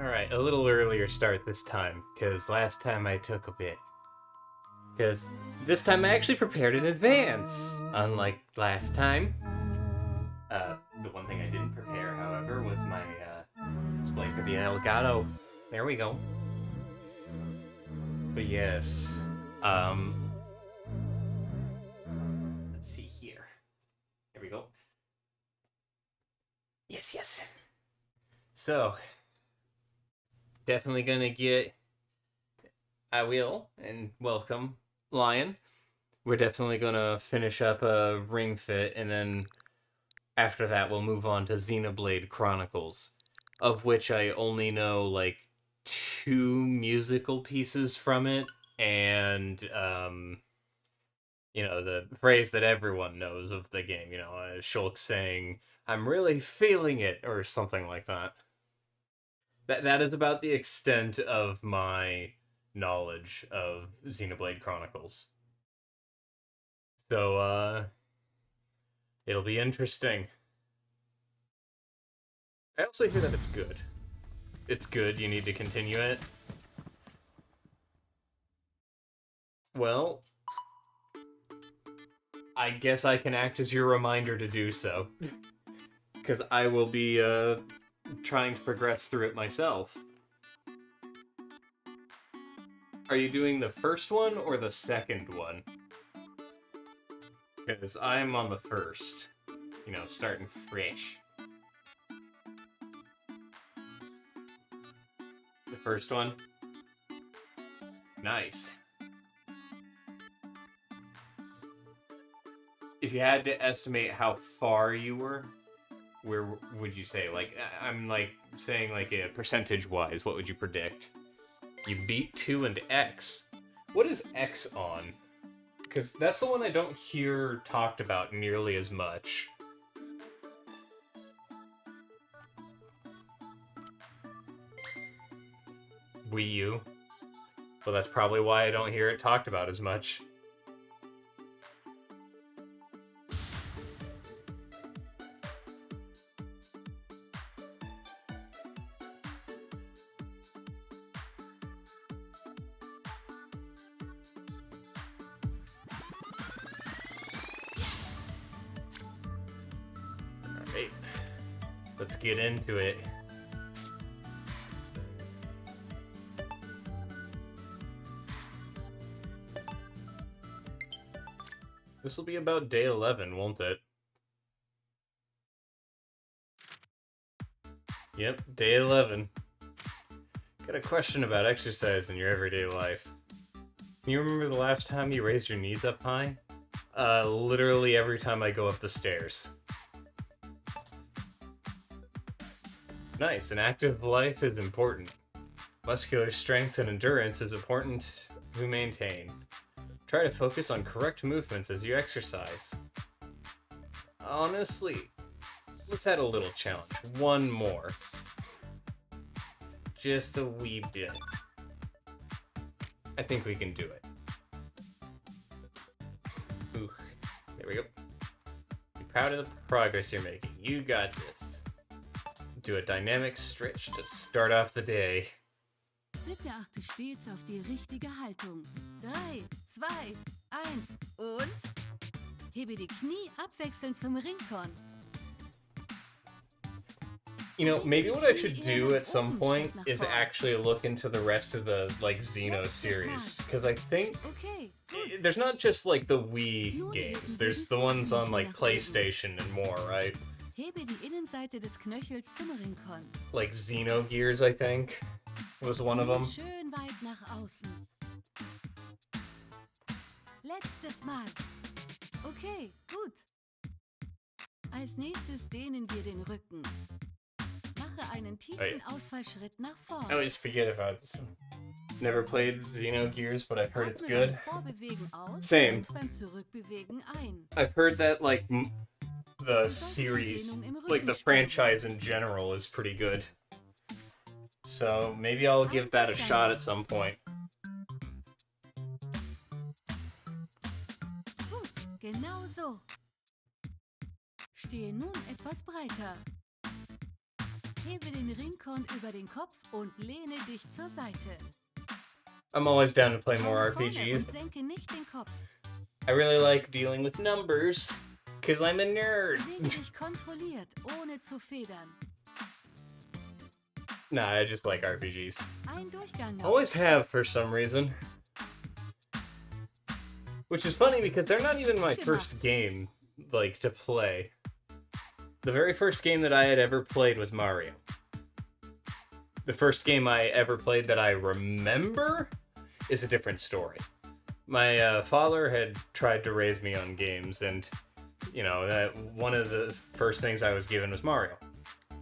Alright, a little earlier start this time, because last time I took a bit. Because this time I actually prepared in advance, unlike last time. The one thing I didn't prepare, however, was my display for the Elgato. There we go. But yes, let's see here. There we go. Yes, yes. So, definitely gonna get. I will, and welcome, Lion. We're definitely gonna finish up a Ring Fit, and then after that, we'll move on to Xenoblade Chronicles, of which I only know like two musical pieces from it, and the phrase that everyone knows of the game. Shulk saying, "I'm really feeling it," or something like that. That is about the extent of my knowledge of Xenoblade Chronicles. So it'll be interesting. I also hear that it's good. It's good, you need to continue it. Well, I guess I can act as your reminder to do so. Because I will be trying to progress through it myself. Are you doing the first one or the second one? Because I'm on the first. Starting fresh. The first one? Nice. If you had to estimate how far you were, where would you say? Like, I'm like saying like a percentage-wise, what would you predict? You beat 2 and X. What is X on? Because that's the one I don't hear talked about nearly as much. Wii U. Well, that's probably why I don't hear it talked about as much. Alright. Let's get into it. This will be about day 11, won't it? Yep, day 11. Got a question about exercise in your everyday life. Can you remember the last time you raised your knees up high? Literally every time I go up the stairs. Nice, an active life is important. Muscular strength and endurance is important to maintain. Try to focus on correct movements as you exercise. Honestly, let's add a little challenge. One more. Just a wee bit. I think we can do it. Ooh, there we go. Be proud of the progress you're making. You got this. Do a dynamic stretch to start off the day. Bitte achte stets auf die richtige Haltung. 3, 2, 1 und hebe die Knie abwechselnd zum Ringkorn. Maybe what I should do at some point is actually look into the rest of the, Xeno series. Because I think there's not just, the Wii games. There's the ones on, PlayStation and more, right? Hebe die Innenseite des Knöchels zum Ringkorn. Like Xenogears, I think, was one of them. Schön weit nach außen. Letztes Mal. Okay, gut. Als nächstes dehnen wir den Rücken. Mache einen tiefen Ausfallschritt nach vorn. I always forget about this. Never played Xenogears, but I've heard it's good. Same. I've heard that, the series, the franchise in general is pretty good. So maybe I'll give that a shot at some point. Gut, genau so. Stehe nun etwas breiter. Hebe den Ringkorn über den Kopf und lehne dich zur Seite. I'm always down to play more Schau nach vorne RPGs. und senke nicht den Kopf. I really like dealing with numbers, because I'm a nerd. Bewege dich kontrolliert, ohne zu federn. Nah, I just like RPGs. Ein Durchgang noch. Always have, for some reason. Which is funny, because they're not even my first game, like, to play. The very first game that I had ever played was Mario. The first game I ever played that I remember is a different story. My father had tried to raise me on games, and, you know, that one of the first things I was given was Mario.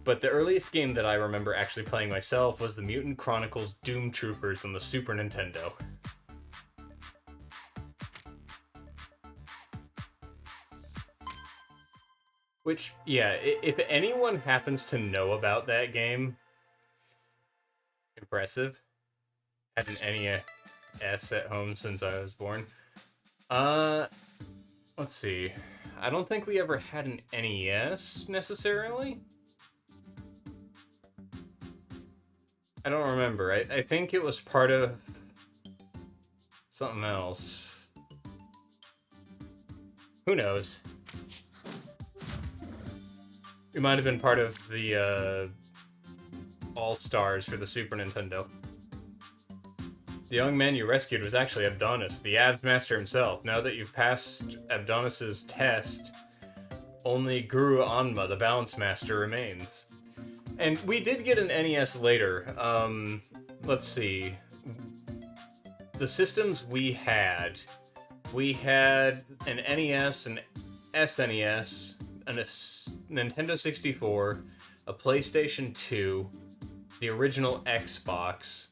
But the earliest game that I remember actually playing myself was the Mutant Chronicles Doom Troopers on the Super Nintendo. Which, yeah, if anyone happens to know about that game, impressive. Had an NES at home since I was born. Let's see. I don't think we ever had an NES, necessarily. I don't remember. I think it was part of something else. Who knows? It might have been part of the All-Stars for the Super Nintendo. The young man you rescued was actually Abdonis, the Abd Master himself. Now that you've passed Abdonis' test, only Guru Anma, the Balance Master, remains. And we did get an NES later. Let's see. The systems we had an NES, an SNES, a Nintendo 64, a PlayStation 2, the original Xbox,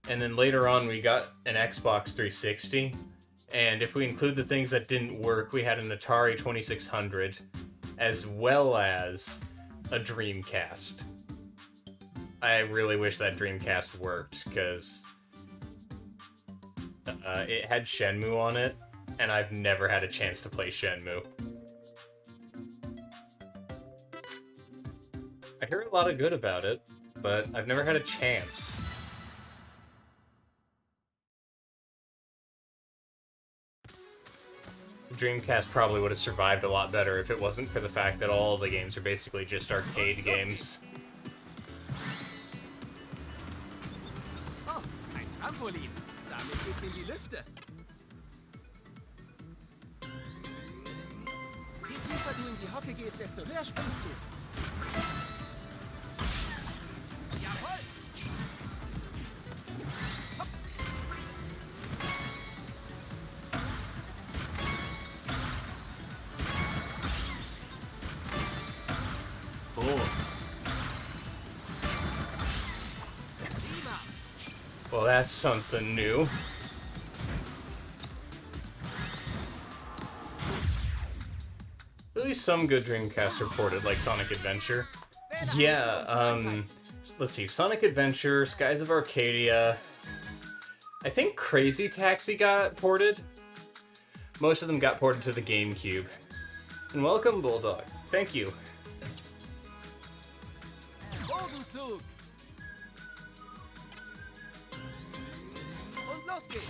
and then later on we got an Xbox 360. And if we include the things that didn't work, we had an Atari 2600, as well as a Dreamcast. I really wish that Dreamcast worked, because it had Shenmue on it, and I've never had a chance to play Shenmue. I hear a lot of good about it, but I've never had a chance. Dreamcast probably would have survived a lot better if it wasn't for the fact that all the games are basically just arcade games. Oh, ein Trampolin. Damit geht's in die Lüfte. Je tiefer du in die Hocke gehst, desto höher springst du. Jawohl! Hopp. Cool. Well, that's something new. At least some good Dreamcast reported, like Sonic Adventure. Yeah, let's see, Sonic Adventure, Skies of Arcadia. I think Crazy Taxi got ported. Most of them got ported to the GameCube. And welcome, Bulldog. Thank you. Bogenzug. Und los geht's.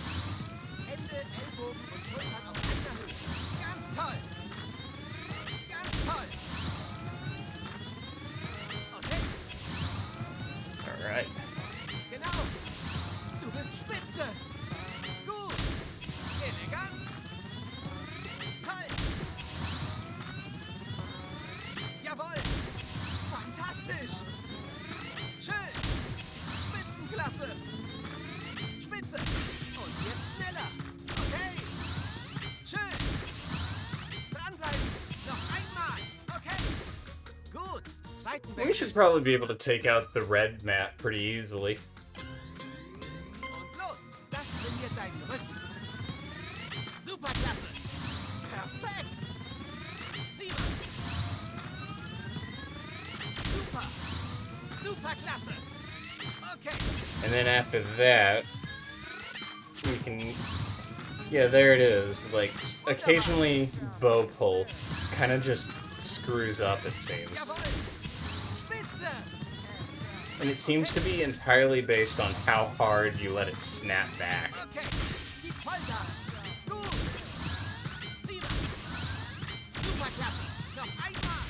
Hände, Ellbogen und Schultern auf einer Höhe. Ganz toll. Ganz toll. Okay. Alright. Genau. Du bist spitze. Gut. Elegant. Toll. Jawohl. Fantastisch. Schön. Spitzenklasse. Spitze. Und jetzt schneller. Okay. Schön. Dranbleiben. Noch einmal. Okay. Gut. We Seitenwechsel. should probably be able to take out the red mat pretty easily. Und los. Das trainiert deinen Rücken. Superklasse. Perfekt. Prima. Super. Superklasse. Okay. And then after that, we can... Yeah, there it is. Like, occasionally bow pull kind of just screws up, it seems. Jawohl. Spitze. And it seems to be entirely based on how hard you let it snap back. Okay, gib Vollgas. Gut. Prima. Superklasse. Noch einmal.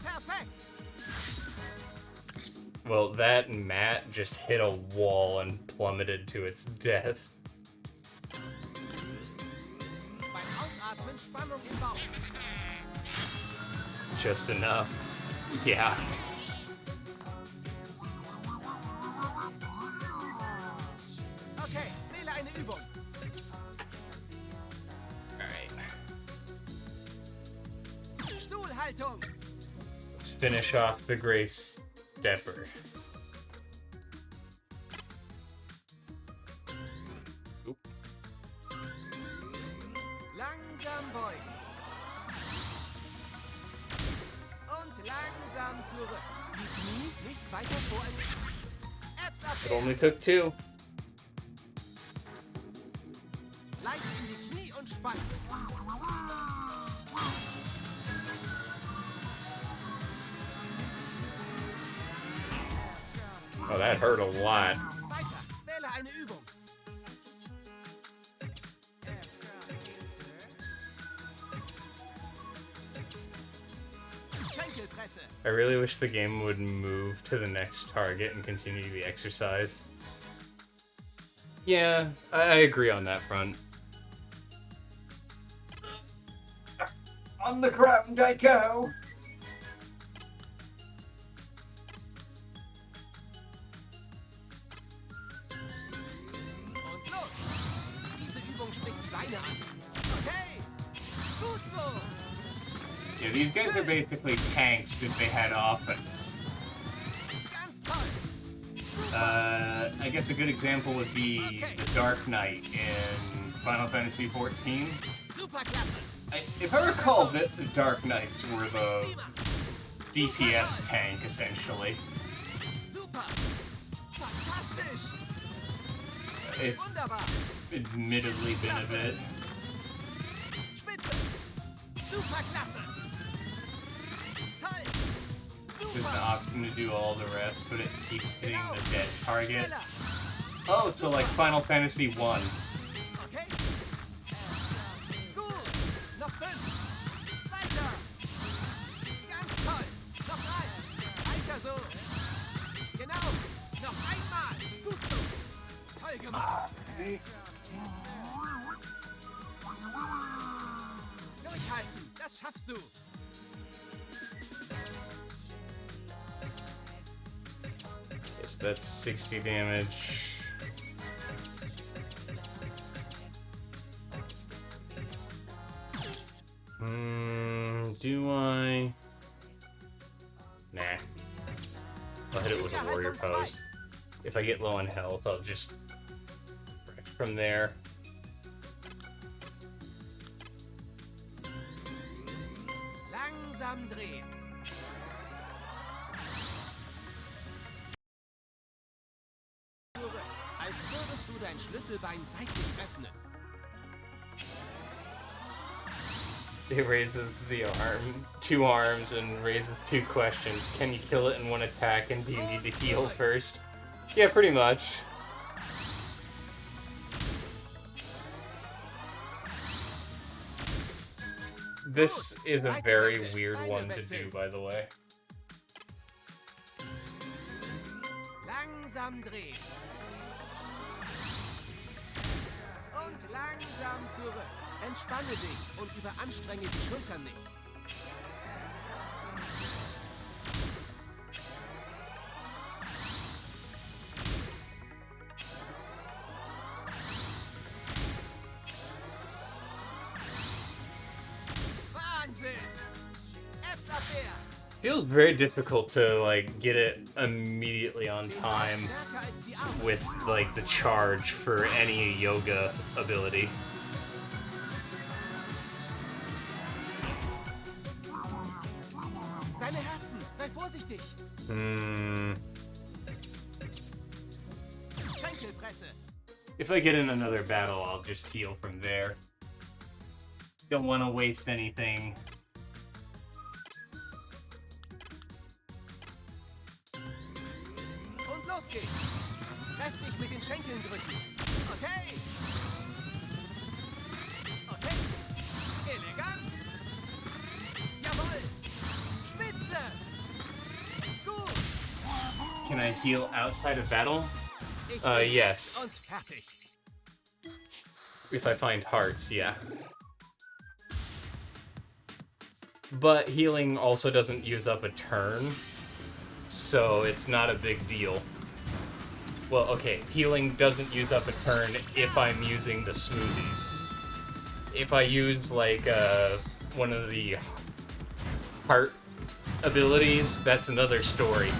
Perfekt. Well, that mat just hit a wall and plummeted to its death. Beim Ausatmen Spannung im Bauch. Just enough. Yeah. Okay, wähle eine Übung. Alright. Stuhlhaltung. Let's finish off the Gray Stepper. Oop. Langsam beugen. Und langsam zurück. Die Knie nicht weiter vor. Abs ab. It only took 2. Leicht in die Knie und spannen. Oh, that hurt a lot. Weiter. Wähle eine Übung. Schenkelpresse. I really wish the game would move to the next target and continue the exercise. Yeah, I agree on that front. On the ground I go! Und los. Diese Übung spricht die Beine an. Okay. Gut so. Yeah, these guys are basically tanks if they had offense. Ganz toll. I guess a good example would be the Dark Knight in Final Fantasy XIV. Superklasse. If I recall, the Dark Knights were the DPS tank, essentially. Super. Fantastisch. It's Wunderbar. admittedly been a bit. Spitze. Superklasse. Toll. There's an Super. option to do all the rest, but it keeps hitting the dead target. Schneller. Oh, so like Final Fantasy 1. Okay. Gut. Noch 5. Weiter. Ganz toll. Noch 3. Weiter so. Genau. Noch einmal. Gut so. Toll gemacht. Durchhalten. Das schaffst du. Yes, that's 60 damage. Do I? Nah. I'll hit it with a warrior pose. If I get low on health, I'll just wreck from there. Langsam drehen. Zurück, als würdest du dein Schlüsselbein seitlich öffnen. It raises the arm, 2 arms, and raises 2 questions. Can you kill it in 1 attack, and do you need to heal first? Yeah, pretty much. This is a very weird one to do, by the way. Langsam drehen. Und langsam zurück. Entspanne dich und überanstrenge die Schultern nicht. Wahnsinn! Apps-Abwehr! Feels very difficult to like get it immediately on time Stärker als die Arme. with like the charge for any yoga ability. Deine Herzen, sei vorsichtig. Schenkelpresse. If I get in another battle, I'll just heal from there. Don't want to waste anything. mit den Schenkeln drücken. Okay. Okay. Elegant. Jawohl. Spitze. Gut. Can I heal outside of battle? Ich bin Yes. und fertig. If I find hearts, yeah. But healing also doesn't use up a turn, so it's not a big deal. Well, okay, healing doesn't use up a turn if I'm using the smoothies. If I use, like, one of the heart abilities, that's another story.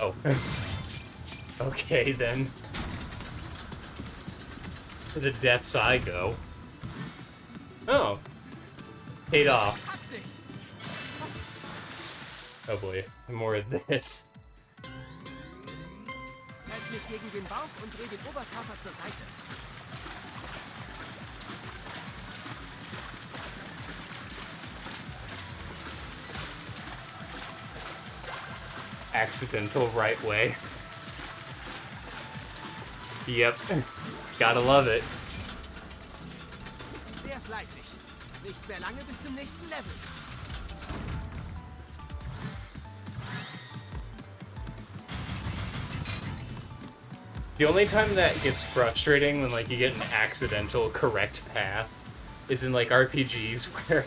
Oh. Okay, then. To the deaths I go. Oh. Paid off. Hab dich. Oh boy, more of this. Press mich gegen den Bauch und dreh den Oberkörper zur Seite. Accidental right way. Yep. Gotta love it. Sehr fleißig. Nicht mehr lange bis zum nächsten Level. The only time that gets frustrating when, like, you get an accidental correct path is in, like, RPGs where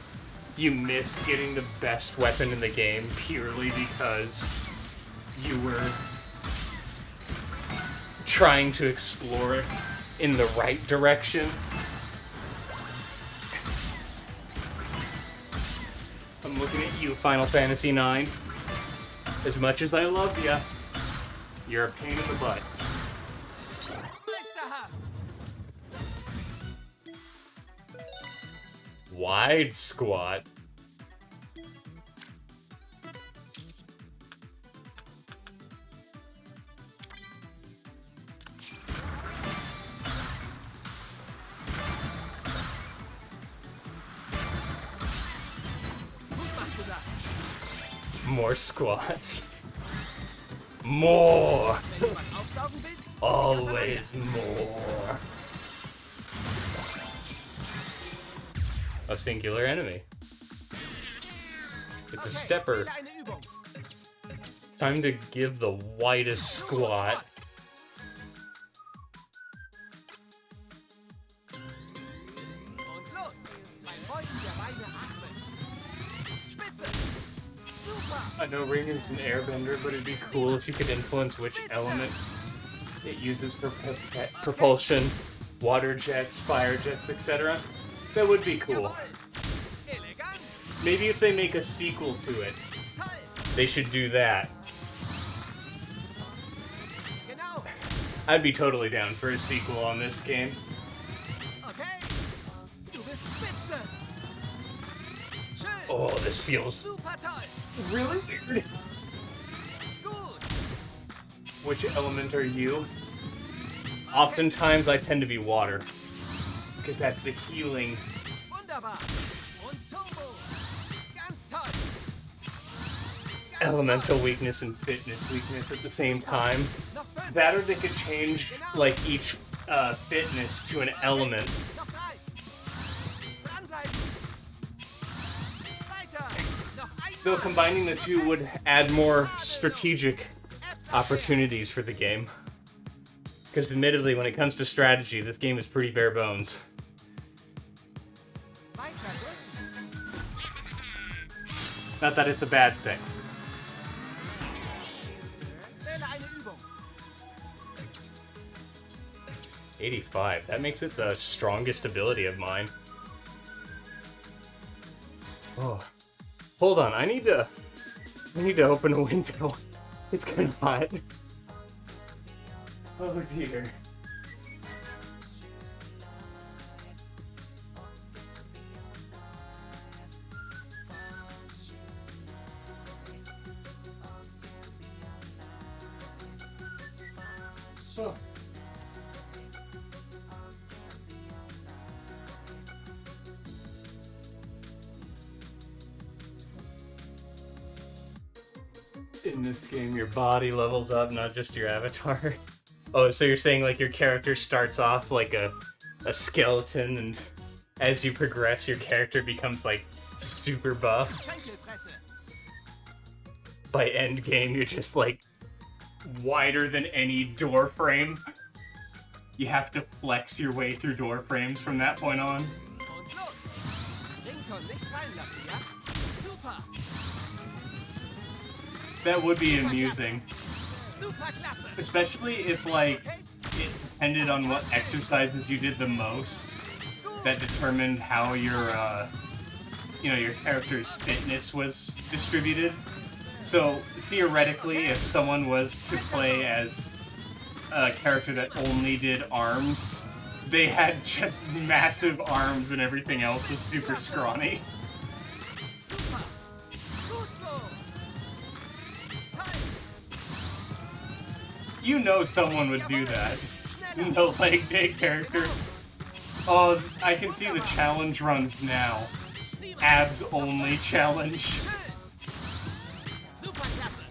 you miss getting the best weapon in the game purely because you were trying to explore it in the right direction. I'm looking at you, Final Fantasy IX. As much as I love ya, you're a pain in the butt. Meisterhaft. Wide squat. Gut machst du das. More squats. More. Wenn du was aufsaugen willst, Always more. A singular enemy. It's a stepper. wähle eine Übung. Time to give the widest squat. Und los. Beim Beugen der Beine atmen. Spitze. Super. I know Ringer's an airbender, but it'd be cool if you could influence which element it uses for propulsion, water jets, fire jets, etc. That would be cool. Jawohl. Elegant. Maybe if they make a sequel to it, Toll. they should do that. Genau. I'd be totally down for a sequel on this game. Okay. Du bist spitze. Schön. Oh, this feels Super toll. really weird. Gut. Which element are you? Oftentimes I tend to be water, because that's the healing. Wunderbar. Und Turbo. Ganz toll. Ganz Elemental toll. weakness and fitness weakness at the same time. Noch 5. That or they could change, like, each fitness to an element. Noch 3. Dranbleiben. Weiter. Noch einmal. Though combining the two would add more strategic opportunities for the game. Because admittedly, when it comes to strategy, this game is pretty bare bones. Weiter drücken. Not that it's a bad thing. Wähle eine Übung. 85. That makes it the strongest ability of mine. Oh. Hold on, I need to open a window. It's kind of hot. Oh dear. Oh. In this game, your body levels up, not just your avatar. Oh, so you're saying like your character starts off like a skeleton, and as you progress, your character becomes like super buff. By end game, you're just like wider than any door frame. You have to flex your way through door frames from that point on. Und los! Lincoln nicht fallen lassen, ja? Super! That would be amusing. Superklasse! Especially if, like, it depended on what exercises you did the most. That determined how your, your character's fitness was distributed. So, theoretically, if someone was to play as a character that only did arms, they had just massive arms and everything else was super scrawny. Super! Gut so! Toll! You know someone would do that. No leg day character. Oh, I can see the challenge runs now. Abs only challenge. Schön! Superklasse!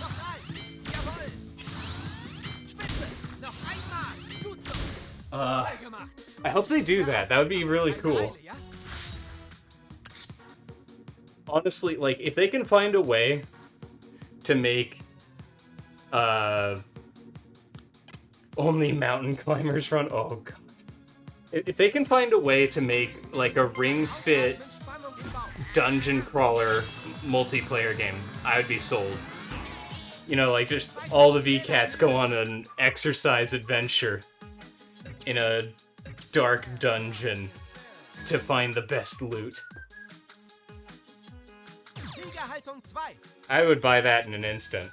Noch rein! Jawohl! Spitze! Noch einmal! Gut so! Toll gemacht! I hope they do that. That would be really Heiße cool. Eile, ja? Honestly, like, if they can find a way to make, only mountain climbers run, oh god. If they can find a way to make, like, a Ring Fit Spannung im Bauch! dungeon crawler multiplayer game, I would be sold. You know, like, just all the VCats go on an exercise adventure in a dark dungeon to find the best loot. Kriegerhaltung 2! I would buy that in an instant.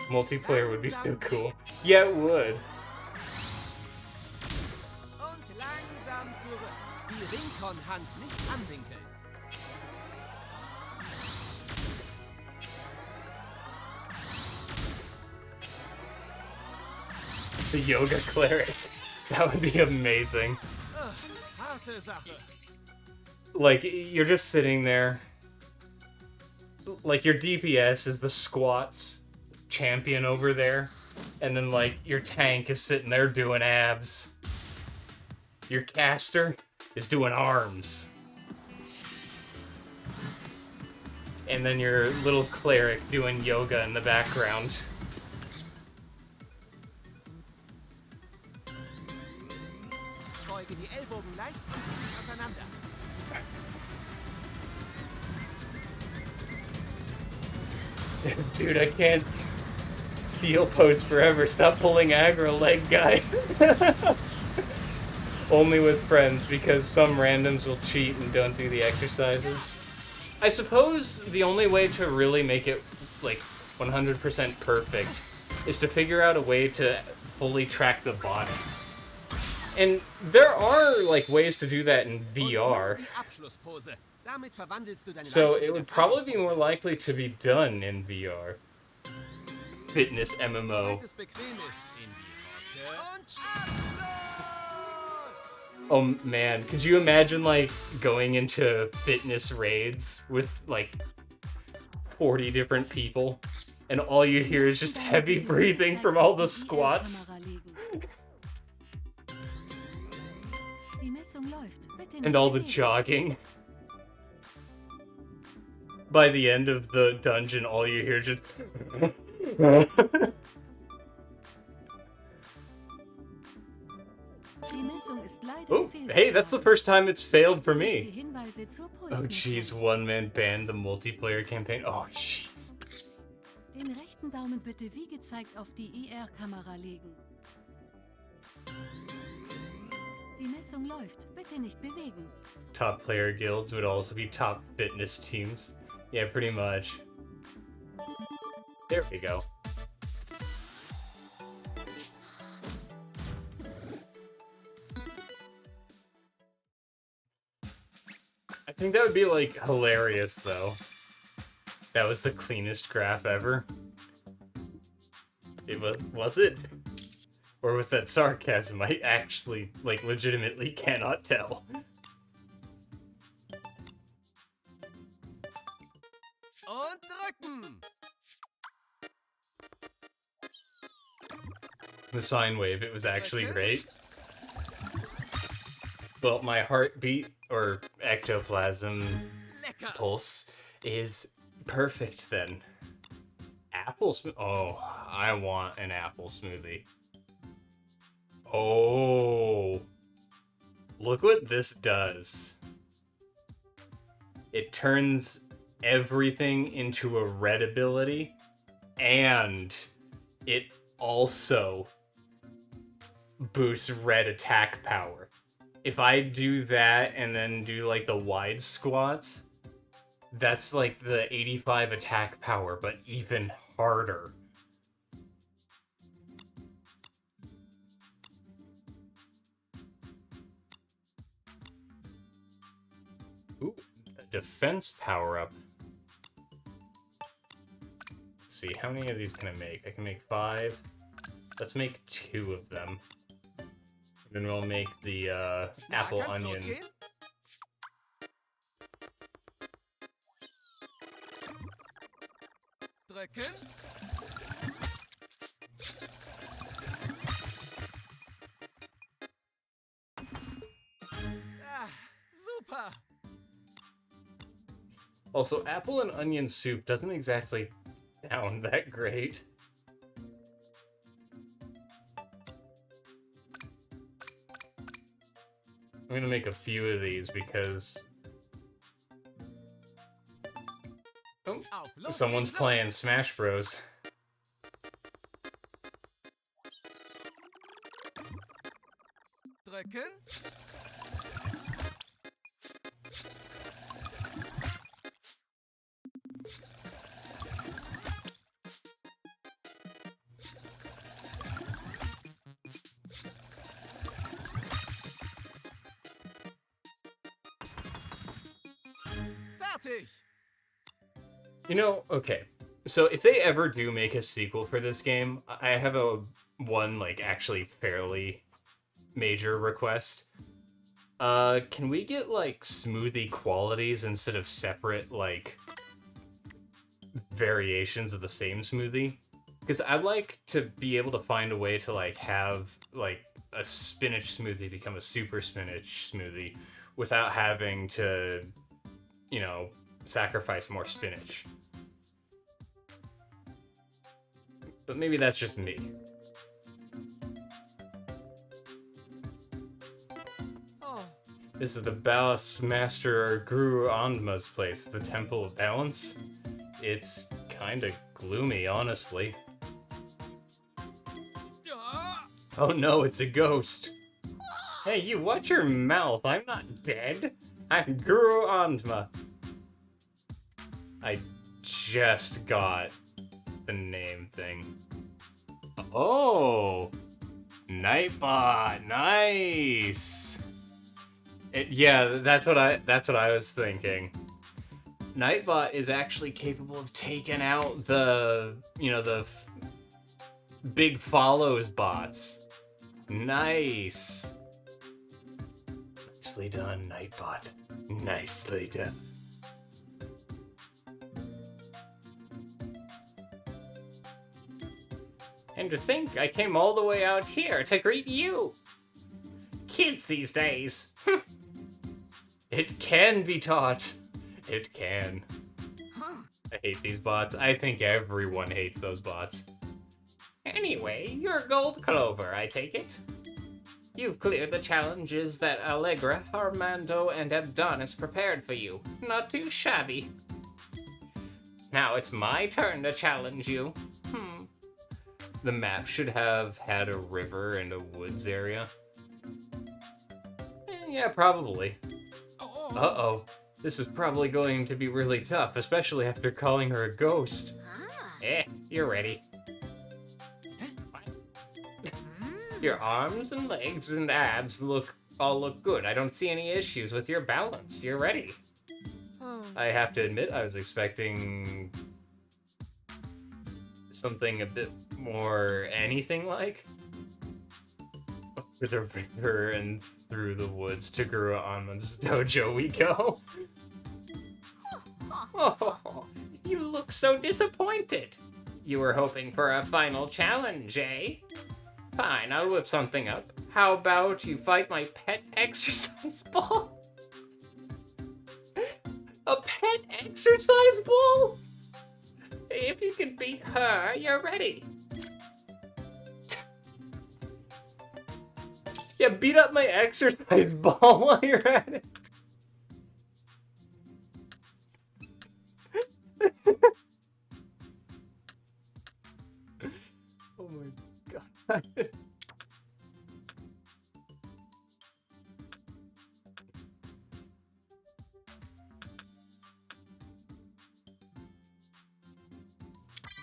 Multiplayer would be so cool. Yeah, it would. Und langsam zurück. Die Rincon-Hand nicht anwinkeln. The yoga cleric. That would be amazing. Harte Sache. Like, you're just sitting there. Like, your DPS is the squats champion over there. And then, like, your tank is sitting there doing abs. Your caster is doing arms. And then your little cleric doing yoga in the background. Beuge die Ellbogen leicht und zieh dich auseinander. Dude, I can't steel pose forever. Stop pulling aggro, leg guy. Only with friends, because some randoms will cheat and don't do the exercises. I suppose the only way to really make it, like, 100% perfect is to figure out a way to fully track the body. And there are, like, ways to do that in VR. Die Abschlusspose. Damit verwandelst du deine So Leistung it in would eine probably be Verhaltenspose. more likely to be done in VR. Fitness MMO. Soweit es bequem ist, in die Hocke. Und Abschluss! Oh man, could you imagine, like, going into fitness raids with, like, 40 different people, and all you hear is just heavy breathing from all the squats? Die Messung läuft. Bitte And nicht all the bewegen. jogging. By the end of the dungeon, all you hear is just... Die Messung ist leider Oh, hey, that's the first time it's failed for Die me. Hinweise zur Oh Pulsmessung. jeez, one man banned the multiplayer campaign. Oh jeez. Den rechten Daumen bitte wie gezeigt auf die IR-Kamera legen. Die Messung läuft. Bitte nicht bewegen. Top player guilds would also be top fitness teams. Yeah, pretty much. There we go. I think that would be, like, hilarious, though. That was the cleanest graph ever. It was it? Or was that sarcasm? I actually, like, legitimately cannot tell. Und drücken. The sine wave, it was actually great. Well, my heartbeat, or ectoplasm Lecker. pulse, is perfect then. Apple smoothie. Oh, I want an apple smoothie. Oh. Look what this does. It turns everything into a red ability, and it also boosts red attack power. If I do that and then do like the wide squats, that's like the 85 attack power, but even harder. Ooh, a defense power up. Let's see, how many of these can I make? I can make 5. Let's make 2 of them. Then we'll make the apple kann's onion. losgehen? Drücken. Ah, super. Also, apple and onion soup doesn't exactly sound that great. I'm gonna make a few of these because... Oh, Auf, los someone's geht's, playing los. Smash Bros. Drücken. Fertig. You know, okay. So if they ever do make a sequel for this game, I have a one, like, actually fairly major request. Can we get, like, smoothie qualities instead of separate, like, variations of the same smoothie? Because I'd like to be able to find a way to, like, have, like, a spinach smoothie become a super spinach smoothie without having to, you know, sacrifice more spinach. But maybe that's just me. Oh, This is the Balance Master Guru Andma's place, the Temple of Balance. It's kinda gloomy, honestly. ja. Oh no, it's a ghost. Hey, you watch your mouth. I'm not dead. I'm Guru Andma. I just got the name thing. Oh, Nightbot, nice. Yeah, that's what I was thinking. Nightbot is actually capable of taking out the, you know, the big follows bots. Nice. Nicely done, Nightbot. Nicely done. And to think I came all the way out here to greet you. Kids these days. It can be taught. It can. I hate these bots. I think everyone hates those bots. Anyway, you're Gold Clover, I take it? You've cleared the challenges that Allegra, Armando, and Abdonis prepared for you. Not too shabby. Now it's my turn to challenge you. The map should have had a river and a woods area. Yeah, probably. Oh, Uh-oh. This is probably going to be really tough, especially after calling her a ghost. You're ready. Your arms and legs and abs all look good. I don't see any issues with your balance. You're ready. I have to admit, I was expecting something a bit more anything-like. With her finger and through the woods to Guru Anman's dojo we go. Oh, you look so disappointed. You were hoping for a final challenge, eh? Fine, I'll whip something up. How about you fight my pet exercise ball? A pet exercise ball? If you can beat her, you're ready. Yeah, beat up my exercise ball while you're at it. Oh my god.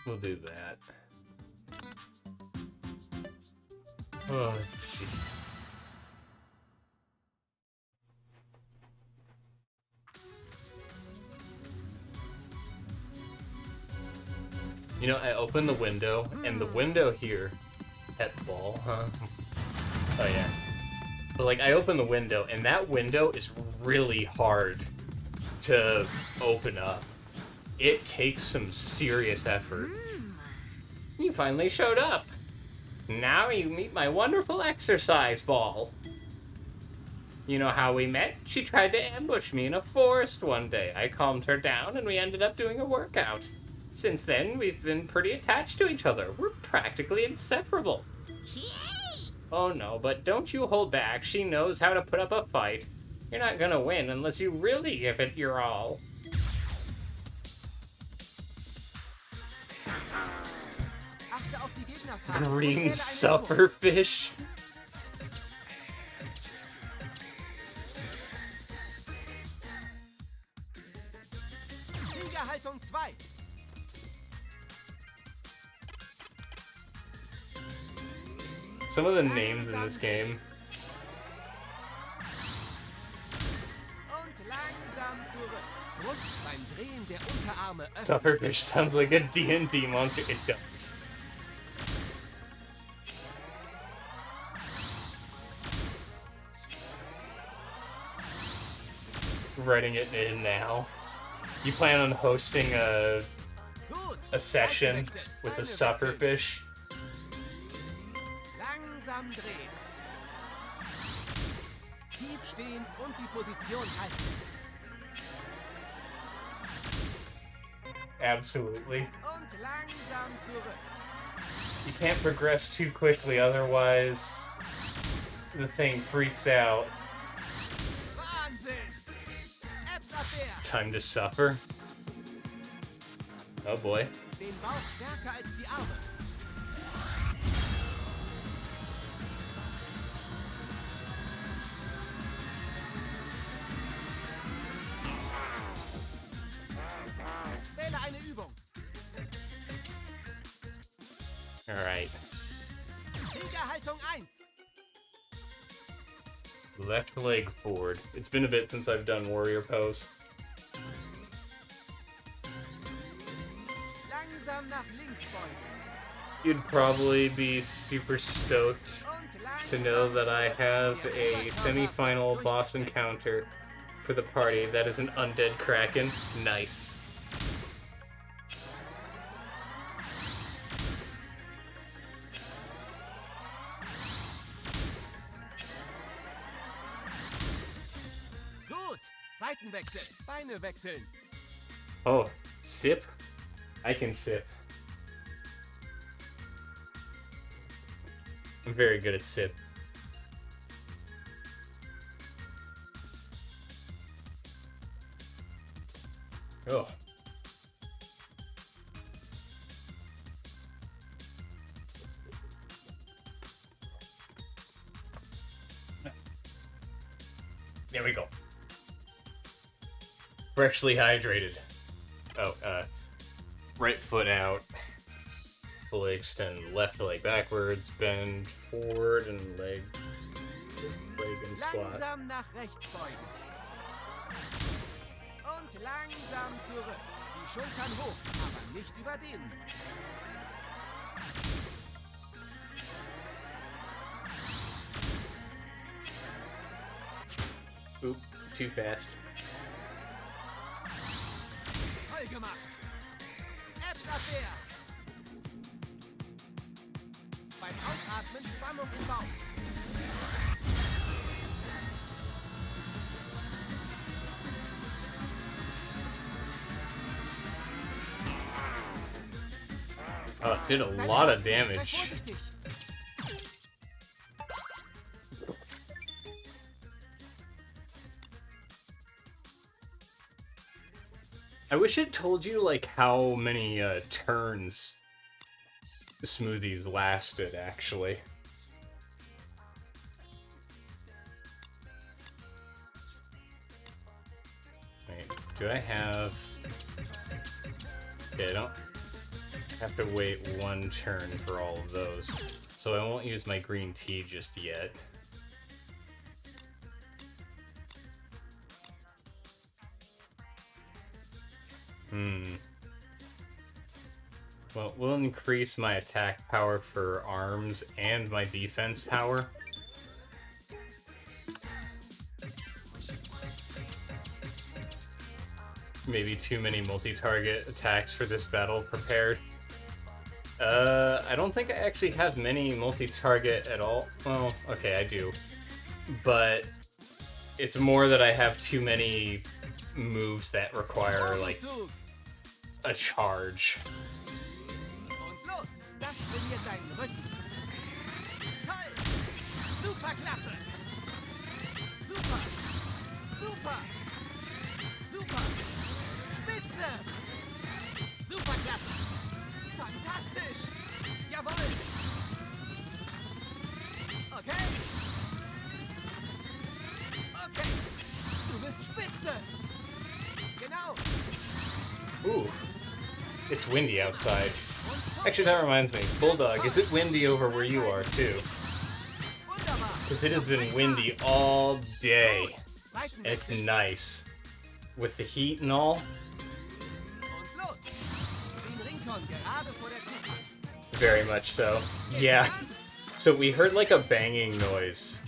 We'll do that. Oh, jeez. You know, I opened the window, and the window here... Pet ball, huh? Oh, yeah. But, like, I opened the window, and that window is really hard to open up. It takes some serious effort. You finally showed up. Now you meet my wonderful exercise ball. You know how we met? She tried to ambush me in a forest one day. I calmed her down, and we ended up doing a workout. Since then, we've been pretty attached to each other. We're practically inseparable. Oh no, but don't you hold back. She knows how to put up a fight. You're not gonna win unless you really give it your all. achte auf die Gegnerkarte. Green Wähle eine sufferfish? Übung. Kriegerhaltung 2. Some of the names in this game. Und langsam zurück. Brust beim Drehen der Unterarme öffnen. Sufferfish sounds like a D&D monster. It does. Writing it in now. You plan on hosting a Gut. session Seitenwechsel. with a Beine wechseln. sufferfish? Langsam drehen. Tief stehen und die Position halten. Absolutely. Und langsam zurück. You can't progress too quickly, otherwise the thing freaks out. Wahnsinn. Ebbsabwehr. Time to suffer. Oh boy. Den Bauch stärker als die Arme. Wähle eine Übung. Alright. Kriegerhaltung 1. Left leg forward. It's been a bit since I've done warrior pose. Langsam nach links beugen. You'd probably be super stoked Und to langsam know that I zurück. have Der a Oberkörper semi-final durch- boss encounter for the party that is an undead kraken. Nice. Gut. Seitenwechsel. Beine wechseln. Oh, sip? I can sip. I'm very good at sip. Oh. There we go. Freshly hydrated. Oh, right foot out. Fully extend left leg backwards, bend forward and leg and squat. Langsam nach rechts beugen. Und langsam zurück. Die Schultern hoch, aber nicht überdehnen. Oop, too fast. Toll gemacht. Abwehr. Beim Ausatmen Spannung im Bauch. Oh, it did a lot of Sei damage. vorsichtig. I wish it told you, like, how many turns smoothies lasted, actually. Wait, do I have... Okay, I don't have to wait one turn for all of those. So I won't use my green tea just yet. Well, we'll increase my attack power for arms and my defense power. Maybe too many multi-target attacks for this battle prepared. I don't think I actually have many multi-target at all. Well, okay, I do. But it's more that I have too many moves that require, like, a charge. Und los, das trainiert deinen Rücken. Toll! Superklasse! Super! Super! Super! Spitze! Superklasse! Fantastisch! Jawohl! Okay! Okay! Du bist spitze! Genau! Ooh, it's windy outside. Actually, that reminds me, Bulldog, is it windy over where you are, too? Wunderbar! Because it has been windy all day. Gut. And it's Seitenwechsel. nice. With the heat and all, Und los! Den Ringkorn gerade vor der Zufahrt. very much so. Yeah. So we heard like a banging noise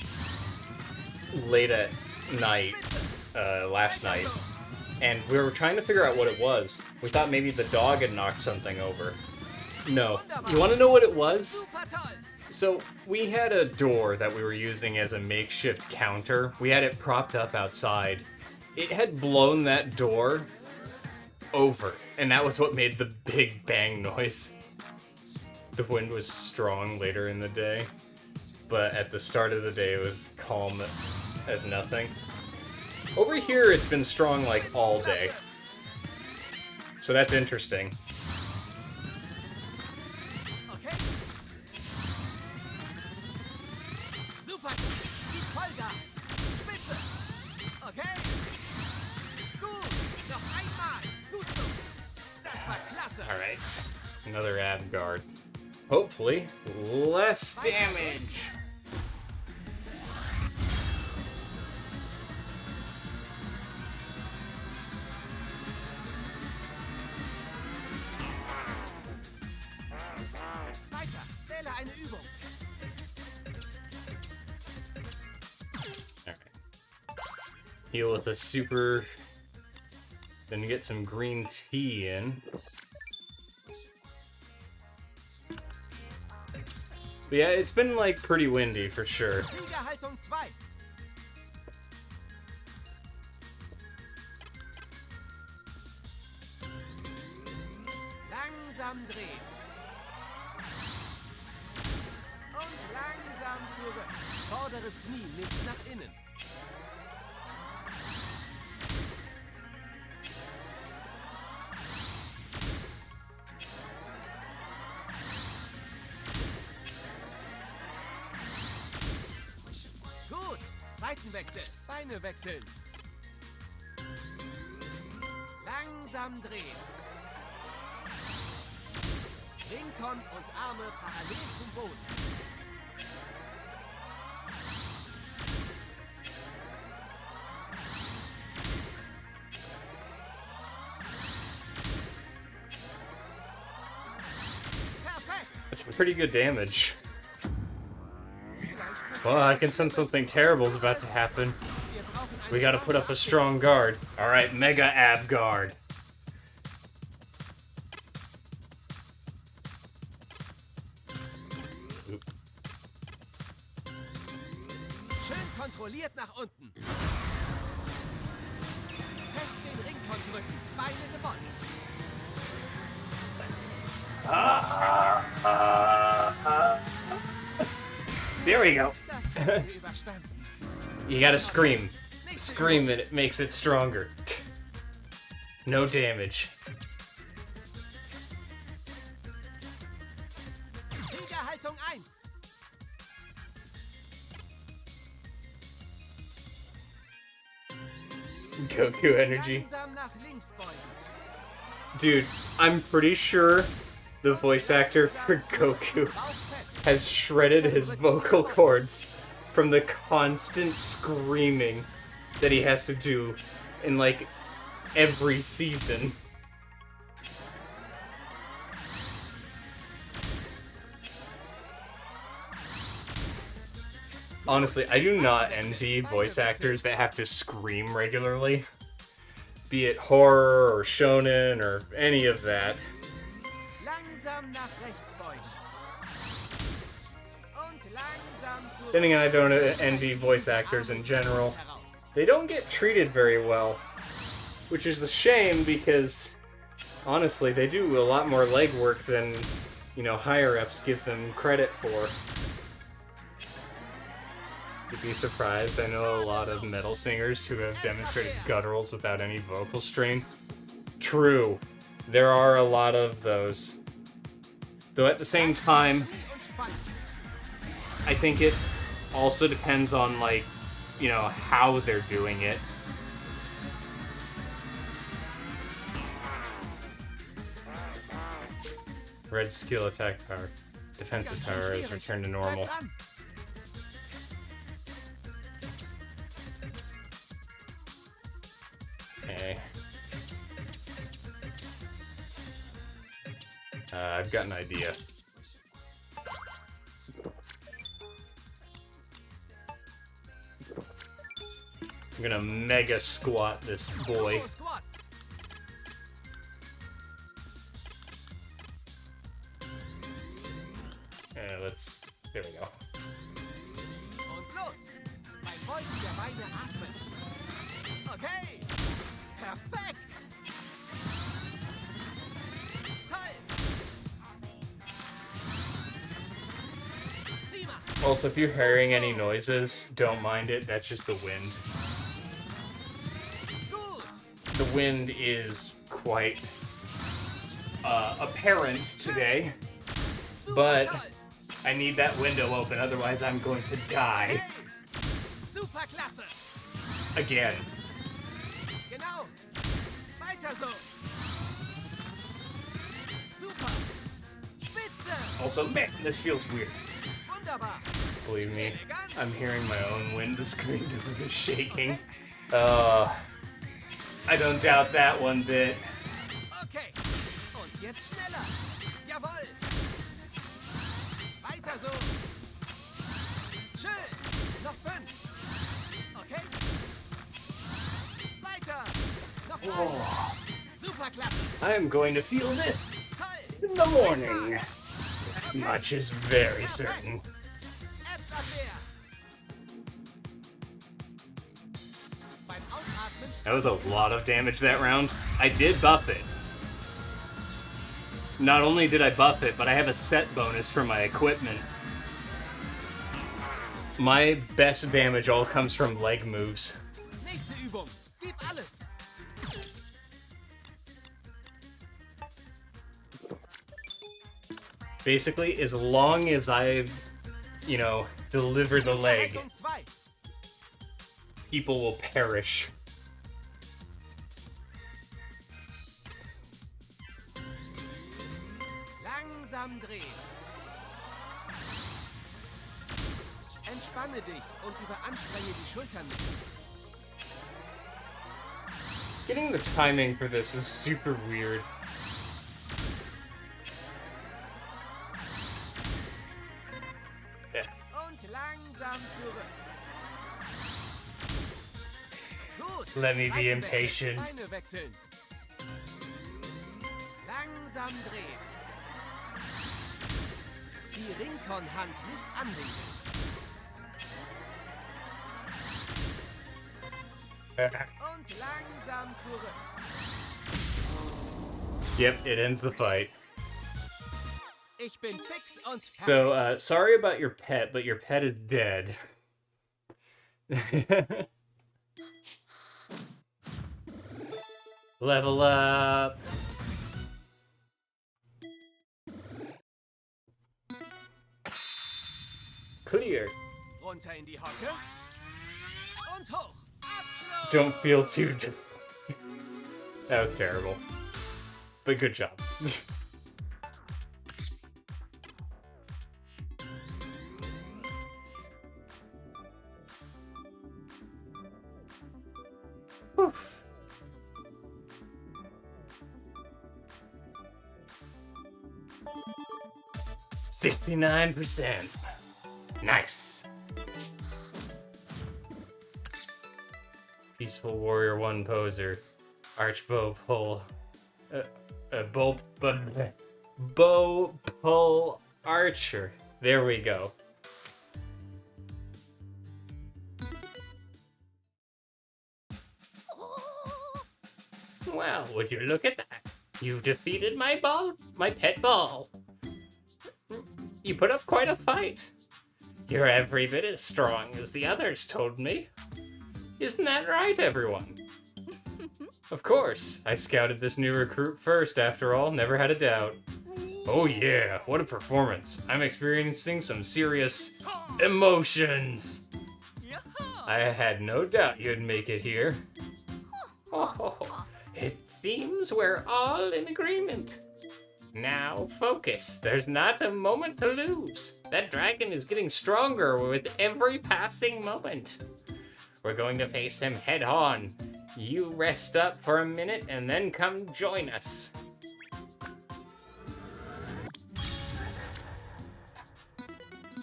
late at night, last night. And we were trying to figure out what it was. We thought maybe the dog had knocked something over. No. You want to know what it was? Super toll! So, we had a door that we were using as a makeshift counter. We had it propped up outside. It had blown that door over, and that was what made the big bang noise. The wind was strong later in the day, but at the start of the day it was calm as nothing. Over here it's been strong like all day. So that's interesting. Okay. Super. Gib Vollgas. Spitze. Okay. Gut. Noch einmal. Gut so. Das war klasse. Alright. Another ab guard. Hopefully, less damage. Weiter. Wähle eine Übung. Alright. Heal with a super. Then get some green tea in. But yeah, it's been like pretty windy for sure. Fliegerhaltung 2. Langsam drehen. Und langsam zurück. Vorderes Knie nicht nach innen. Gut. Seitenwechsel. Beine wechseln. Langsam drehen. Rincon und Arme parallel zum Boden. Perfekt. That's pretty good damage. Well, I can sense something terrible is about to happen. Wir brauchen eine We gotta put up a strong guard. Alright, Mega Ab Guard. Oop. Schön kontrolliert nach unten. Fest den Rincon drücken. Beine gewonnen. There we go. Das haben wir überstanden. You gotta scream. Scream and it makes it stronger. No damage. Kriegerhaltung 1. Goku energy. Langsam nach links beugen. Dude, I'm pretty sure the voice actor for Goku Bauch fest. has shredded his vocal cords from the constant screaming that he has to do in like every season. Honestly, I do not envy voice actors that have to scream regularly. Be it horror or shonen or any of that. Langsam nach rechts beugen. Und langsam zurück. Then again, I don't envy voice actors in general. Heraus. They don't get treated very well, which is a shame because honestly, they do a lot more legwork than, you know, higher ups give them credit for. You'd be surprised. I know a lot of metal singers who have demonstrated gutturals without any vocal strain. True, there are a lot of those. Though at the same time, Und spannen. I think it also depends on, like, you know, how they're doing it. Red skill attack power. Defensive power is returned to normal. Bleib dran. Okay. I've got an idea. I'm gonna mega squat this boy. So, Squats. Let's. There we go. Und los. Beim Beugen der Beine atmen. Okay. Perfekt. Toll. Prima. Also, if you're hearing any noises, don't mind it. That's just the wind. Gut. The wind is quite apparent today, Super but toll. I need that window open, otherwise I'm going to die Hey. Super klasse. again. Genau. Weiter so. Super. Spitze. Also, man, this feels weird. Wunderbar. Believe me, Elegant. I'm hearing my own wind scream over the shaking. I don't doubt that one bit. Okay. Und jetzt schneller. Jawohl. Weiter so. Schön. Noch 5. Okay. Weiter. Noch 3. Oh, Super klasse. I am going to feel this Toll. in the morning. Okay. Much is very certain. Apps-Abwehr. Beim Ausatmen. That was a lot of damage that round. I did buff it. Not only did I buff it, but I have a set bonus for my equipment. My best damage all comes from leg moves. Nächste Übung. Gib alles. Basically, as long as I, you know, deliver the leg, Haltung 2. people will perish. Langsam drehen. Entspanne dich und überanstrenge die Schultern nicht. Getting the timing for this is super weird. Yeah. Und langsam zurück. Gut. Let me be Seitenwechsel. impatient. Beine wechseln. Langsam drehen. Die Ringkornhand nicht anlegen. Und langsam zurück. Yep, it ends the fight. Ich bin fix und fertig. So, sorry about your pet, but your pet is dead. Level up. Clear. Runter in die Hocke. Und hoch. Abschluss. Don't feel too... That was terrible. But good job. Whew. $69%. Nice. Peaceful Warrior 1 poser. Archbow pull. Bow pull archer. There we go. Well, would you look at that? You defeated my pet ball. You put up quite a fight. You're every bit as strong as the others told me. Isn't that right, everyone? Of course, I scouted this new recruit first, after all, never had a doubt. Oh yeah, what a performance. I'm experiencing some serious emotions. I had no doubt you'd make it here. Oh, it seems we're all in agreement. Now, focus. There's not a moment to lose. That dragon is getting stronger with every passing moment. We're going to face him head on. You rest up for a minute and then come join us.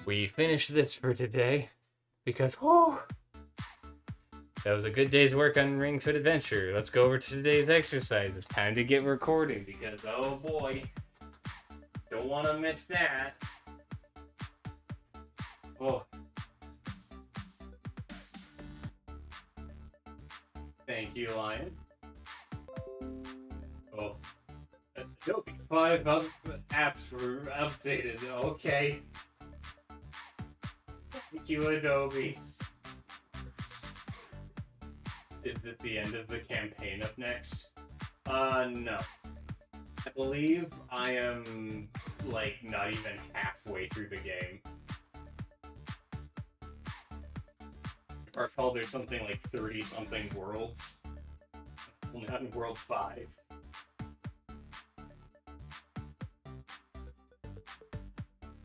We finished this for today because, oh, that was a good day's work on Ring Fit Adventure. Let's go over to today's exercise. It's time to get recording because, oh boy, don't want to miss that. Oh. Thank you, Lion. Oh. Adobe 5 apps were updated. Okay. Thank you, Adobe. Is this the end of the campaign up next? No. I believe I am, like, not even halfway through the game. If I recall, there's something like 30-something worlds. Only on World 5.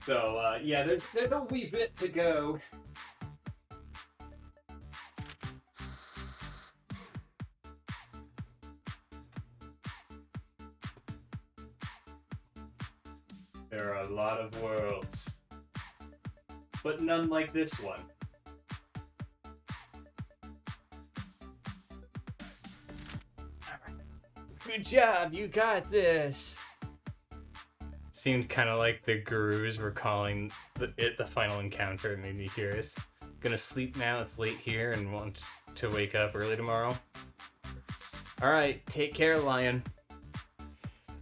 So, yeah, there's a wee bit to go. There are a lot of worlds, but none like this one. Good job, you got this. Seemed kind of like the gurus were calling it the final encounter. It made me curious. Gonna sleep now, it's late here and want to wake up early tomorrow. Alright, take care, Lion.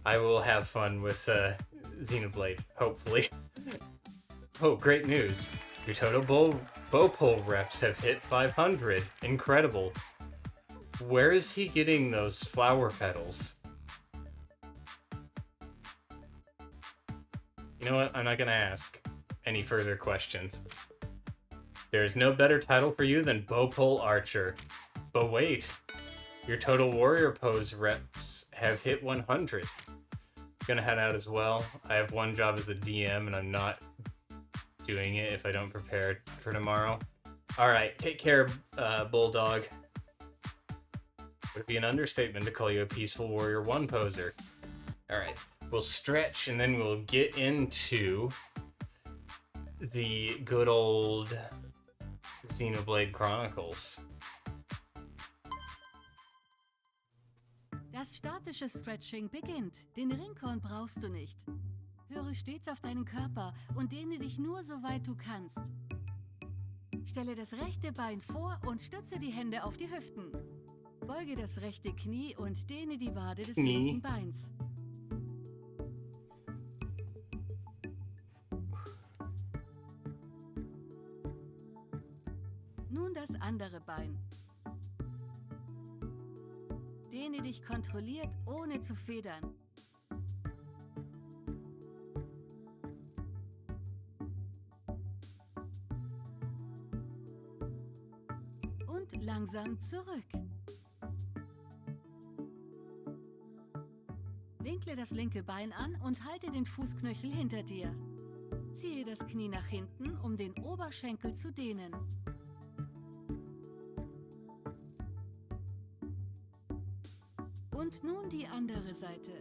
I will have fun with Xenoblade, hopefully. Oh, great news. Your total bow pull reps have hit 500. Incredible. Where is he getting those flower petals? You know what? I'm not gonna ask any further questions. There's no better title for you than Bowpole Archer. But wait, your Total Warrior pose reps have hit 100. Gonna head out as well. I have one job as a DM, and I'm not doing it if I don't prepare for tomorrow. Alright, take care, Bulldog. Would it be an understatement to call you a Peaceful Warrior 1 poser? Alright, we'll stretch, and then we'll get into the good old Xenoblade Chronicles. Das statische Stretching beginnt. Den Ringkorn brauchst du nicht. Höre stets auf deinen Körper und dehne dich nur so weit du kannst. Stelle das rechte Bein vor und stütze die Hände auf die Hüften. Beuge das rechte Knie und dehne die Wade des linken Beins. Nun das andere Bein. Dehne dich kontrolliert, ohne zu federn. Und langsam zurück. Winkle das linke Bein an und halte den Fußknöchel hinter dir. Ziehe das Knie nach hinten, um den Oberschenkel zu dehnen. Und nun die andere Seite.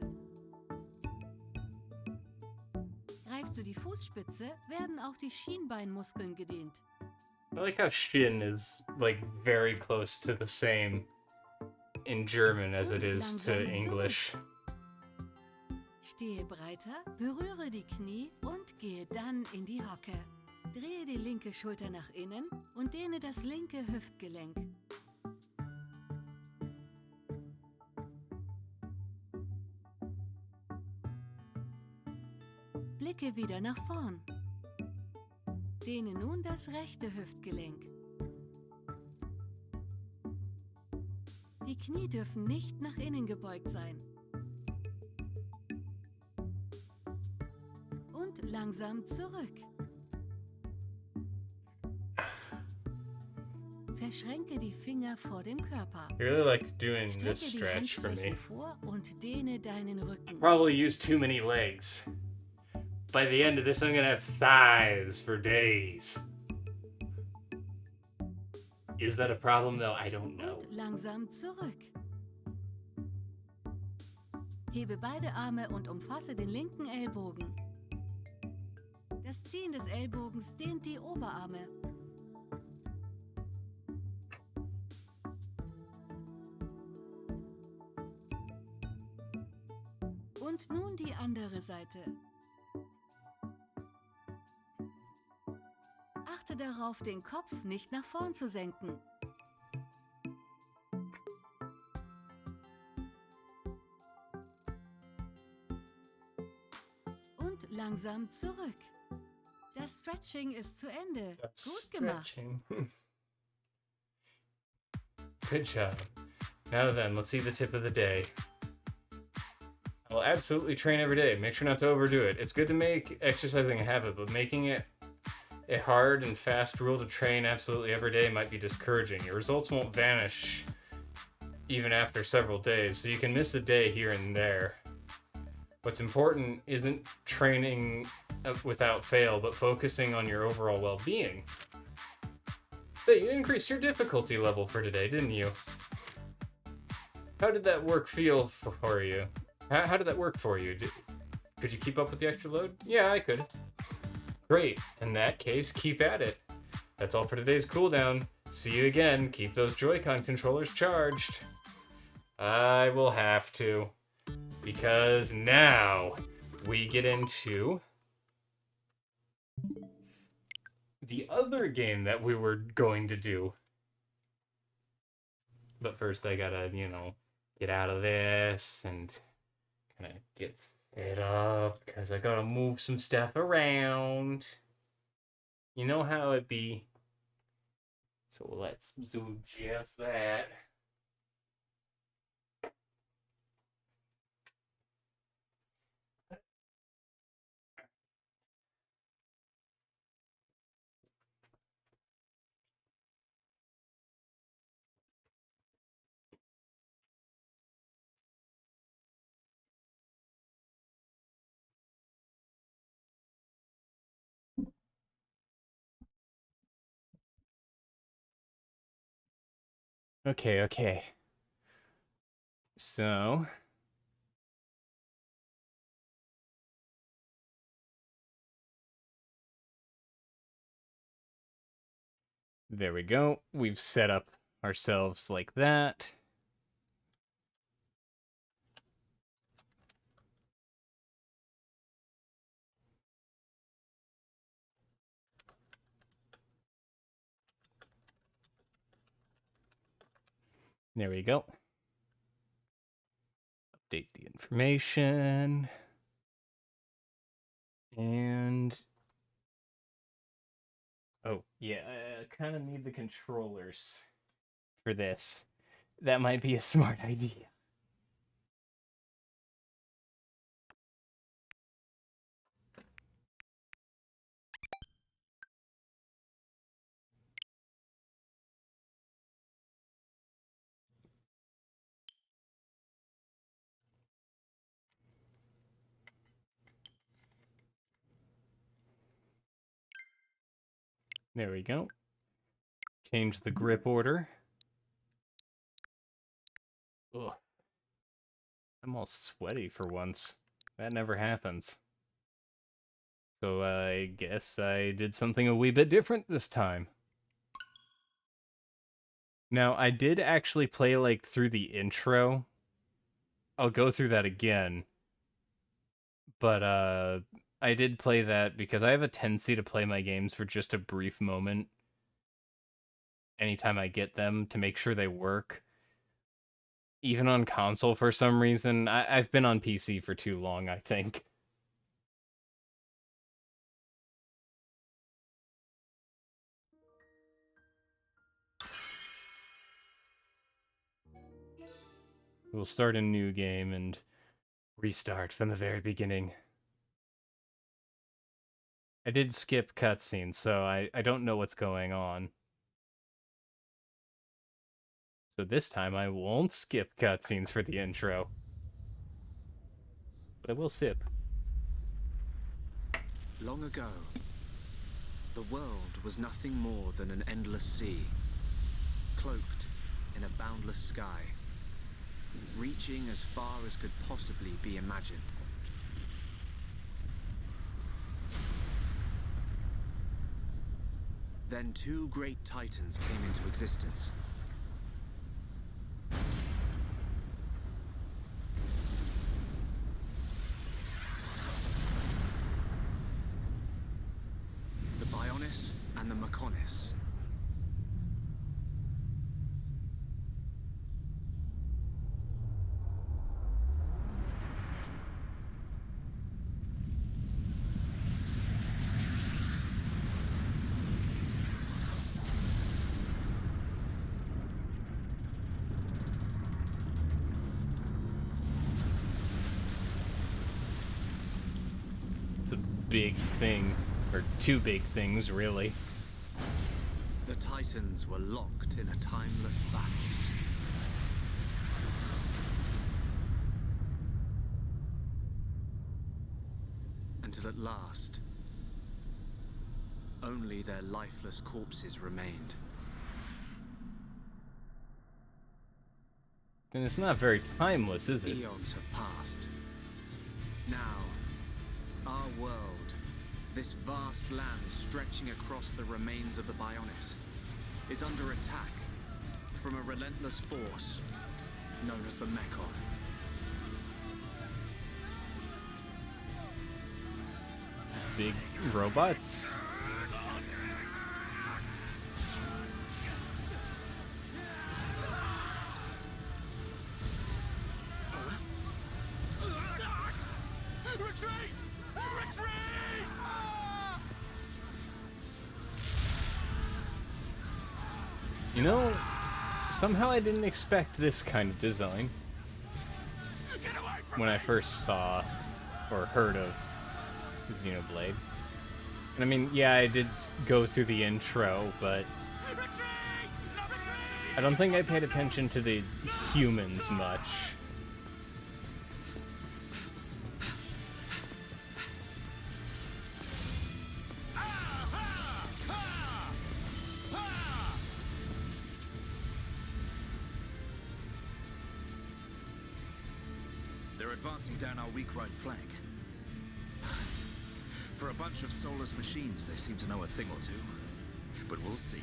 Greifst du die Fußspitze, werden auch die Schienbeinmuskeln gedehnt. I like how Shin is, like, very close to the same in German as it is to English. Stehe breiter, berühre die Knie und gehe dann in die Hocke. Drehe die linke Schulter nach innen und dehne das linke Hüftgelenk. Blicke wieder nach vorn. Dehne nun das rechte Hüftgelenk. Die Knie dürfen nicht nach innen gebeugt sein. Und langsam zurück. Verschränke die Finger vor dem Körper. I really like doing this Strecke die stretch for me. Handflächen vor und dehne deinen Rücken. Probably use too many legs. By the end of this, I'm gonna have thighs for days. Is that a problem, though? I don't know. Und langsam zurück. Hebe beide Arme und umfasse den linken Ellbogen. Das Ziehen des Ellbogens dehnt die Oberarme. Und nun die andere Seite. Achte darauf, den Kopf nicht nach vorn zu senken. Und langsam zurück. Das Stretching ist zu Ende. Gut gemacht. Stretching. Good job. Now then, let's see the tip of the day. I will absolutely train every day. Make sure not to overdo it. It's good to make exercising a habit, but making it a hard and fast rule to train absolutely every day might be discouraging. Your results won't vanish even after several days, so you can miss a day here and there. What's important isn't training without fail, but focusing on your overall well-being. Hey, you increased your difficulty level for today, didn't you? How did that work feel for you? How did that work for you? Could you keep up with the extra load? Yeah, I could. Great. In that case, keep at it. That's all for today's cooldown. See you again. Keep those Joy-Con controllers charged. I will have to. Because now we get into the other game that we were going to do. But first I gotta, get out of this and kind of get set up because I gotta move some stuff around. You know how it be. So let's do just that. Okay. So... there we go. We've set up ourselves like that. There we go. Update the information. And... oh, yeah, I kind of need the controllers for this. That might be a smart idea. There we go. Change the grip order. Ugh. I'm all sweaty for once. That never happens. So I guess I did something a wee bit different this time. Now, I did actually play, like, through the intro. I'll go through that again. But, I did play that because I have a tendency to play my games for just a brief moment anytime I get them to make sure they work. Even on console for some reason. I've been on PC for too long, I think. We'll start a new game and restart from the very beginning. I did skip cutscenes, so I don't know what's going on. So this time I won't skip cutscenes for the intro. But I will sip. Long ago, the world was nothing more than an endless sea, cloaked in a boundless sky, reaching as far as could possibly be imagined. Then two great titans came into existence. The Bionis and the Mechonis. It's a big thing. Or two big things, really. The Titans were locked in a timeless battle. Until at last, only their lifeless corpses remained. Then it's not very timeless, is it? Eons have passed. Now, our world, this vast land stretching across the remains of the Bionis, is under attack from a relentless force known as the Mechon. Big robots? Retreat! Retreat! You know, somehow I didn't expect this kind of design when I first saw or heard of Xenoblade. And I mean, yeah, I did go through the intro, but I don't think I paid attention to the humans much. They're advancing down our weak right flank. For a bunch of soulless machines, they seem to know a thing or two. But we'll see.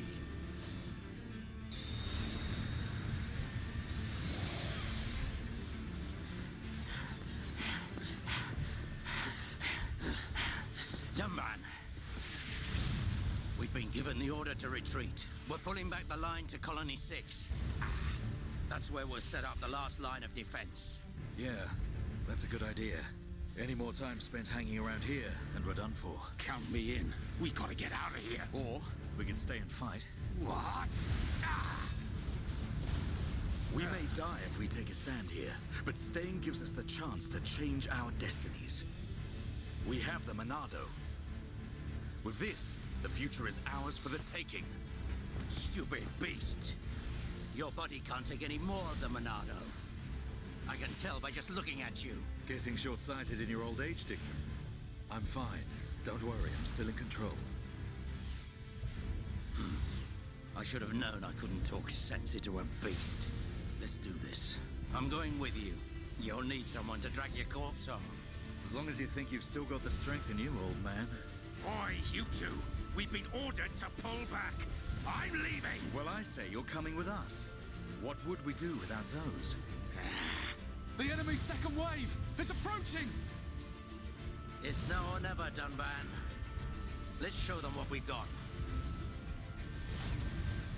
Young man, we've been given the order to retreat. We're pulling back the line to Colony 6. That's where we'll set up the last line of defense. Yeah, that's a good idea. Any more time spent hanging around here, and we're done for. Count me in. We gotta get out of here. Or we can stay and fight. What? We may die if we take a stand here, but staying gives us the chance to change our destinies. We have the Monado. With this, the future is ours for the taking. Stupid beast. Your body can't take any more of the Monado. I can tell by just looking at you. Getting short-sighted in your old age, Dixon. I'm fine. Don't worry, I'm still in control. I should have known I couldn't talk sense into a beast. Let's do this. I'm going with you. You'll need someone to drag your corpse on. As long as you think you've still got the strength in you, old man. Oi, you two. We've been ordered to pull back. I'm leaving. Well, I say you're coming with us. What would we do without those? The enemy's second wave! It's approaching! It's now or never, Dunban. Let's show them what we've got.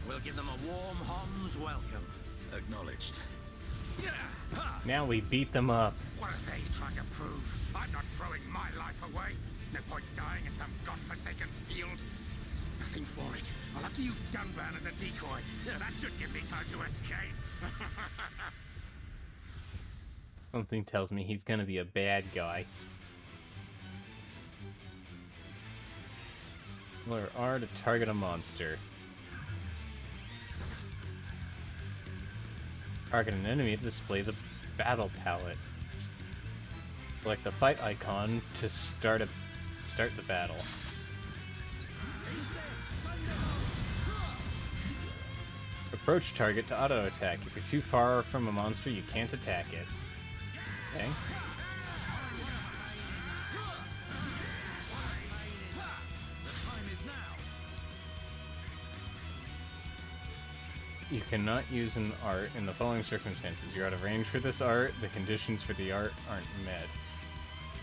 We'll give them a warm Hom's welcome. Acknowledged. Yeah! Ha! Now we beat them up. What are they trying to prove? I'm not throwing my life away. No point dying in some godforsaken field. Nothing for it. I'll have to use Dunban as a decoy. That should give me time to escape. Something tells me he's gonna be a bad guy. Or R to target a monster. Target an enemy to display the battle palette. Select the fight icon to start the battle. Approach target to auto attack. If you're too far from a monster, you can't attack it. Okay. You cannot use an art in the following circumstances. You're out of range for this art. The conditions for the art aren't met.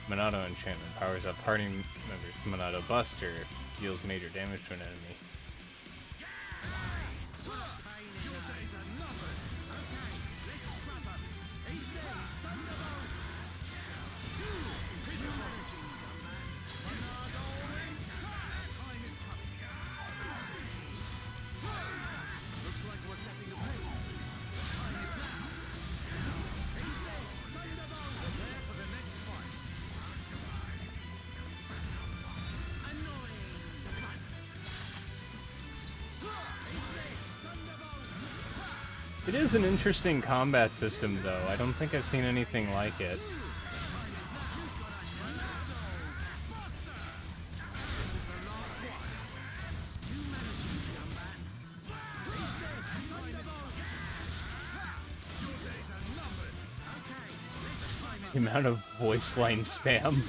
Monado enchantment powers up party members. Monado Buster deals major damage to an enemy. It is an interesting combat system, though. I don't think I've seen anything like it. The amount of voice line spam.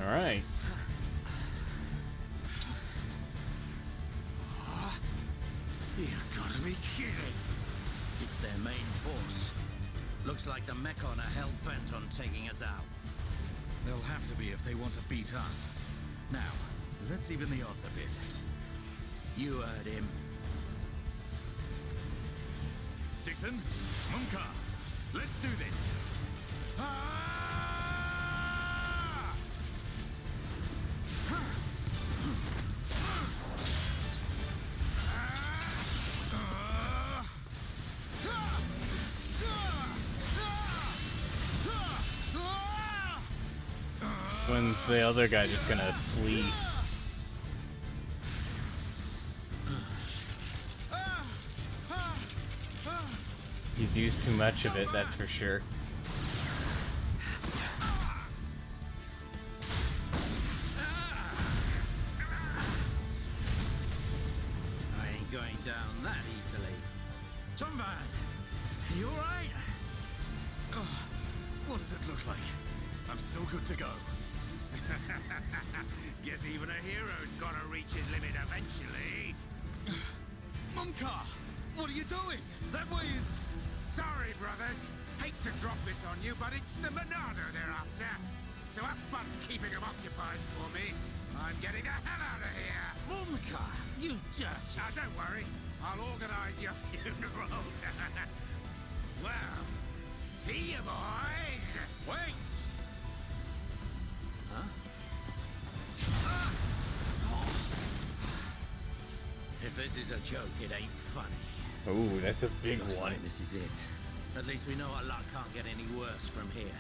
Alright. You gotta be kidding. It's their main force. Looks like the Mechon are hell-bent on taking us out. They'll have to be if they want to beat us. Now, let's even the odds a bit. You heard him. Dixon, Munka, let's do this. When's the other guy just gonna flee? He's used too much of it, that's for sure. I ain't going down that easily. Tomban, you alright? What does it look like? I'm still good to go. Guess even a hero's gotta reach his limit eventually. Mumka, what are you doing? That way is... Sorry, brothers. Hate to drop this on you, but it's the Monado they're after. So have fun keeping them occupied for me. I'm getting the hell out of here. Mumka, you dirty... Now, don't worry. I'll organize your funerals. Well, see you, boys. Wait! If this is a joke, it ain't funny. Oh, that's a big Looks one. like this is it. At least we know our luck can't get any worse from here.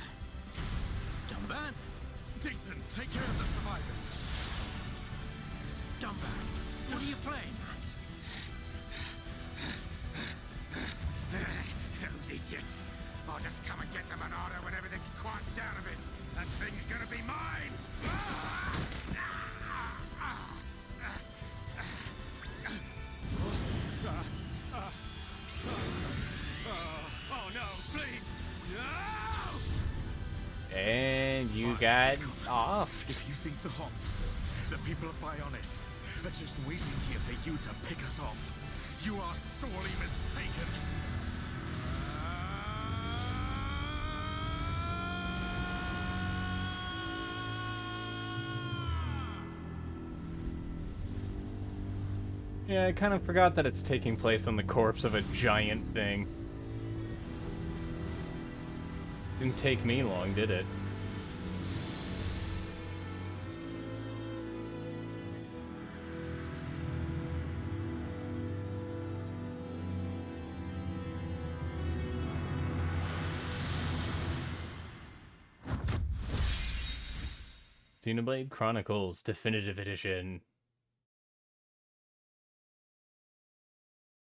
Dumban? Dixon, take care of the survivors. Dumban, what are you playing at? Those idiots. I'll just come and get the Monado when everything's quieted down a bit. That thing's gonna be mine! Oh no, please! No! And you got off. If you think the Homs, the people of Bionis, are just waiting here for you to pick us off, you are sorely mistaken. Yeah, I kind of forgot that it's taking place on the corpse of a giant thing. Didn't take me long, did it? Xenoblade Chronicles Definitive Edition.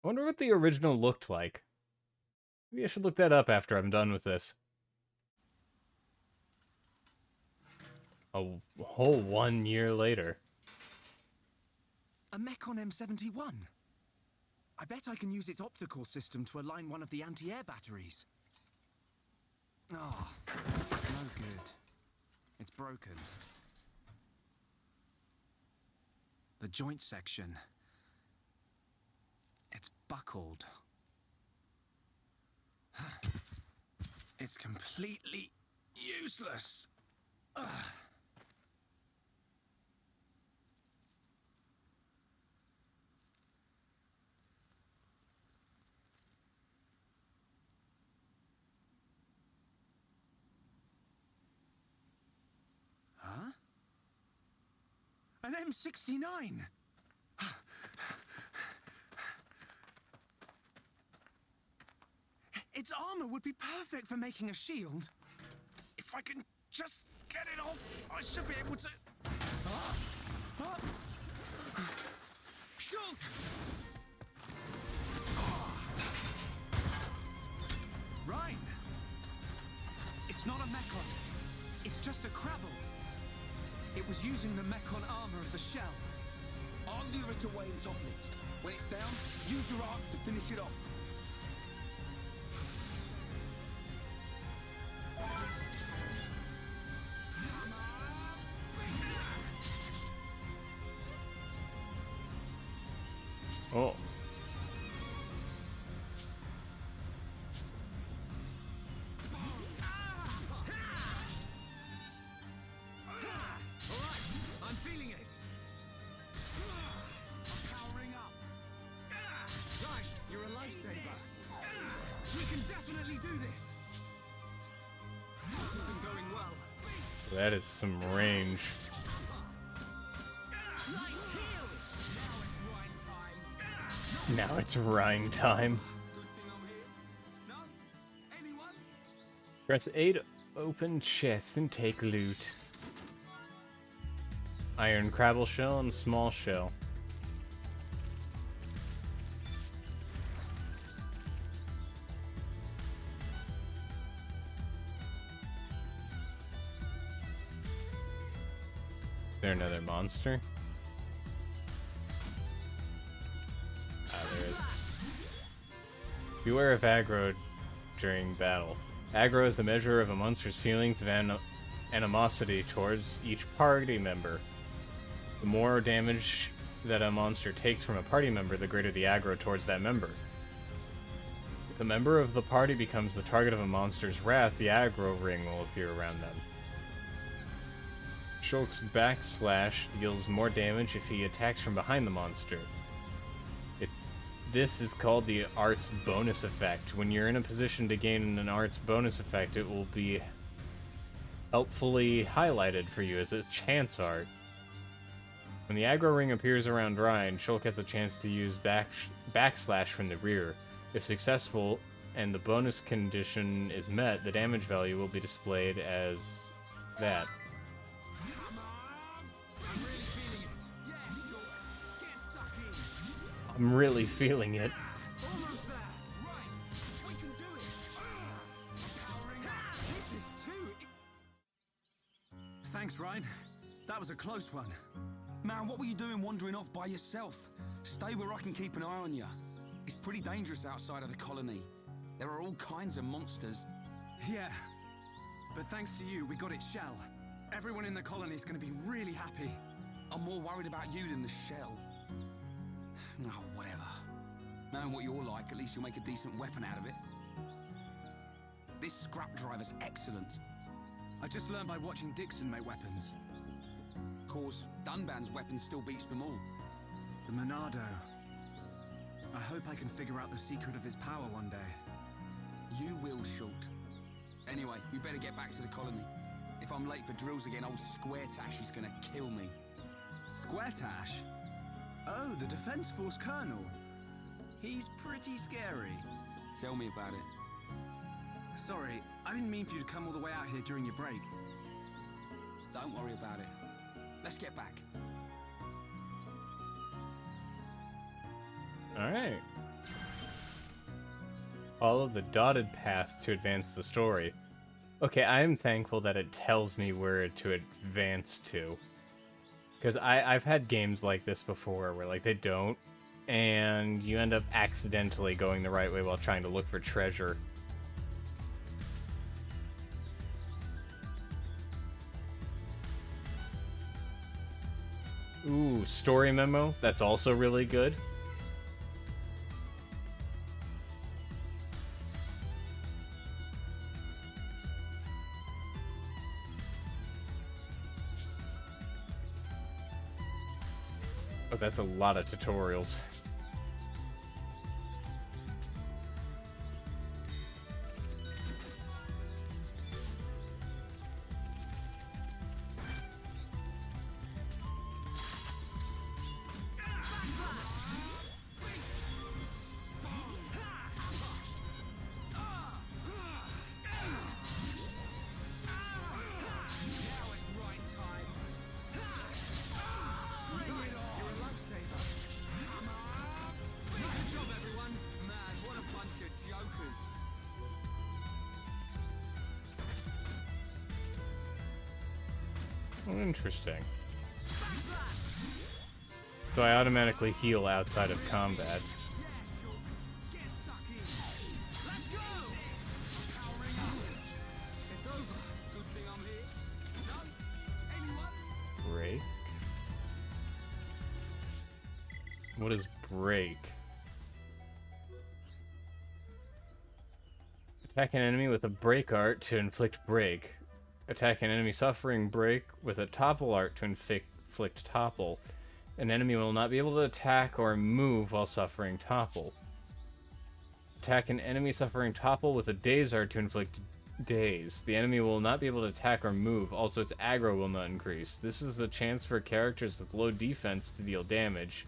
I wonder what the original looked like. Maybe I should look that up after I'm done with this. A whole 1 year later. A Mechon M71. I bet I can use its optical system to align one of the anti-air batteries. Oh, no good. It's broken. The joint section. It's buckled. It's completely useless. Ugh. Huh? An M69! Its armor would be perfect for making a shield. If I can just get it off, I should be able to... Shulk! Rhine! It's not a Mechon. It's just a Crabble. It was using the Mechon armor as a shell. I'll lure it away and topple it. When it's down, use your arts to finish it off. Oh. I'm feeling it. I'm powering up. Right, you're a lifesaver. We can definitely do this. This isn't going well. That is some range. Now it's Rhine time. Good thing I'm here. No? Anyone? Press A to open chest and take loot. Iron crabble shell and small shell. Is there another monster? Ah, there is. Beware of aggro during battle. Aggro is the measure of a monster's feelings of animosity towards each party member. The more damage that a monster takes from a party member, the greater the aggro towards that member. If a member of the party becomes the target of a monster's wrath, the aggro ring will appear around them. Shulk's backslash deals more damage if he attacks from behind the monster. This is called the art's bonus effect. When you're in a position to gain an art's bonus effect, it will be helpfully highlighted for you as a chance art. When the aggro ring appears around Ryan, Shulk has the chance to use backslash from the rear. If successful and the bonus condition is met, the damage value will be displayed as that. I'm really feeling it. Almost there. Right. We can do it. Powering up. This is too... Thanks, Ryan. That was a close one. Man, what were you doing wandering off by yourself? Stay where I can keep an eye on you. It's pretty dangerous outside of the colony. There are all kinds of monsters. Yeah. But thanks to you, we got its shell. Everyone in the colony is going to be really happy. I'm more worried about you than the shell. Oh, whatever. Knowing what you're like, at least you'll make a decent weapon out of it. This scrap driver's excellent. I just learned by watching Dixon make weapons. Of course, Dunban's weapon still beats them all. The Monado. I hope I can figure out the secret of his power one day. You will, Shulk. Anyway, we better get back to the colony. If I'm late for drills again, old Square Tash is gonna kill me. Square Tash? Oh, the Defense Force Colonel. He's pretty scary. Tell me about it. Sorry, I didn't mean for you to come all the way out here during your break. Don't worry about it. Let's get back. Alright. Follow the dotted path to advance the story. Okay, I am thankful that it tells me where to advance to. Because I've had games like this before where, like, they don't, and you end up accidentally going the right way while trying to look for treasure. Ooh, story memo. That's also really good. Oh, that's a lot of tutorials. Oh, interesting. So I automatically heal outside of combat. Break? What is break? Attack an enemy with a break art to inflict break. Attack an enemy suffering break with a topple art to inflict topple. An enemy will not be able to attack or move while suffering topple. Attack an enemy suffering topple with a daze art to inflict daze. The enemy will not be able to attack or move, also its aggro will not increase. This is a chance for characters with low defense to deal damage.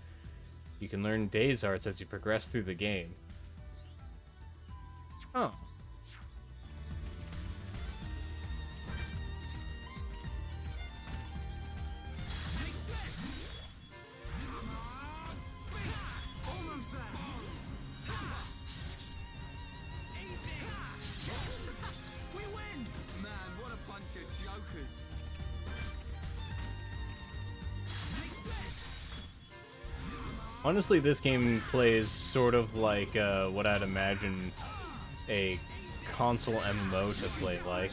You can learn daze arts as you progress through the game. Oh. Honestly, this game plays sort of like what I'd imagine a console MMO to play like.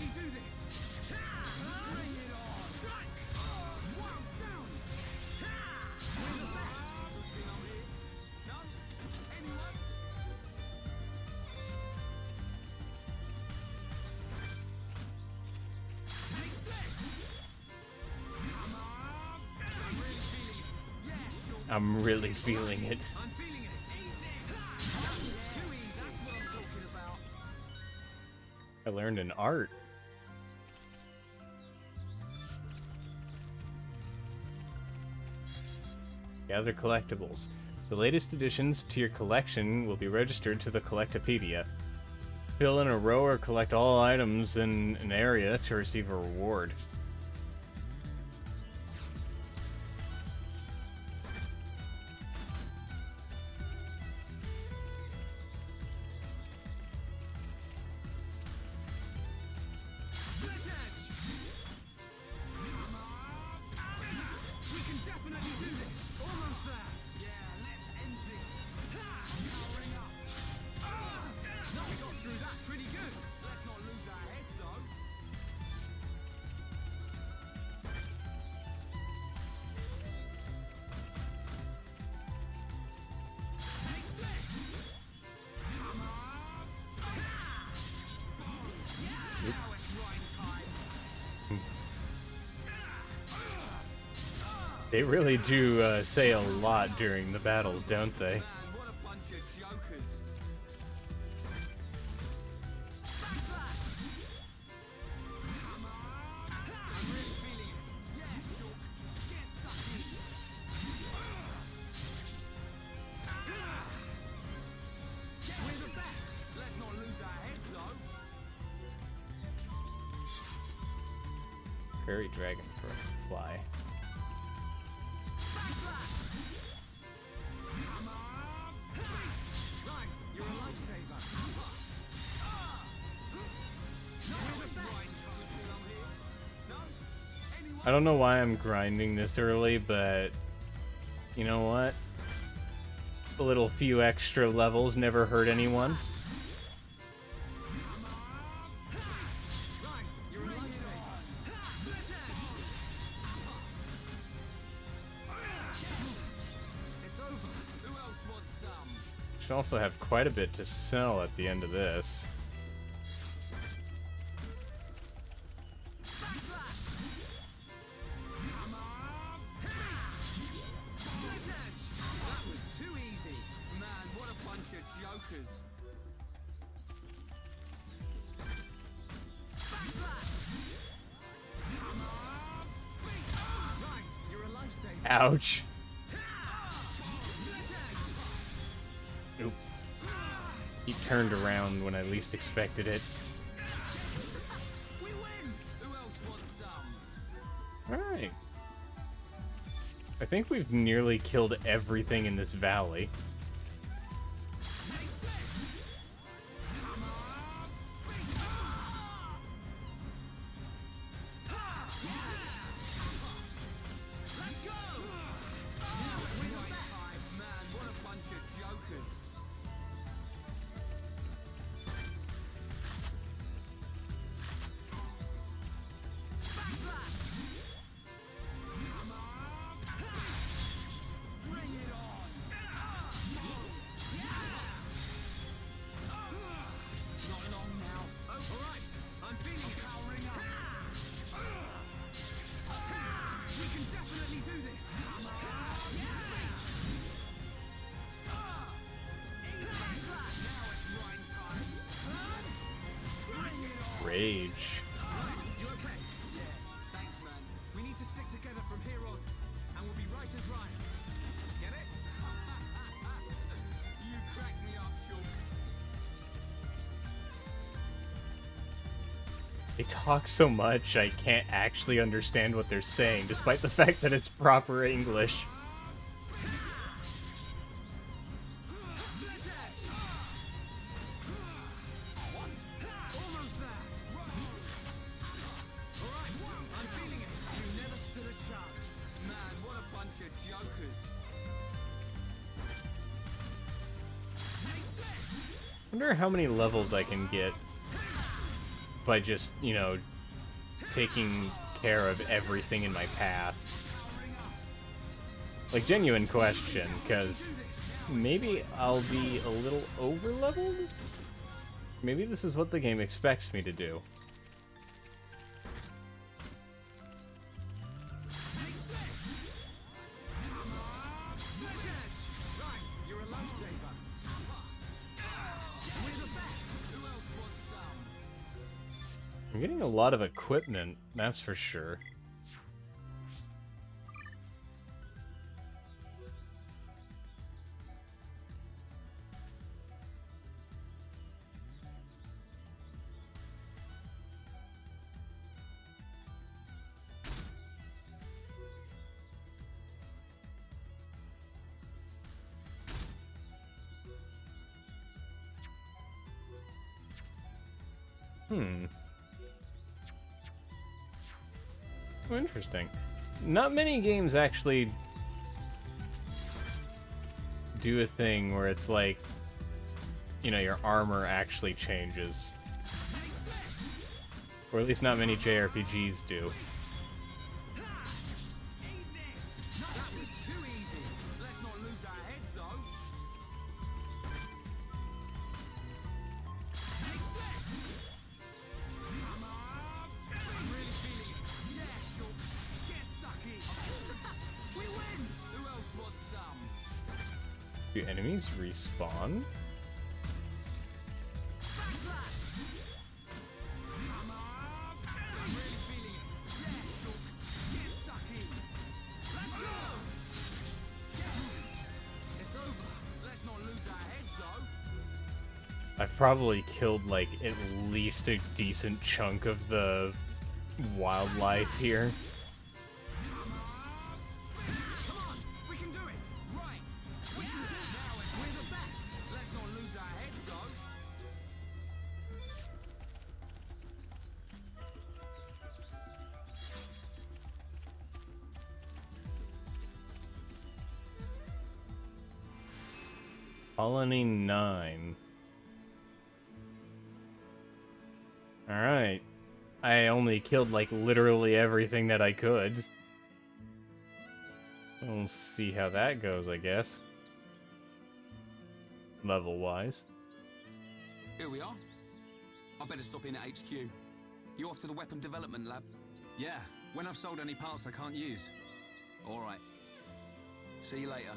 I'm really feeling it. I learned an art. Gather collectibles. The latest additions to your collection will be registered to the Collectopedia. Fill in a row or collect all items in an area to receive a reward. They really do say a lot during the battles, don't they? What a bunch of jokers. I'm really feeling it. Yeah, sure. Get stuck in. We're the best. Let's not lose our heads, though. Fairy dragon fly. Right, you're a lifesaver. I don't know why I'm grinding this early, but you know what? A little few extra levels never hurt anyone. Right, you're a lifesaver. It's over. Who else wants some? Should also have quite a bit to sell at the end of this. That was too easy. Man, what a bunch of jokers. Right, you're a lifesaver. Ouch. Oop. He turned around when I least expected it. We win! Who else wants some? Alright. I think we've nearly killed everything in this valley. Let's go! Now it's right time. Man, what a bunch of jokers. Bring it on! Not long now. Oh, all right. I'm feeling powering up. We can definitely do this. Now it's right time. Bring it on! Rage. You okay? Yeah. Thanks, man. We need to stick together from here on, and we'll be right as rain. Get it? You crack me up, Shulk. They talk so much I can't actually understand what they're saying, despite the fact that it's proper English. Almost there. All right, I'm feeling it. You never stood a chance. Man, what a bunch of jokers. Wonder how many levels I can get by just, you know, taking care of everything in my path. Like, genuine question, because maybe I'll be a little over-leveled? Maybe this is what the game expects me to do. I'm getting a lot of equipment, that's for sure. Oh, interesting. Not many games actually do a thing where it's like, you know, your armor actually changes. Or at least not many JRPGs do. Do enemies respawn? I've probably killed, like, at least a decent chunk of the wildlife here. Colony 9. Alright. I only killed, like, literally everything that I could. We'll see how that goes, I guess. Level-wise. Here we are. I better stop in at HQ. You off to the weapon development lab? Yeah, when I've sold any parts I can't use. All right. See you later.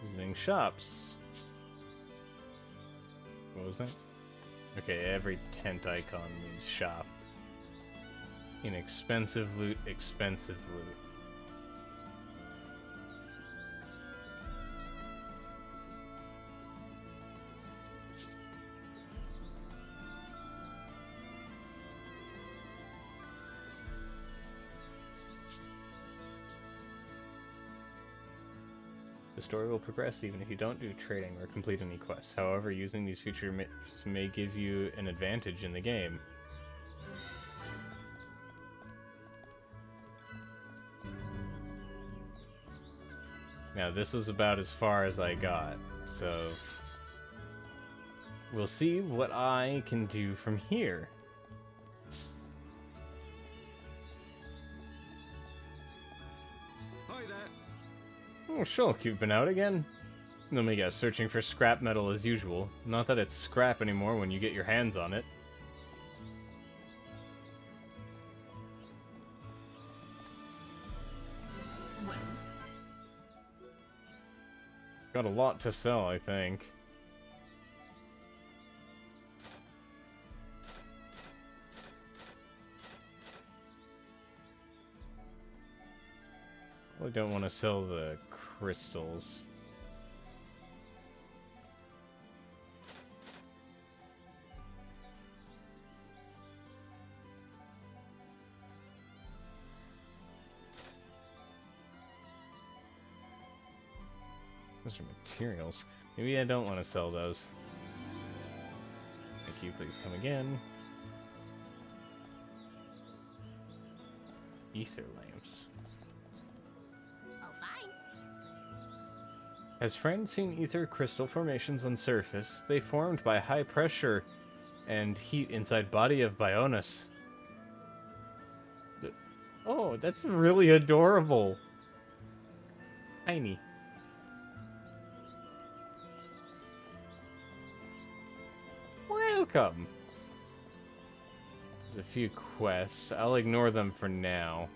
Visiting shops. What was that? Okay, every tent icon means shop. Inexpensive loot, expensive loot. The story will progress even if you don't do trading or complete any quests. However, using these features may give you an advantage in the game. Now, this was about as far as I got, so we'll see what I can do from here. Hi there. Oh, Shulk, you've been out again? Let me guess, searching for scrap metal as usual. Not that it's scrap anymore when you get your hands on it. Got a lot to sell, I think. I don't want to sell the crystals. Those are materials. Maybe I don't want to sell those. Thank you, please come again. Ether lamps. Oh, fine. Has friends seen ether crystal formations on surface? They formed by high pressure and heat inside body of Bionis. Oh, that's really adorable. Tiny. Welcome. There's a few quests. I'll ignore them for now.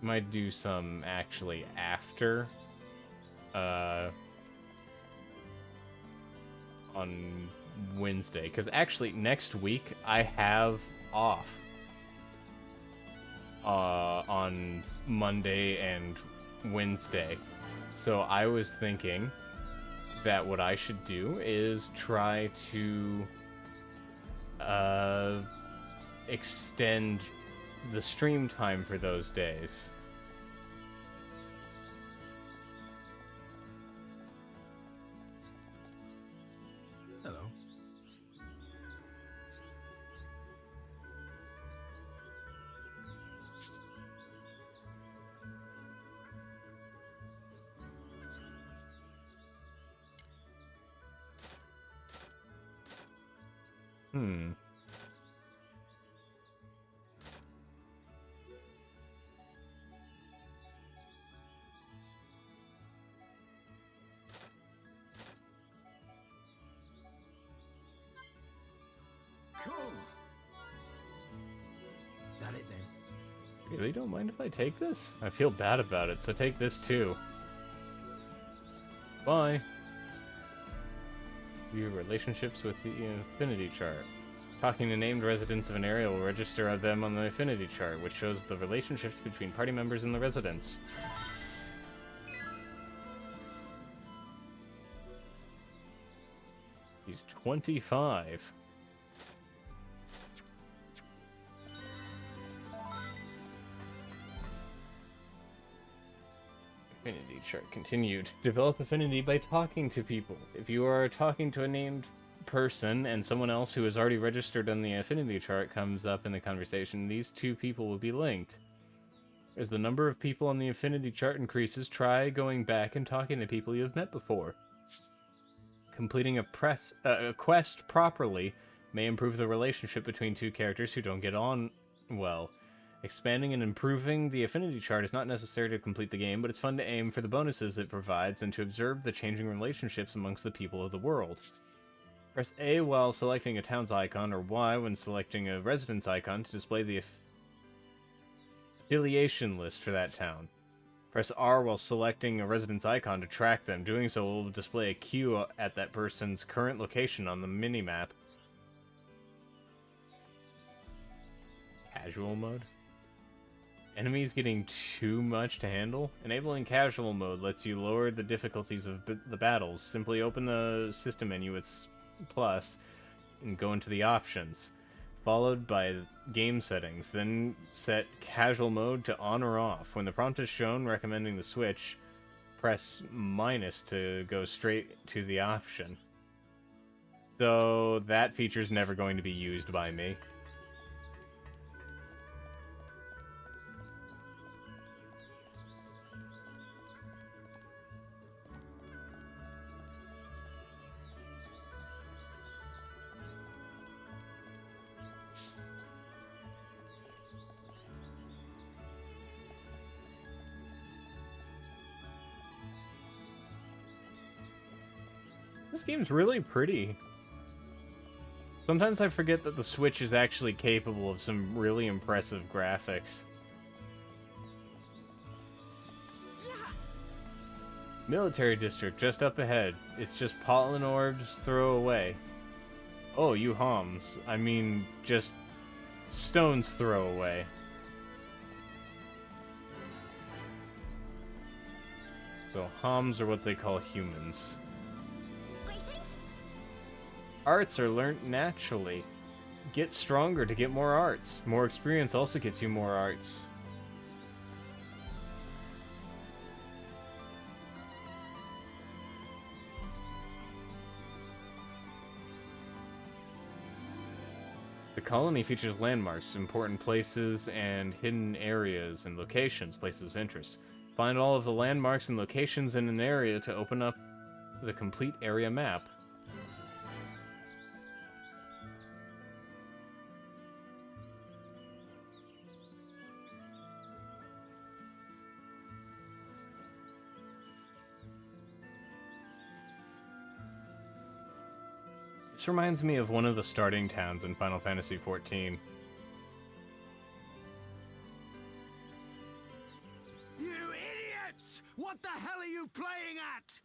Might do some actually after. On Wednesday. Because actually, next week, I have off. On Monday and Wednesday. So I was thinking that what I should do is try to extend the stream time for those days. Hello. Cool. That it then? You really don't mind if I take this? I feel bad about it, so take this too. Bye. View relationships with the affinity chart. Talking to named residents of an area will register them on the affinity chart, which shows the relationships between party members and the residents. He's 25. Affinity chart continued. Develop affinity by talking to people. If you are talking to a named person and someone else who is already registered on the affinity chart comes up in the conversation, these two people will be linked. As the number of people on the affinity chart increases, try going back and talking to people you have met before. Completing a quest properly may improve the relationship between two characters who don't get on well. Expanding and improving the affinity chart is not necessary to complete the game, but it's fun to aim for the bonuses it provides and to observe the changing relationships amongst the people of the world. Press A while selecting a town's icon, or Y when selecting a residence icon to display the affiliation list for that town. Press R while selecting a residence icon to track them. Doing so will display a queue at that person's current location on the minimap. Casual mode? Enemies getting too much to handle? Enabling casual mode lets you lower the difficulties of the battles. Simply open the system menu with plus and go into the options, followed by game settings. Then set casual mode to on or off. When the prompt is shown recommending the switch, press minus to go straight to the option. So that feature is never going to be used by me. This game's really pretty. Sometimes I forget that the Switch is actually capable of some really impressive graphics. Military district just up ahead. It's just pollen orbs throw away. Oh, you Homs. I mean, just stones throw away. So Homs are what they call humans. Arts are learnt naturally. Get stronger to get more arts. More experience also gets you more arts. The colony features landmarks, important places, and hidden areas and locations, places of interest. Find all of the landmarks and locations in an area to open up the complete area map. This reminds me of one of the starting towns in Final Fantasy XIV. You idiots! What the hell are you playing at?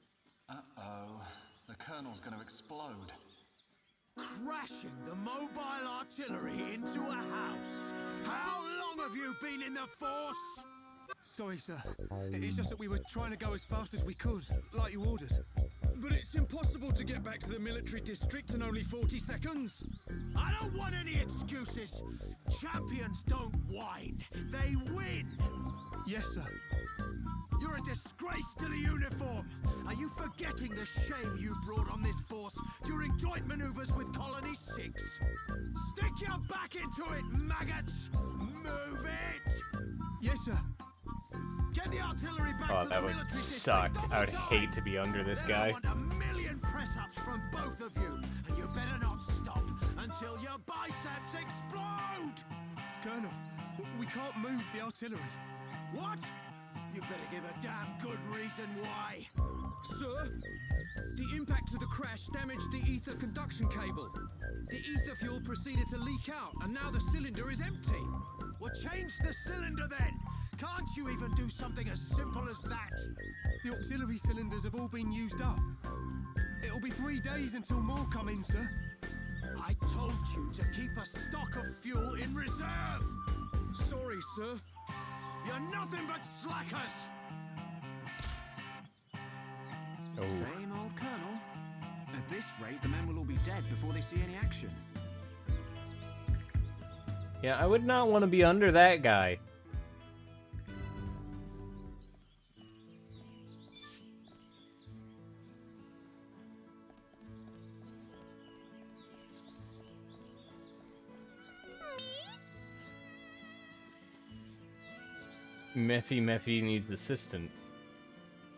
Uh-oh. The Colonel's gonna explode. Crashing the mobile artillery into a house. How long have you been in the Force? Sorry, sir. It's just that we were trying to go as fast as we could, like you ordered. But it's impossible to get back to the military district in only 40 seconds. I don't want any excuses. Champions don't whine, they win. Yes, sir. You're a disgrace to the uniform. Are you forgetting the shame you brought on this force during joint maneuvers with Colony 6? Stick your back into it, maggots! Move it! Yes, sir. Get the artillery back Oh, to the that would military suck. district. I would Double hate time. to be under this Then guy. I want a million press-ups from both of you, and you better not stop until your biceps explode! Colonel, we can't move the artillery. What? You better give a damn good reason why. Sir, the impact of the crash damaged the ether conduction cable. The ether fuel proceeded to leak out, and now the cylinder is empty. Well, change the cylinder then. Can't you even do something as simple as that? The auxiliary cylinders have all been used up. It'll be 3 days until more come in, sir. I told you to keep a stock of fuel in reserve. Sorry, sir. You're nothing but slackers. Oh. Same old Colonel. At this rate, the men will all be dead before they see any action. Yeah, I would not want to be under that guy. Mephi needs assistant.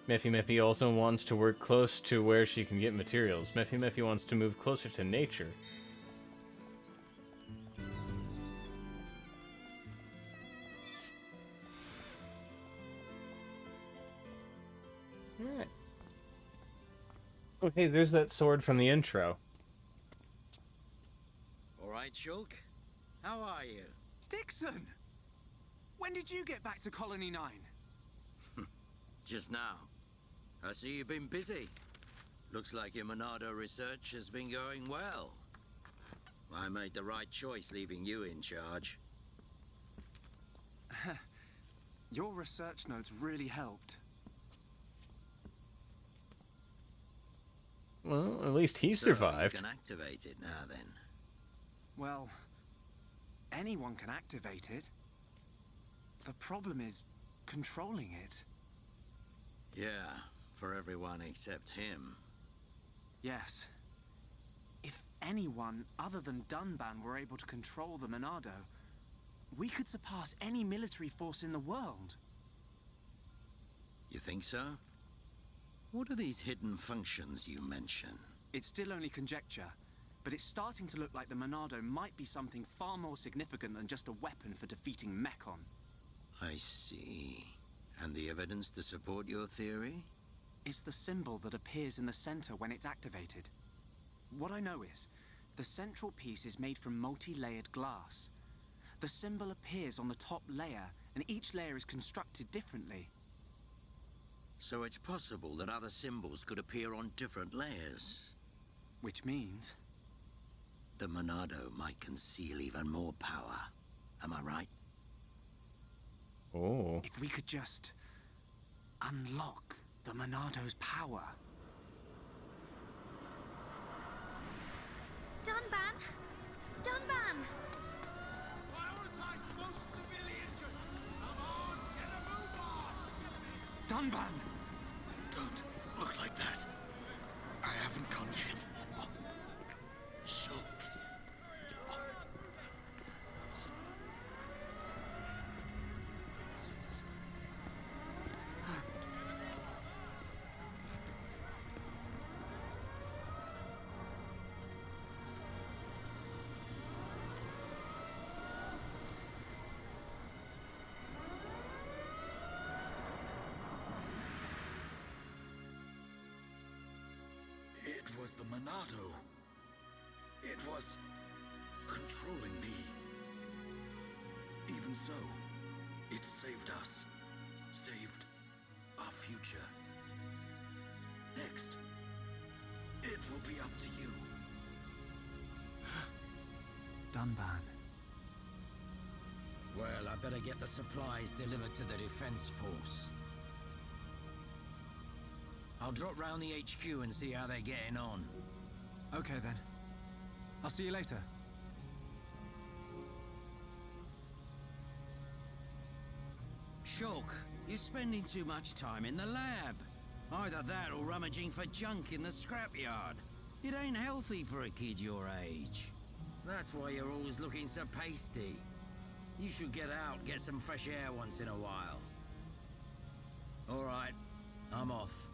Mephi also wants to work close to where she can get materials. Mephi wants to move closer to nature. Alright. Okay, there's that sword from the intro. All right, Shulk. How are you? Dixon! When did you get back to Colony 9? Just now. I see you've been busy. Looks like your Monado research has been going well. I made the right choice leaving you in charge. Your research notes really helped. Well, at least he So you survived. can activate it now then. Well, anyone can activate it. The problem is controlling it. Yeah, for everyone except him. Yes. If anyone other than Dunban were able to control the Monado, we could surpass any military force in the world. You think so? What are these hidden functions you mention? It's still only conjecture, but it's starting to look like the Monado might be something far more significant than just a weapon for defeating Mechon. I see. And the evidence to support your theory? It's the symbol that appears in the center when it's activated. What I know is, the central piece is made from multi-layered glass. The symbol appears on the top layer, and each layer is constructed differently. So it's possible that other symbols could appear on different layers. Which means... The Monado might conceal even more power. Am I right? Oh. if we could just... unlock the Monado's power. Dunban! Dunban! Prioritize the most severely injured. Come on, get a move on. Dunban! Don't look like that. I haven't come yet. Shulk. the Monado. It was controlling me. Even so, it saved us. Saved our future. Next, it will be up to you. Dunban. Well, I better get the supplies delivered to the defense force. I'll drop round the HQ and see how they're getting on. Okay then. I'll see you later. Shulk, you're spending too much time in the lab. Either that or rummaging for junk in the scrapyard. It ain't healthy for a kid your age. That's why you're always looking so pasty. You should get out, get some fresh air once in a while. All right, I'm off.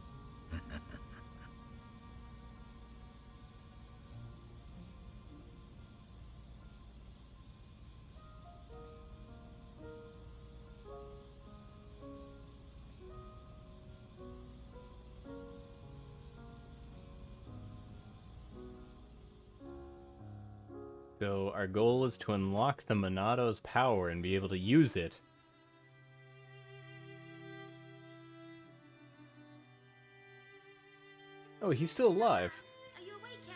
So our goal is to unlock the Monado's power and be able to use it. Oh, he's still alive. Are you awake yet?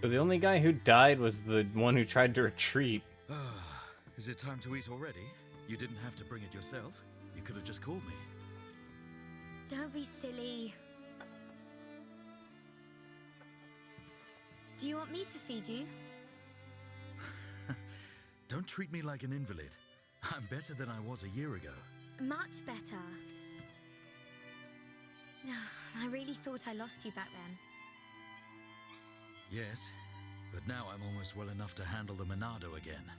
So the only guy who died was the one who tried to retreat. Is it time to eat already? You didn't have to bring it yourself. You could have just called me. Don't be silly. Do you want me to feed you? Don't treat me like an invalid. I'm better than I was a year ago. Much better. I really thought I lost you back then. Yes, but now I'm almost well enough to handle the Monado again.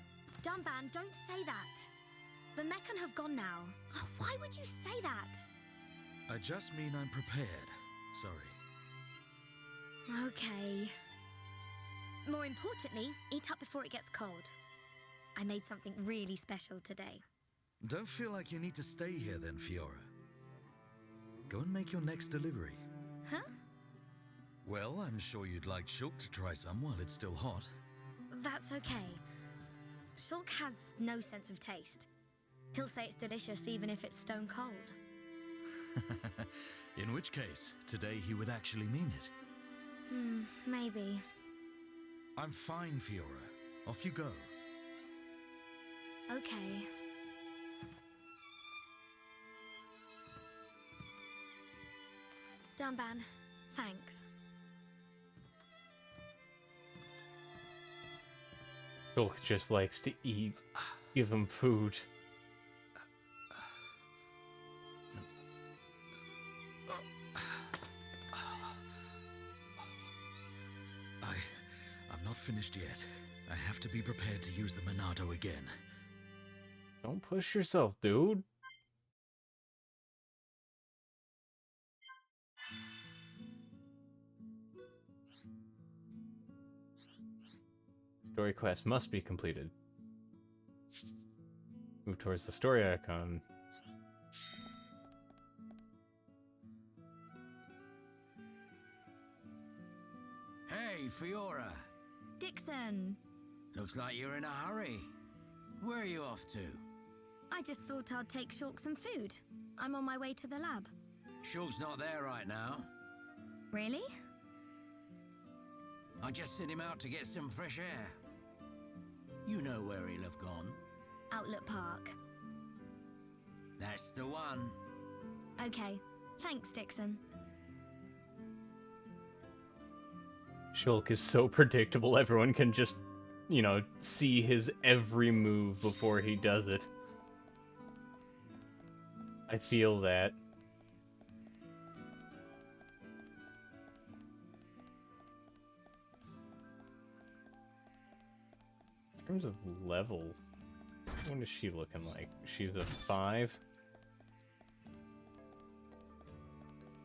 Dunban, don't say that. The Meccan have gone now. Oh, why would you say that? I just mean I'm prepared. Sorry. Okay. More importantly, eat up before it gets cold. I made something really special today. Don't feel like you need to stay here then, Fiora. Go and make your next delivery. Huh? Well, I'm sure you'd like Shulk to try some while it's still hot. That's okay. Shulk has no sense of taste. He'll say it's delicious even if it's stone cold. In which case, today he would actually mean it. Maybe. I'm fine, Fiora. Off you go. Okay. Dunban, thanks. Shulk just likes to eat. Give him food. I'm not finished yet. I have to be prepared to use the Monado again. Don't push yourself, dude. Story quest must be completed. Move towards the story icon. Hey, Fiora. Dixon! Looks like you're in a hurry. Where are you off to? I just thought I'd take Shulk some food. I'm on my way to the lab. Shulk's not there right now. Really? I just sent him out to get some fresh air. You know where he'll have gone. Outlet Park. That's the one. Okay. Thanks, Dixon. Shulk is so predictable, everyone can just, you know, see his every move before he does it. I feel that. In terms of level, what is she looking like? She's a 5?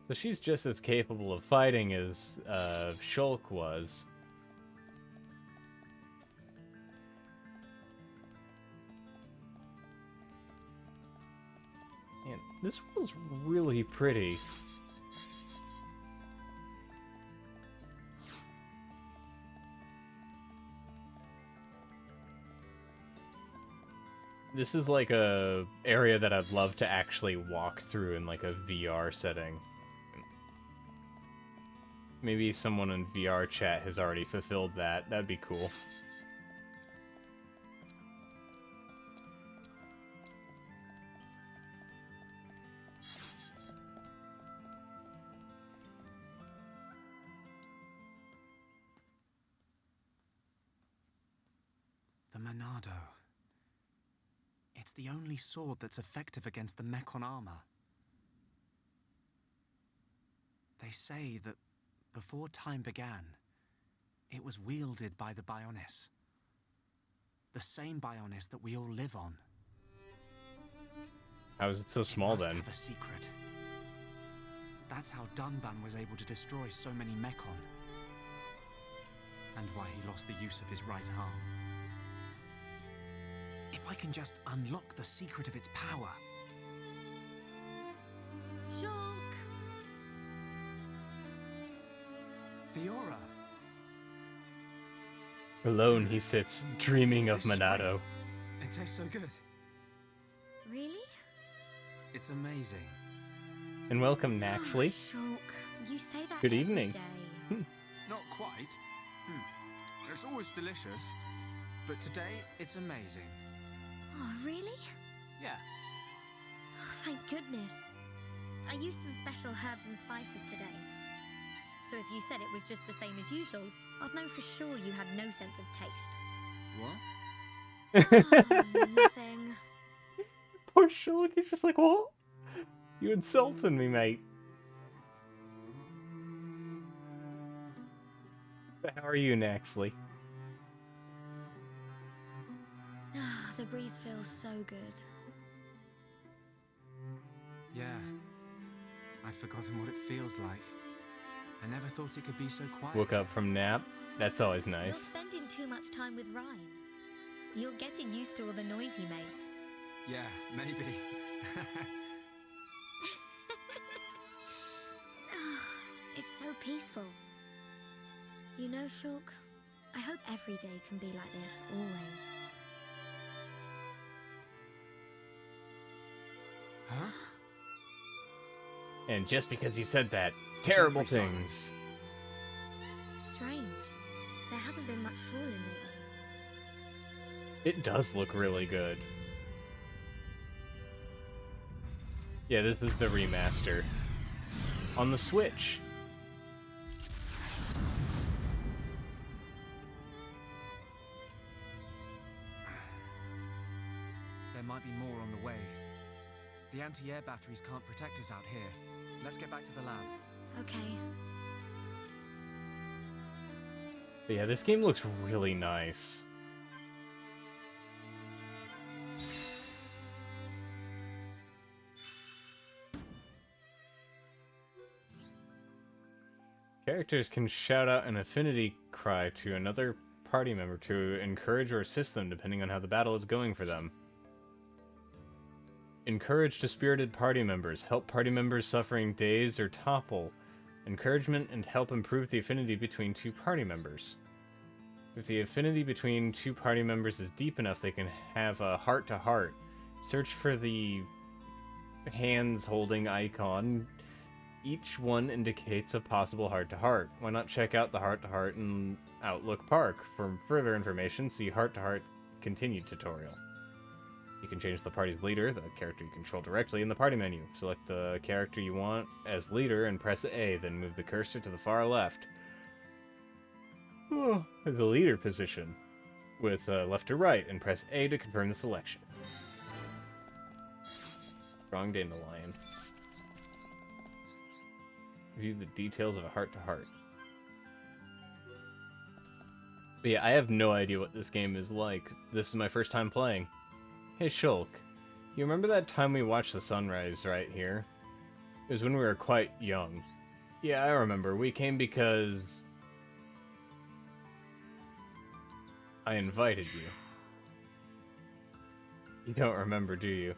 So she's just as capable of fighting as Shulk was. And this was really pretty. This is like a area that I'd love to actually walk through in like a VR setting. Maybe someone in VR chat has already fulfilled that. That'd be cool. The Monado. It's the only sword that's effective against the Mechon armor. They say that before time began, it was wielded by the Bionis. The same Bionis that we all live on. How is it so small It must then? have a secret. That's how Dunban was able to destroy so many Mechon. And why he lost the use of his right arm. If I can just unlock the secret of its power. Shulk! Fiora! Alone he sits, dreaming of This is great. Monado. It tastes so good. Really? It's amazing. And welcome, Oh, Naxley. Shulk, you say that Good every evening. day. Not quite. It's always delicious. But today, it's amazing. Oh, really? Yeah. Oh, thank goodness. I used some special herbs and spices today. So if you said it was just the same as usual, I'd know for sure you had no sense of taste. What? Oh, nothing. Poor Shulk, he's just like, what? You insulted me, mate. But how are you, Naxley? Ah, the breeze feels so good. Yeah. I'd forgotten what it feels like. I never thought it could be so quiet. Woke up from nap? That's always You're nice. spending too much time with Ryan. You're getting used to all the noise he makes. Yeah, maybe. Ah, it's so peaceful. You know, Shulk, I hope every day can be like this, always. Huh? And just because you said that, terrible Don't be sorry. things. Strange. There hasn't been much falling lately. It does look really good. Yeah, this is the remaster. On the Switch. There might be more on the way. The anti-air batteries can't protect us out here. Let's get back to the lab. Okay. But yeah, this game looks really nice. Characters can shout out an affinity cry to another party member to encourage or assist them depending on how the battle is going for them. Encourage dispirited party members. Help party members suffering daze or topple. Encouragement and help improve the affinity between two party members. If the affinity between two party members is deep enough, they can have a heart-to-heart. Search for the hands holding icon. Each one indicates a possible heart-to-heart. Why not check out the heart-to-heart in Outlook Park? For further information, see heart-to-heart continued tutorial. You can change the party's leader, the character you control directly, in the party menu. Select the character you want as leader and press A, then move the cursor to the far left. Oh, the leader position. With left to right, and press A to confirm the selection. Strong Dandelion. View the details of a heart-to-heart. But yeah, I have no idea what this game is like. This is my first time playing. Hey Shulk, you remember that time we watched the sunrise right here? It was when we were quite young. Yeah, I remember. We came because I invited you. You don't remember, do you?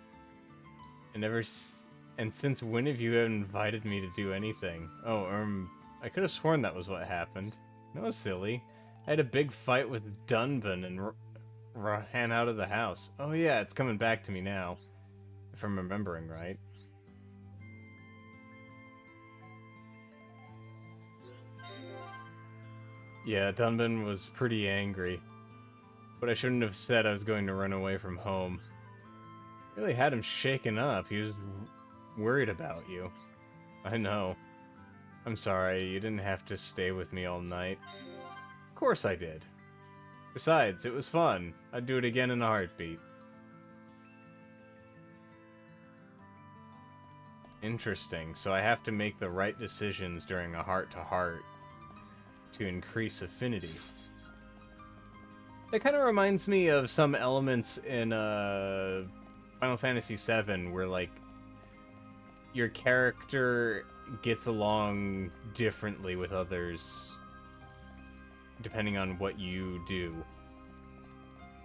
And since when have you invited me to do anything? Oh, I could have sworn that was what happened. No, silly. I had a big fight with Dunban and ran out of the house. Oh yeah, it's coming back to me now. If I'm remembering right. Yeah, Dunban was pretty angry. But I shouldn't have said I was going to run away from home. Really had him shaken up. He was worried about you. I know. I'm sorry, you didn't have to stay with me all night. Of course I did. Besides, it was fun. I'd do it again in a heartbeat. Interesting, so I have to make the right decisions during a heart-to-heart to increase affinity. That kind of reminds me of some elements in Final Fantasy VII where, like, your character gets along differently with others depending on what you do.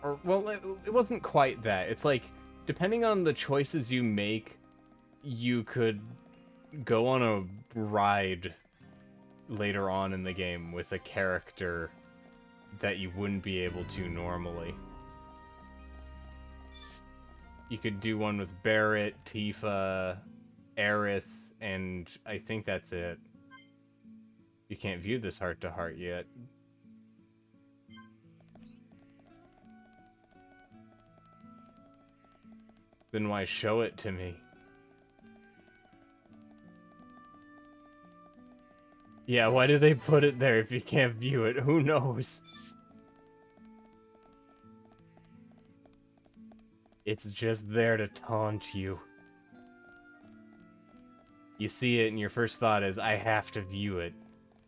Or, well, it wasn't quite that. It's like, depending on the choices you make, you could go on a ride later on in the game with a character that you wouldn't be able to normally. You could do one with Barrett, Tifa, Aerith, and I think that's it. You can't view this heart-to-heart yet. Then why show it to me? Yeah, why do they put it there if you can't view it? Who knows? It's just there to taunt you. You see it and your first thought is, I have to view it.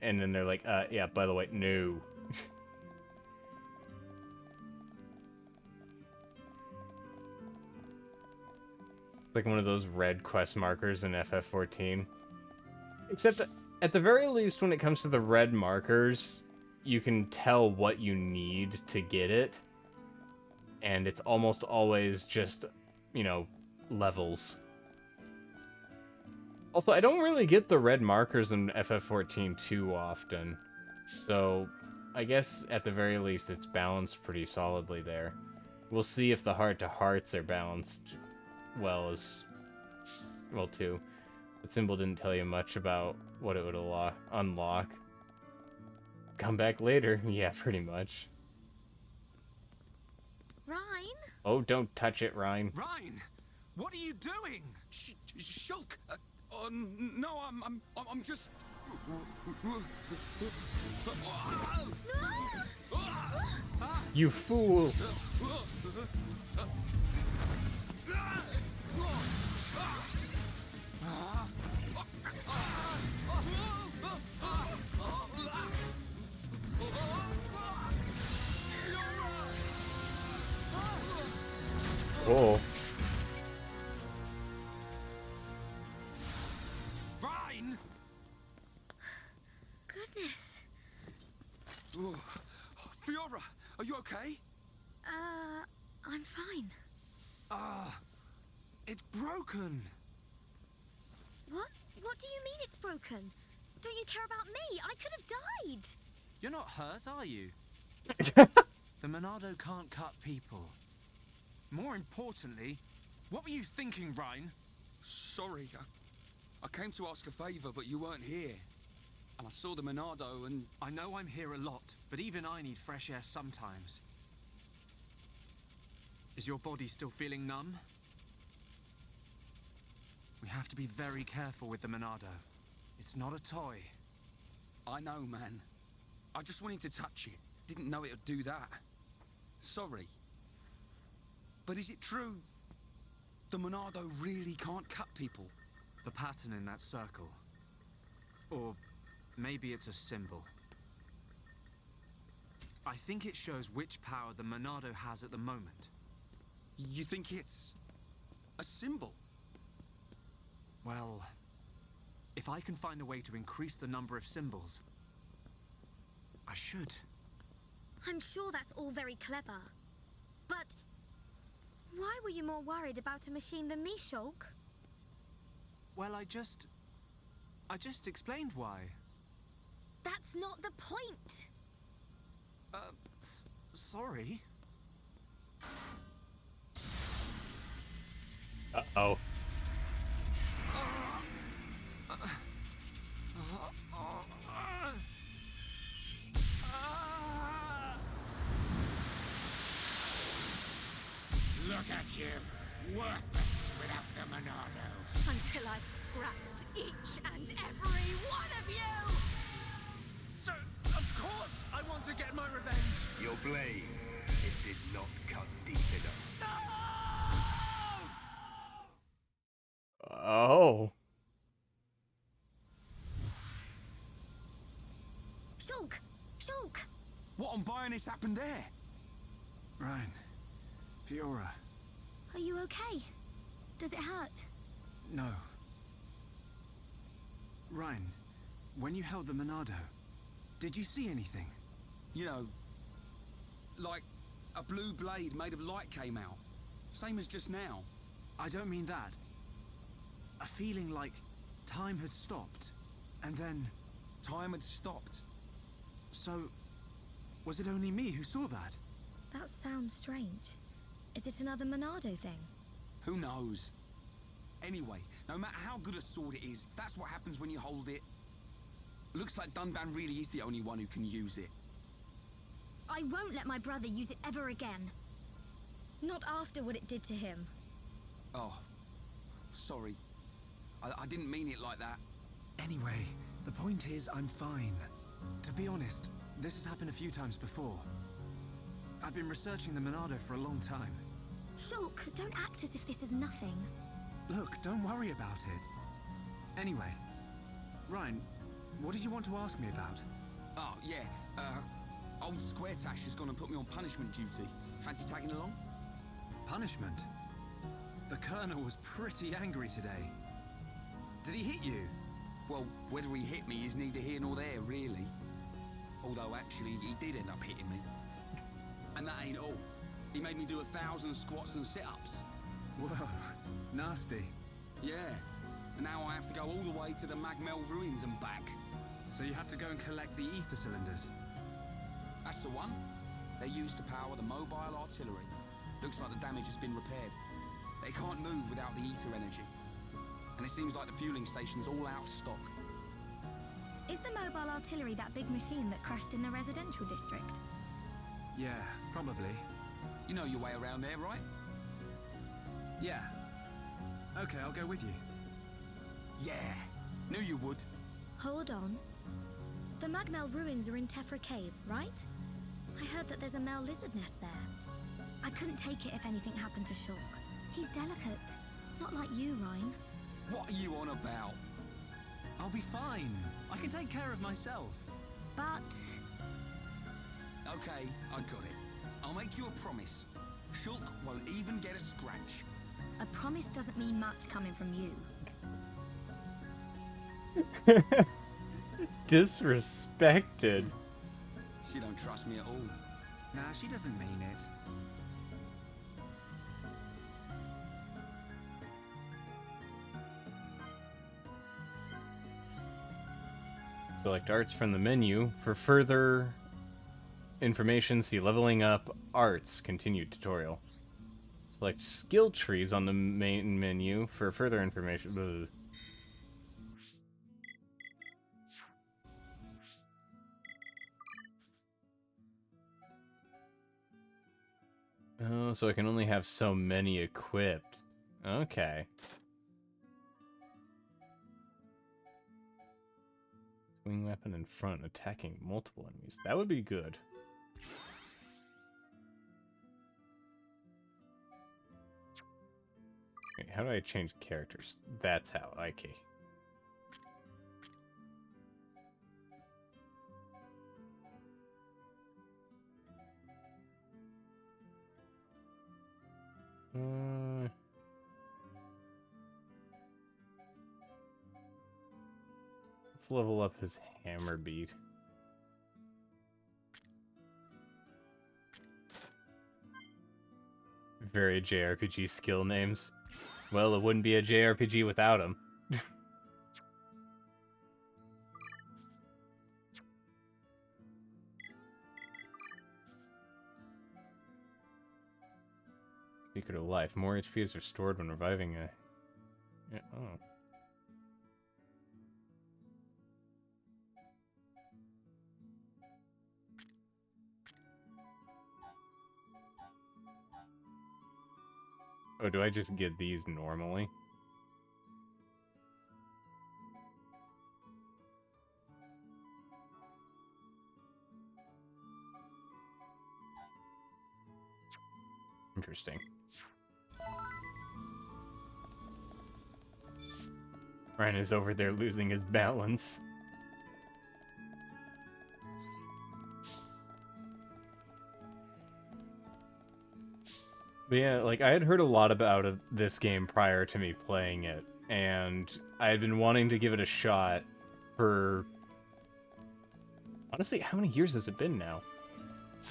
And then they're like, yeah, by the way, no. Like one of those red quest markers in FF14. Except at the very least, when it comes to the red markers, you can tell what you need to get it. And it's almost always just, you know, levels. Also, I don't really get the red markers in FF14 too often. So, I guess at the very least it's balanced pretty solidly there. We'll see if the heart-to-hearts are balanced well too. The symbol didn't tell you much about what it would unlock. Come back later. Yeah, pretty much. Rhine? Oh, don't touch it, Rhine. Rhine, what are you doing? Shulk. No, I'm just. You fool! Cool. Rhine! Goodness. Oh, Fiora, are you okay? I'm fine. It's broken. What? What do you mean it's broken? Don't you care about me? I could have died. You're not hurt, are you? The Monado can't cut people. More importantly, what were you thinking, Rhine? Sorry, I came to ask a favor, but you weren't here. And I saw the Monado and... I know I'm here a lot, but even I need fresh air sometimes. Is your body still feeling numb? We have to be very careful with the Monado. It's not a toy. I know, man. I just wanted to touch it. Didn't know it would do that. Sorry. But is it true? The Monado really can't cut people? The pattern in that circle. Or maybe it's a symbol. I think it shows which power the Monado has at the moment. You think it's... a symbol? Well, if I can find a way to increase the number of symbols, I should. I'm sure that's all very clever. But why were you more worried about a machine than me, Shulk? Well, I just explained why. That's not the point. Sorry. Oh. Look at you, worthless without the Monardo. Until I've scrapped each and every one of you! So, of course, I want to get my revenge. Your blade, it did not cut deep enough. Oh. Shulk! Shulk! What on Bionis happened there? Ryan, Fiora, Are you okay? Does it hurt? no. Ryan, when you held the Monado, did you see anything? You know, like a blue blade made of light came out. Same as just now. I don't mean that. A feeling like time had stopped, and then... Time had stopped. So, was it only me who saw that? That sounds strange. Is it another Monado thing? Who knows? Anyway, no matter how good a sword it is, that's what happens when you hold it. Looks like Dunban really is the only one who can use it. I won't let my brother use it ever again. Not after what it did to him. Oh, sorry. I didn't mean it like that. Anyway, the point is I'm fine. To be honest, this has happened a few times before. I've been researching the Monado for a long time. Shulk, don't act as if this is nothing. Look, don't worry about it. Anyway, Ryan, what did you want to ask me about? Oh, yeah, old Squaretash has gone and put me on punishment duty. Fancy tagging along? Punishment? The Colonel was pretty angry today. Did he hit you? Well, whether he hit me is neither here nor there, really. Although, actually, he did end up hitting me. And that ain't all. He made me do 1,000 squats and sit-ups. Whoa, nasty. Yeah. And now I have to go all the way to the Magmel ruins and back. So you have to go and collect the ether cylinders. That's the one. They're used to power the mobile artillery. Looks like the damage has been repaired. They can't move without the ether energy. And it seems like the fueling station's all out of stock. Is the mobile artillery that big machine that crashed in the residential district? Yeah, probably. You know your way around there, right? Yeah. Okay, I'll go with you. Yeah. Knew you would. Hold on. The Magmel ruins are in Tephra Cave, right? I heard that there's a Mel lizard nest there. I couldn't take it if anything happened to Shulk. He's delicate. Not like you, Ryan. What are you on about? I'll be fine. I can take care of myself. But... Okay, I got it. I'll make you a promise. Shulk won't even get a scratch. a promise doesn't mean much coming from you. Disrespected. She don't trust me at all. Nah, she doesn't mean it. Select arts from the menu. For further information, see leveling up arts continued tutorial. Select skill trees on the main menu for further information. Ugh. Oh, so I can only have so many equipped. Okay. Swing weapon in front, attacking multiple enemies. That would be good. Okay, how do I change characters? That's how. Okay. Let's level up his hammer beat. Very JRPG skill names. Well, it wouldn't be a JRPG without him. Secret of Life. More HP is restored when reviving a Yeah, oh. Oh, do I just get these normally? Interesting. Ryan is over there losing his balance. But yeah, like, I had heard a lot about this game prior to me playing it, and I had been wanting to give it a shot for... Honestly, how many years has it been now?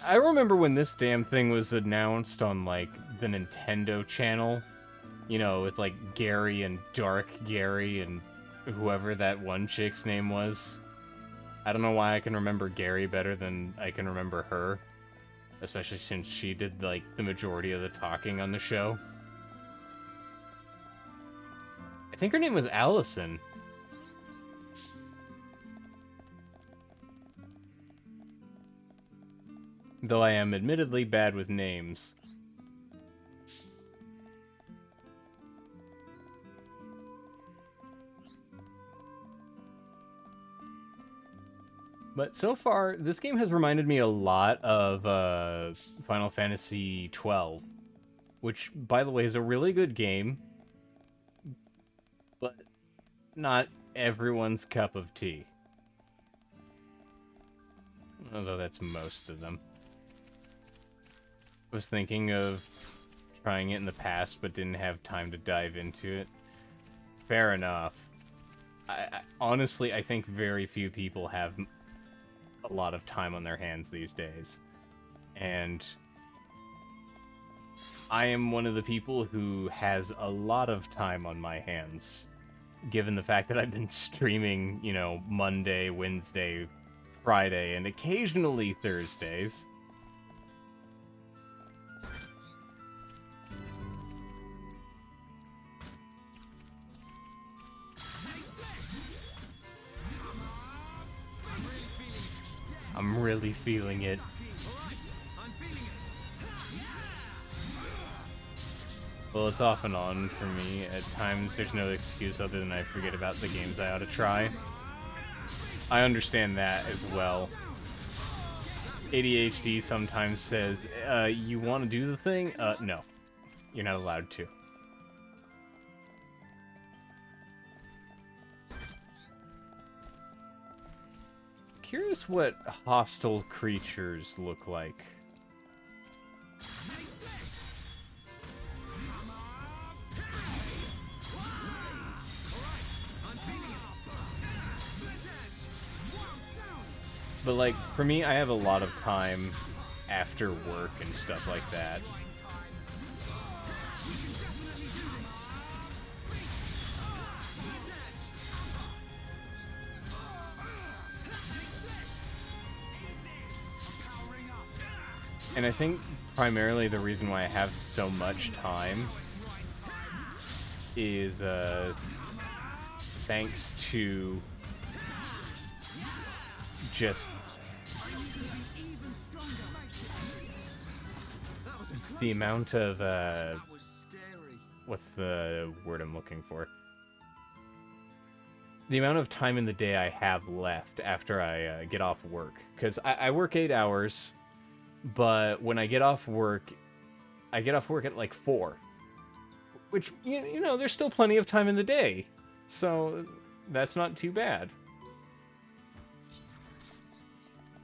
I remember when this damn thing was announced on, like, the Nintendo channel. You know, with, like, Gary and Dark Gary and whoever that one chick's name was. I don't know why I can remember Gary better than I can remember her. Especially since she did, like, the majority of the talking on the show. I think her name was Allison. Though I am admittedly bad with names. But so far, this game has reminded me a lot of Final Fantasy XII, which, by the way, is a really good game, but not everyone's cup of tea. Although that's most of them. Was thinking of trying it in the past, but didn't have time to dive into it. Fair enough. Honestly, I think very few people have a lot of time on their hands these days. And I am one of the people who has a lot of time on my hands, given the fact that I've been streaming, you know, Monday, Wednesday, Friday, and occasionally Thursdays. I'm really feeling it. Well, it's off and on for me. At times, there's no excuse other than I forget about the games I ought to try. I understand that as well. ADHD sometimes says, you want to do the thing? No. You're not allowed to. Curious what hostile creatures look like. But, like, for me, I have a lot of time after work and stuff like that. And I think primarily the reason why I have so much time is thanks to just the amount of what's the word I'm looking for? The amount of time in the day I have left after I get off work. Because I work 8 hours, but when I get off work at like 4. Which, you know, there's still plenty of time in the day. So, that's not too bad.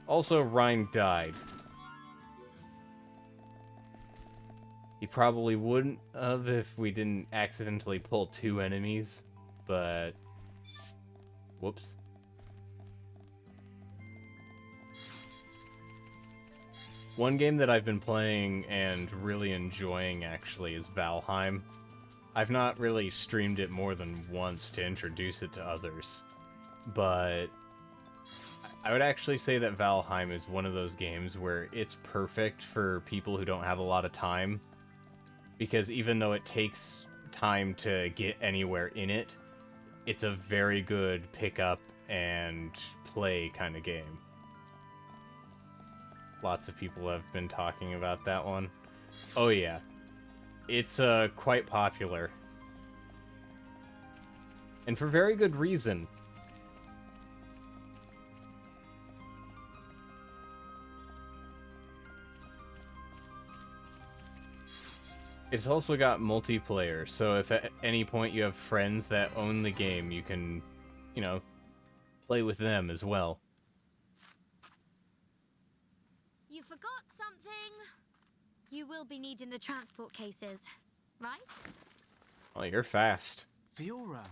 Also, Ryan died. He probably wouldn't have if we didn't accidentally pull 2 enemies, but... Whoops. One game that I've been playing and really enjoying, actually, is Valheim. I've not really streamed it more than once to introduce it to others, but I would actually say that Valheim is one of those games where it's perfect for people who don't have a lot of time, because even though it takes time to get anywhere in it, it's a very good pick up and play kind of game. Lots of people have been talking about that one. Oh yeah. It's quite popular. And for very good reason. It's also got multiplayer, so if at any point you have friends that own the game, you can, you know, play with them as well. You forgot something. You will be needing the transport cases, right? Well, you're fast. Fiora.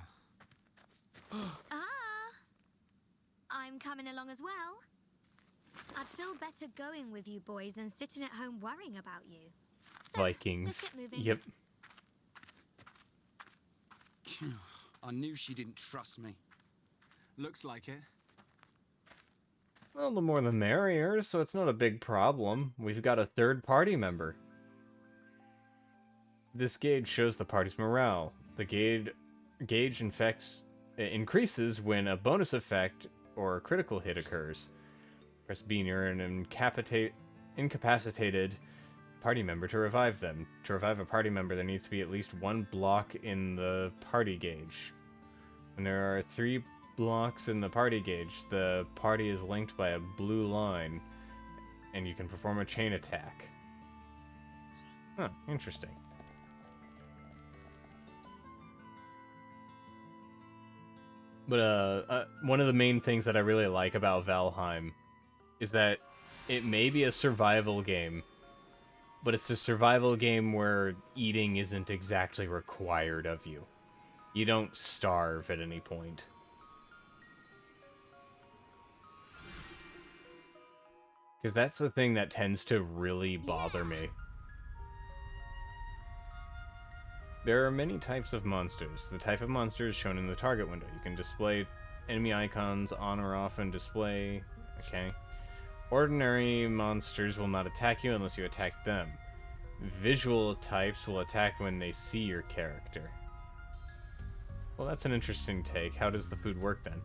I'm coming along as well. I'd feel better going with you boys than sitting at home worrying about you. So, let's Vikings. get moving. Yep. I knew she didn't trust me. Looks like it. Well, the more the merrier, so it's not a big problem. We've got a third party member. This gauge shows the party's morale. The gauge increases when a bonus effect or a critical hit occurs. Press B near an incapacitated party member to revive them. To revive a party member, there needs to be at least one block in the party gauge. When there are 3 blocks in the party gauge, the party is linked by a blue line, and you can perform a chain attack. Huh, interesting. But one of the main things that I really like about Valheim is that it may be a survival game, but it's a survival game where eating isn't exactly required of you. You don't starve at any point. Because that's the thing that tends to really bother me. There are many types of monsters. The type of monster is shown in the target window. You can display enemy icons on or off and display. Okay. Ordinary monsters will not attack you unless you attack them. Visual types will attack when they see your character. Well, that's an interesting take. How does the food work then?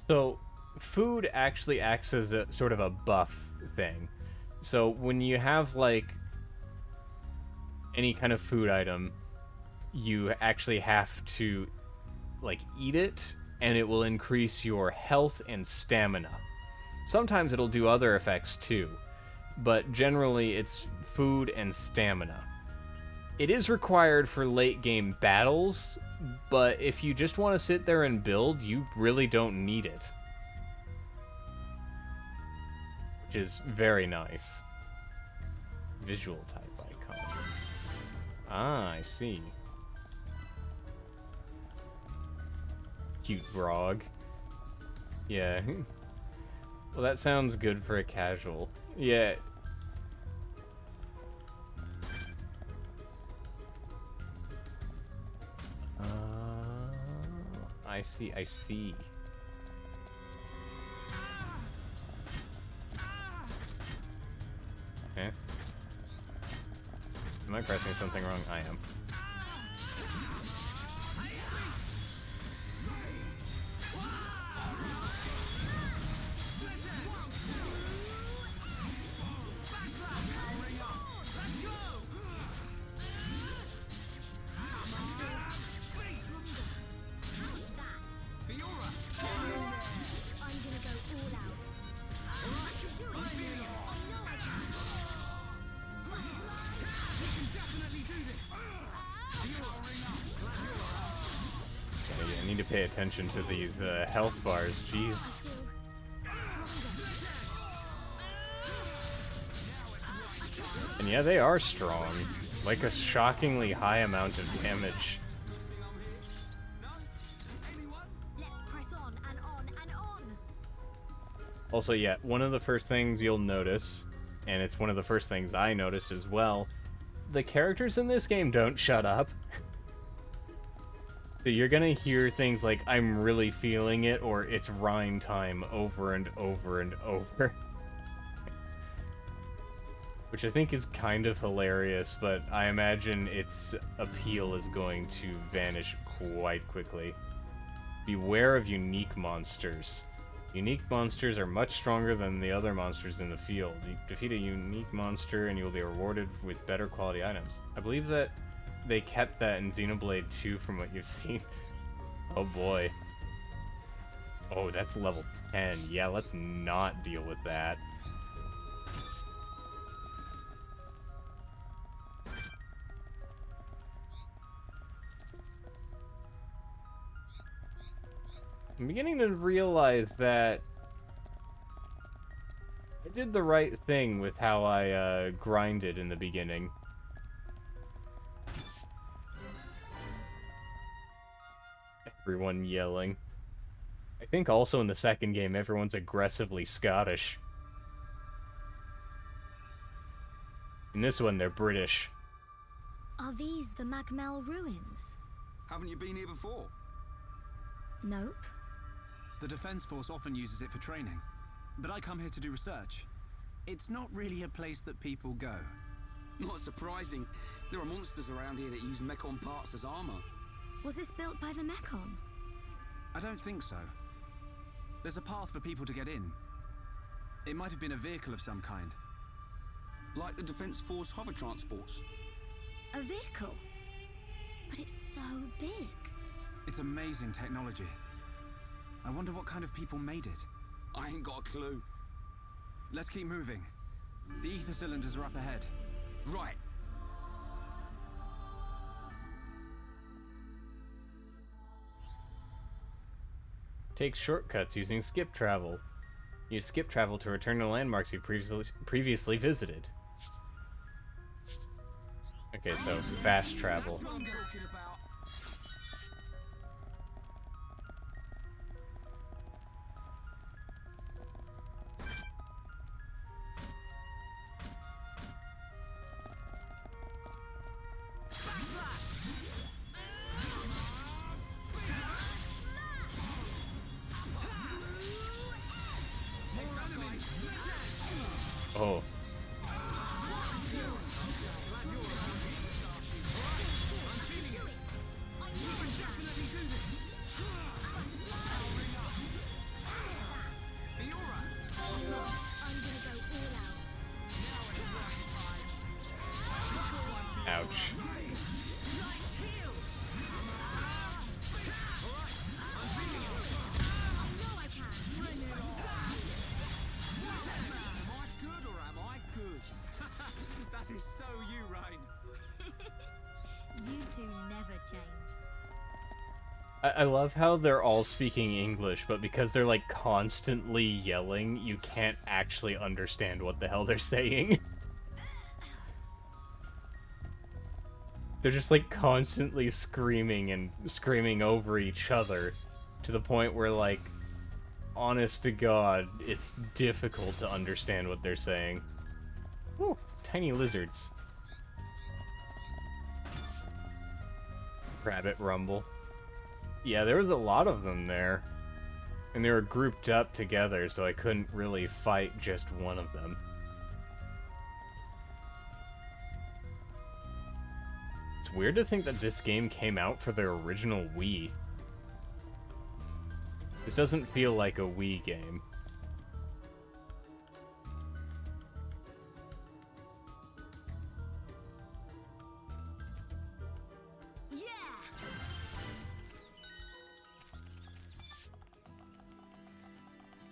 So, food actually acts as a sort of a buff thing. So, when you have, like, any kind of food item, you actually have to, like, eat it, and it will increase your health and stamina. Sometimes it'll do other effects too, but generally it's food and stamina. It is required for late game battles, but if you just want to sit there and build, you really don't need it. Which is very nice. Visual type icon. Ah, I see. Cute Brog. Yeah. Well, that sounds good for a casual. Yeah. I see, I see. Okay. Am I pressing something wrong? I am. I need to pay attention to these health bars, jeez. And yeah, they are strong. Like a shockingly high amount of damage. Also, yeah, one of the first things you'll notice, and it's one of the first things I noticed as well, the characters in this game don't shut up. So you're gonna hear things like, I'm really feeling it, or it's rhyme time over and over and over. which I think is kind of hilarious, but I imagine its appeal is going to vanish quite quickly. Beware of unique monsters. Unique monsters are much stronger than the other monsters in the field. You defeat a unique monster and you will be rewarded with better quality items. I believe that they kept that in Xenoblade 2 from what you've seen. Oh boy. Oh, that's level 10. Yeah, let's not deal with that. I'm beginning to realize that I did the right thing with how I grinded in the beginning. Everyone yelling. I think also in the second game, everyone's aggressively Scottish. In this one, they're British. Are these the Magmel ruins? Haven't you been here before? Nope. The Defense Force often uses it for training, but I come here to do research. It's not really a place that people go. Not surprising. There are monsters around here that use Mechon parts as armor. Was this built by the Mechon? I don't think so. There's a path for people to get in. It might have been a vehicle of some kind. Like the Defense Force hover transports. A vehicle? But it's so big. It's amazing technology. I wonder what kind of people made it. I ain't got a clue. Let's keep moving. The ether cylinders are up ahead. Right. Take shortcuts using skip travel. Use skip travel to return to landmarks you previously visited. Okay, so fast travel. That's what I'm talking about. Oh. Ouch. That is so you, Ryan. You two never change. I love how they're all speaking English, but because they're like constantly yelling, you can't actually understand what the hell they're saying. They're just like constantly screaming and screaming over each other to the point where, like, honest to God, it's difficult to understand what they're saying. Ooh, tiny lizards. Rabbit rumble. Yeah, there was a lot of them there. And they were grouped up together, so I couldn't really fight just one of them. It's weird to think that this game came out for their original Wii. This doesn't feel like a Wii game.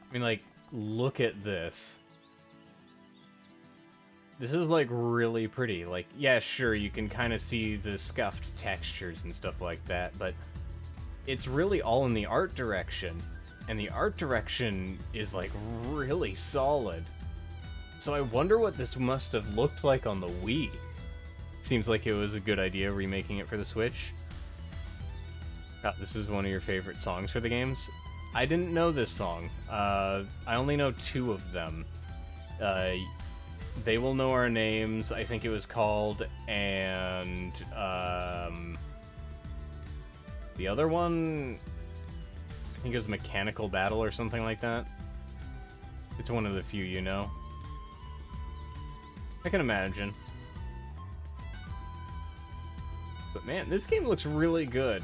I mean, like, look at this. This is, like, really pretty. Like, yeah, sure, you can kind of see the scuffed textures and stuff like that, but it's really all in the art direction. And the art direction is, like, really solid. So I wonder what this must have looked like on the Wii. Seems like it was a good idea remaking it for the Switch. God, this is one of your favorite songs for the games. I didn't know this song. I only know two of them. They Will Know Our Names, I think it was called, and the other one, I think it was Mechanical Battle or something like that. It's one of the few you know. I can imagine. But man, this game looks really good.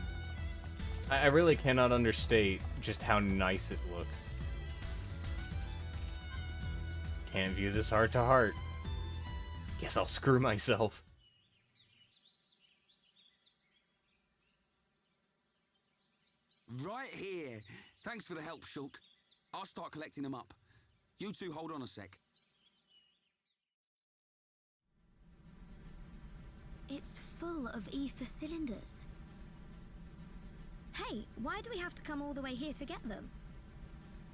I really cannot understate just how nice it looks. Can't view this heart to heart. Guess I'll screw myself. Right here. Thanks for the help, Shulk. I'll start collecting them up. You two hold on a sec. It's full of ether cylinders. Hey, why do we have to come all the way here to get them?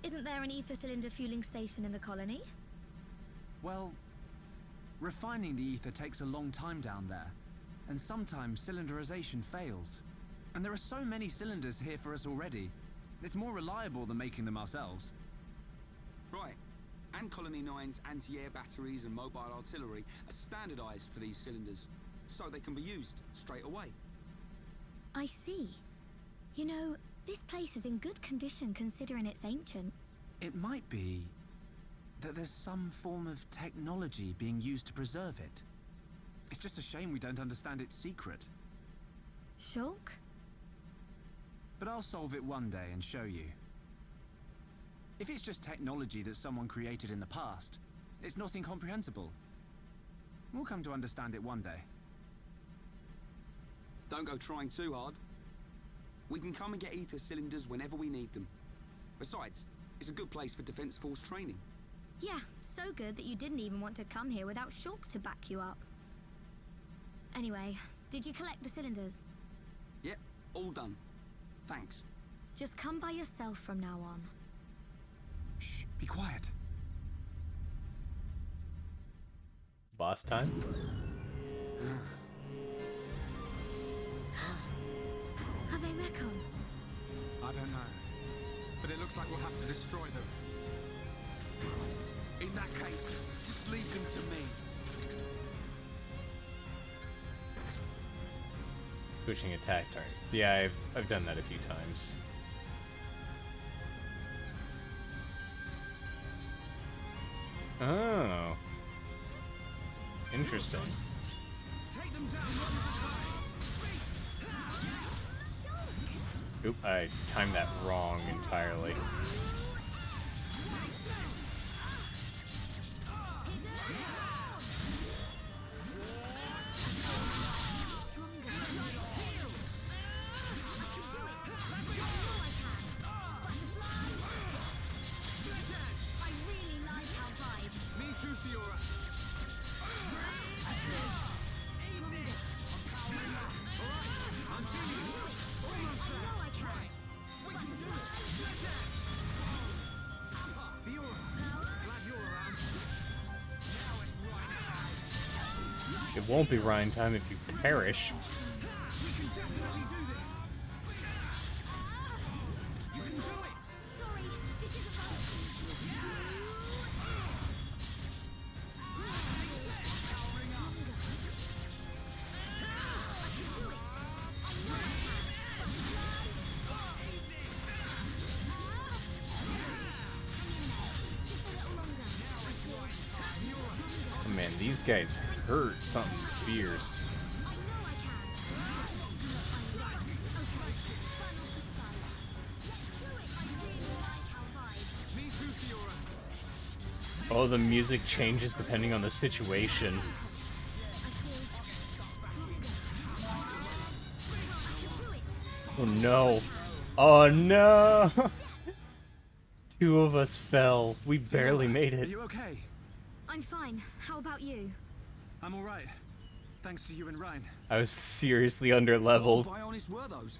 Isn't there an ether cylinder fueling station in the colony? Well, refining the ether takes a long time down there, and sometimes cylinderization fails. And there are so many cylinders here for us already. It's more reliable than making them ourselves. Right. And Colony 9's anti-air batteries and mobile artillery are standardized for these cylinders, so they can be used straight away. I see. You know, this place is in good condition considering it's ancient. It might be that there's some form of technology being used to preserve it. It's just a shame we don't understand its secret. Shulk? But I'll solve it one day and show you. If it's just technology that someone created in the past, it's not incomprehensible. We'll come to understand it one day. Don't go trying too hard. We can come and get ether cylinders whenever we need them. Besides, it's a good place for Defense Force training. Yeah, so good that you didn't even want to come here without Shulk to back you up. Anyway, did you collect the cylinders? Yep, all done. Thanks. Just come by yourself from now on. Shh, be quiet. Boss time? Are they Mechon? I don't know, but it looks like we'll have to destroy them. In that case, just leave them to me. Pushing attack target. Yeah, I've done that a few times. Oh. Interesting. Take them down one at a time. Oop, I timed that wrong entirely. It won't be Ryan time if you perish. Oh, man, these guys hurt something fierce. Oh, the music changes depending on the situation. Oh no. Oh no! Two of us fell. We barely made Are it. you okay? I'm fine. How about you? I'm all right. Thanks to you and Ryan. I was seriously underleveled. What Bionis were those?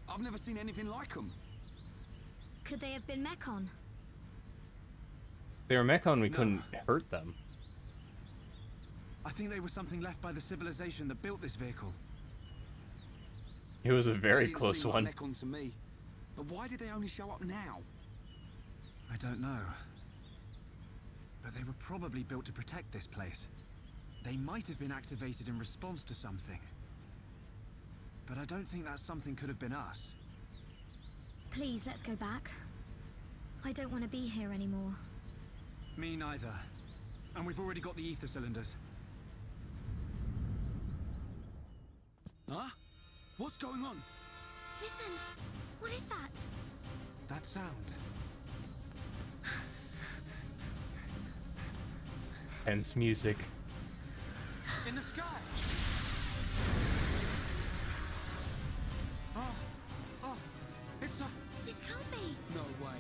I've never seen anything like them. Could they have been Mechon? They were Mechon, we couldn't hurt them. I think they were something left by the civilization that built this vehicle. It was a very They didn't close seem one. like Mechon to me. But why did they only show up now? I don't know. But they were probably built to protect this place. They might have been activated in response to something. But I don't think that something could have been us. Please, let's go back. I don't want to be here anymore. Me neither. And we've already got the ether cylinders. Huh? What's going on? Listen, what is that? That sound. Tense music. In the sky! Oh, it's a... This can't be. No way.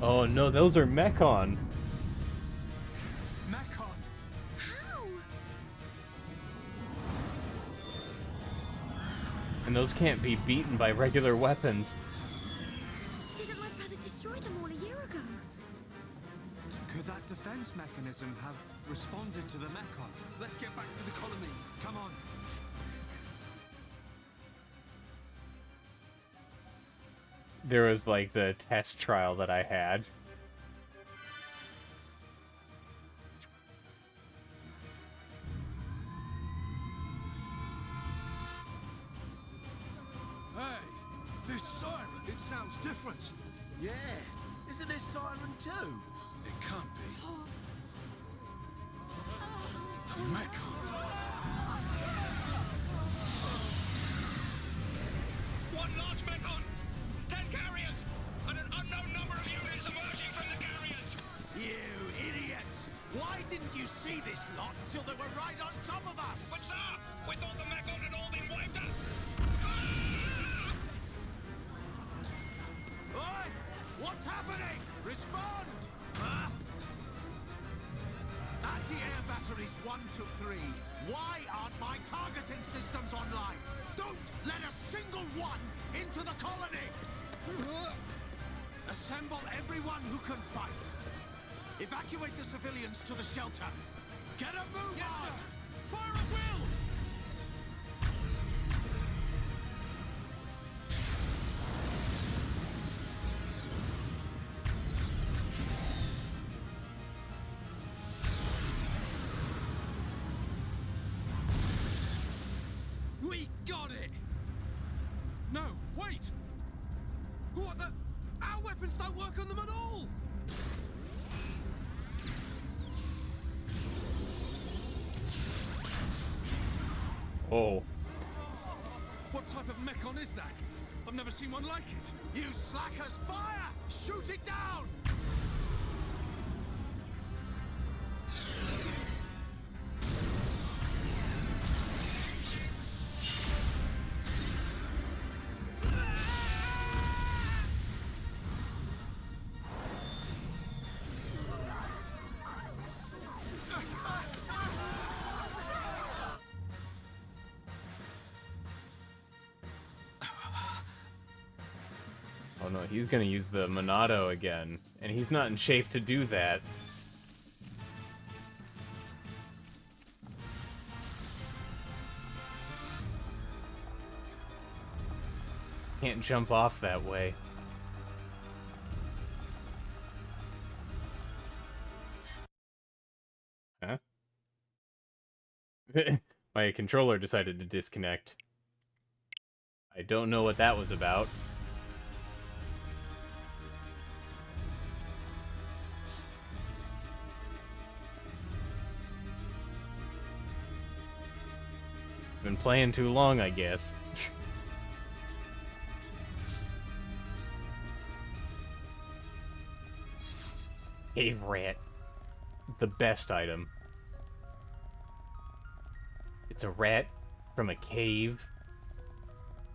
Oh no, those are Mechon. Mechon! How? And those can't be beaten by regular weapons. Didn't my brother destroy them all a year ago? Could that defense mechanism have responded to the Mechon? Let's get back to the colony. Come on. There was like the test trial that I had. Hey, this siren, it sounds different. Yeah, isn't this siren too? It can't be. The Mechon. One large Mechon, 10 carriers, and an unknown number of units emerging from the carriers. You idiots! Why didn't you see this lot until they were right on top of us? But sir, we thought the Mechon had all been wiped out. Oi! What's happening? Respond! Huh? Anti-air batteries 1 to 3. Why aren't my targeting systems online? Don't let a single one into the colony! Assemble everyone who can fight. Evacuate the civilians to the shelter. Get a move on! Fire at will! We got it! No, wait! What the... Our weapons don't work on them at all! Oh. What type of Mechon is that? I've never seen one like it. You slackers, fire! Shoot it down! Oh no, he's gonna use the Monado again, and he's not in shape to do that. Can't jump off that way. Huh? My controller decided to disconnect. I don't know what that was about. Been playing too long, I guess. Cave rat. The best item. It's a rat from a cave,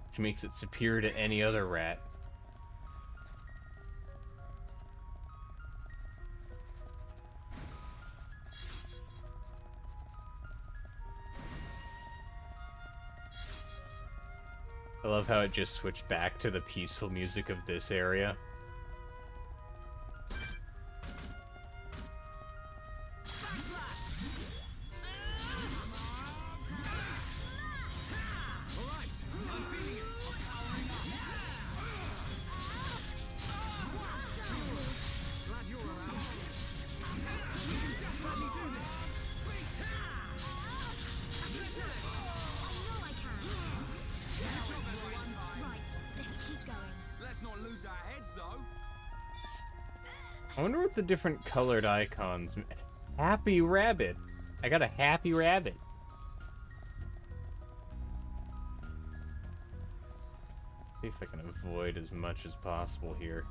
which makes it superior to any other rat. I love how it just switched back to the peaceful music of this area. I wonder what the different colored icons... Happy rabbit. I got a happy rabbit. See if I can avoid as much as possible here.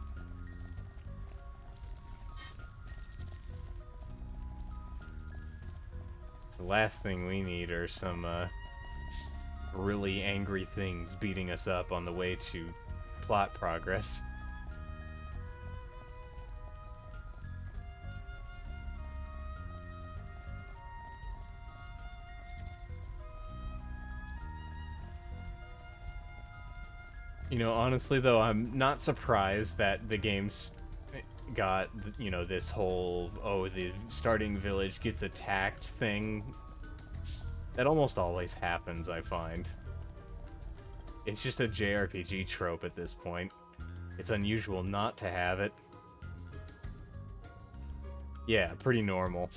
So the last thing we need are some really angry things beating us up on the way to plot progress. You know, honestly though, I'm not surprised that the game's got, you know, this whole, oh, the starting village gets attacked thing. That almost always happens, I find. It's just a JRPG trope at this point. It's unusual not to have it. Yeah, pretty normal.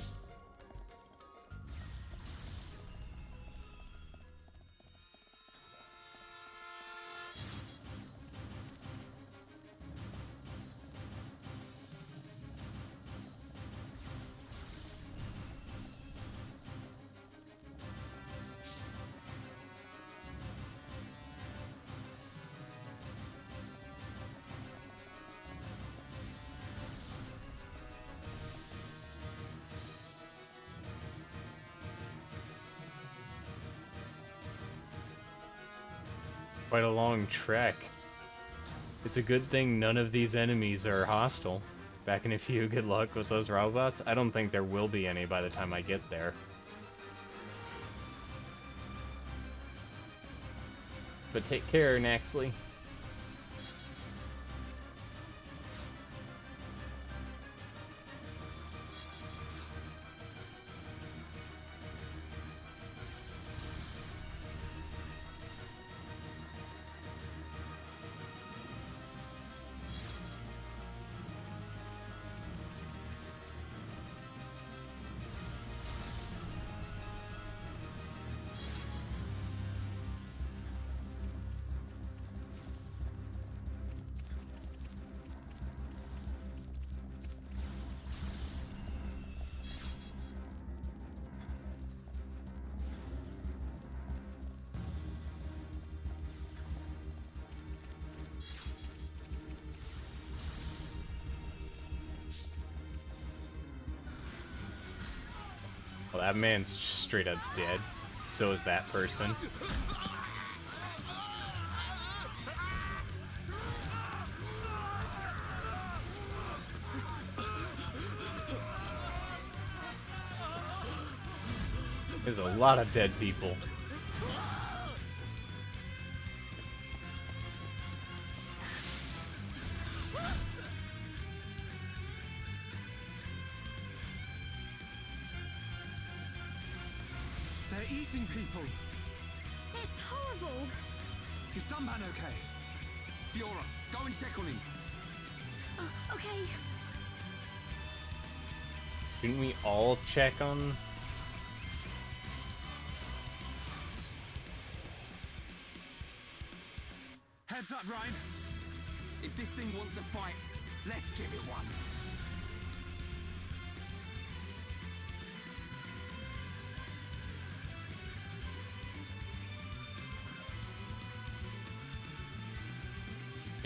Quite a long trek. It's a good thing none of these enemies are hostile. Back in a few, good luck with those robots. I don't think there will be any by the time I get there. But take care, Naxley. Well, that man's straight up dead. So is that person. There's a lot of dead people. They're eating people. It's horrible. Is Dunban okay? Fiora, go and check on him. Okay. Didn't we all check on... Heads up, Ryan. If this thing wants to fight, let's give it one.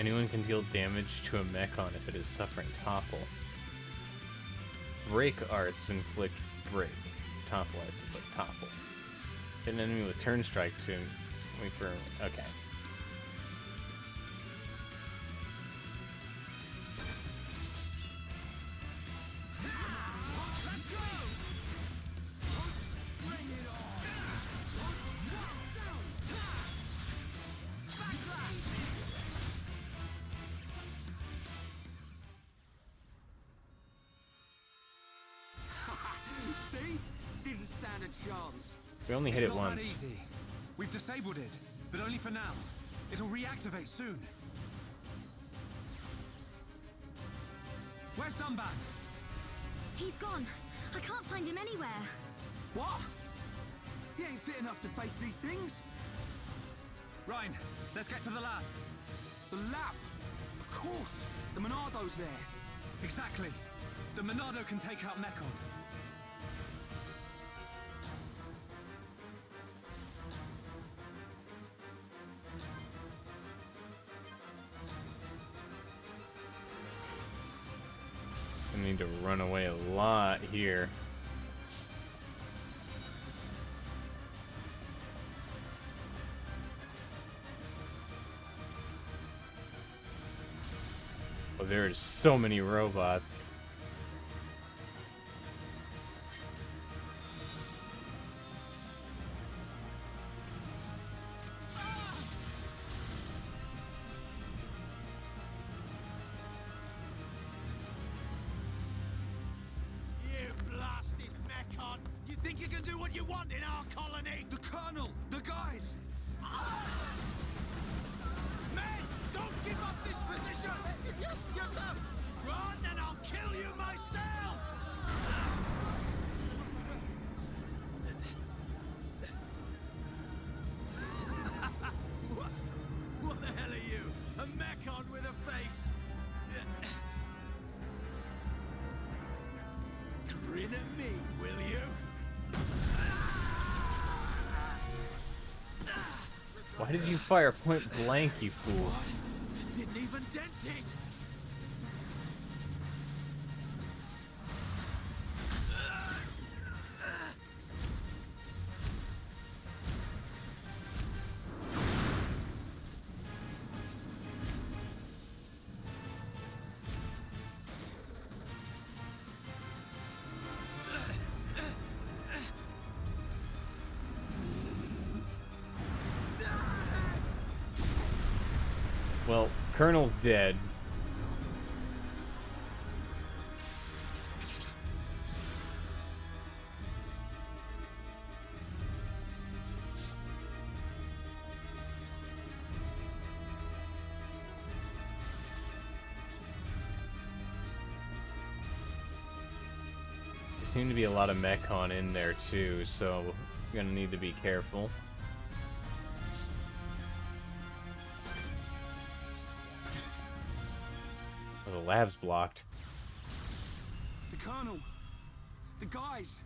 Anyone can deal damage to a Mechon if it is suffering topple. Break arts inflict break. Topple arts inflict topple. Hit an enemy with turn strike to wait for... Okay. See? Didn't stand a chance. We only hit It's it not that once. easy. We've disabled it, but only for now. It'll reactivate soon. Where's Dunban? He's gone. I can't find him anywhere. What? He ain't fit enough to face these things. Ryan, let's get to the lab. The lab? Of course. The Monardo's there. Exactly. The Monado can take out Mechon. I need to run away a lot here. Oh, there's so many robots. You blasted Mechon! You think you can do what you want in our colony? The Colonel! The guys! Men! Don't give up this position! Yes, yes, sir! Run and I'll kill you myself! What the hell are you? A Mechon with a face? Grin at me, will you? Why did you fire point blank, you fool? What? Didn't even dent it! Well, Colonel's dead. There seem to be a lot of Mechon in there too, so you're gonna need to be careful. Oh, the lab's blocked. The Colonel! The guys!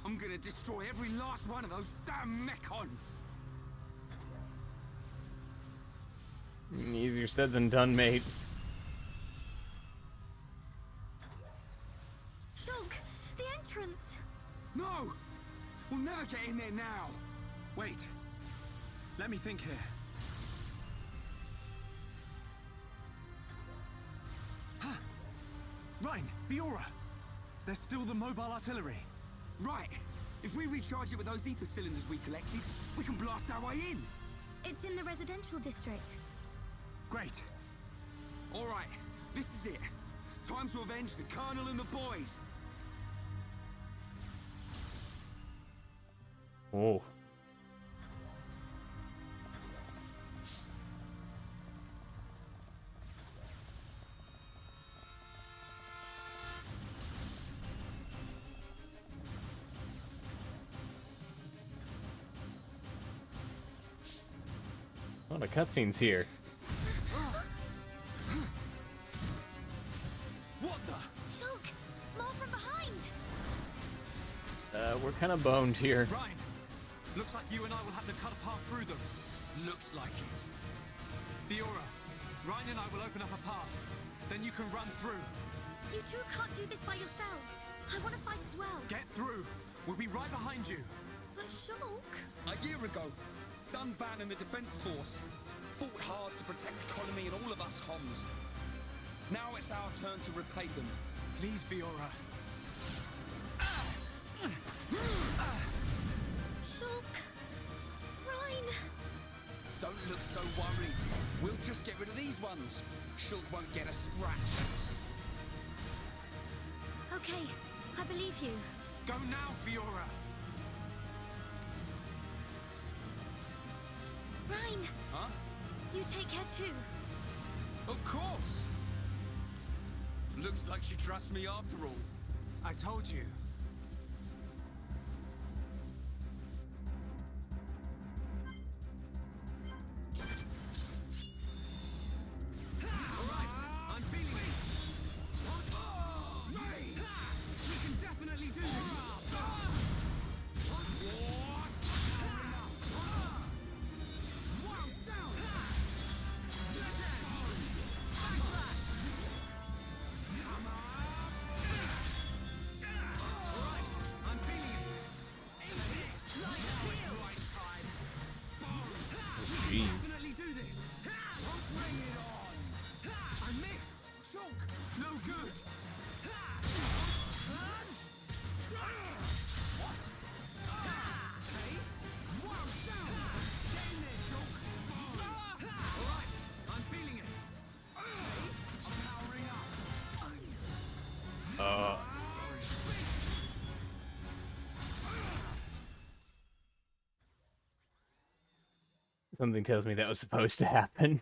I'm gonna destroy every last one of those damn Mechon! Easier said than done, mate. Shulk, the entrance! No! We'll never get in there now! Wait. Let me think here. Rhine, Fiora! There's still the mobile artillery. Right! If we recharge it with those ether cylinders we collected, we can blast our way in! It's in the residential district. Great. Alright, this is it. Time to avenge the Colonel and the boys! Oh. A lot of cutscenes here. What the? Shulk, more from behind! We're kind of boned here. Rhine! Looks like you and I will have to cut a path through them. Looks like it. Fiora, Rhine and I will open up a path. Then you can run through. You two can't do this by yourselves. I want to fight as well. Get through. We'll be right behind you. But Shulk... A year ago, Dunban and the Defense Force fought hard to protect the colony and all of us Homs. Now it's our turn to repay them. Please, Fiora. Shulk... Rhine... Don't look so worried. We'll just get rid of these ones. Shulk won't get a scratch. Okay, I believe you. Go now, Fiora. Rhine, Huh? you take care too. Of course! Looks like she trusts me after all. I told you. I'm feeling it. We can definitely do this. jeez. Definitely do this. Bring it on. I missed. Shulk, no good. I'm feeling it. I'm powering up. Something tells me that was supposed to happen.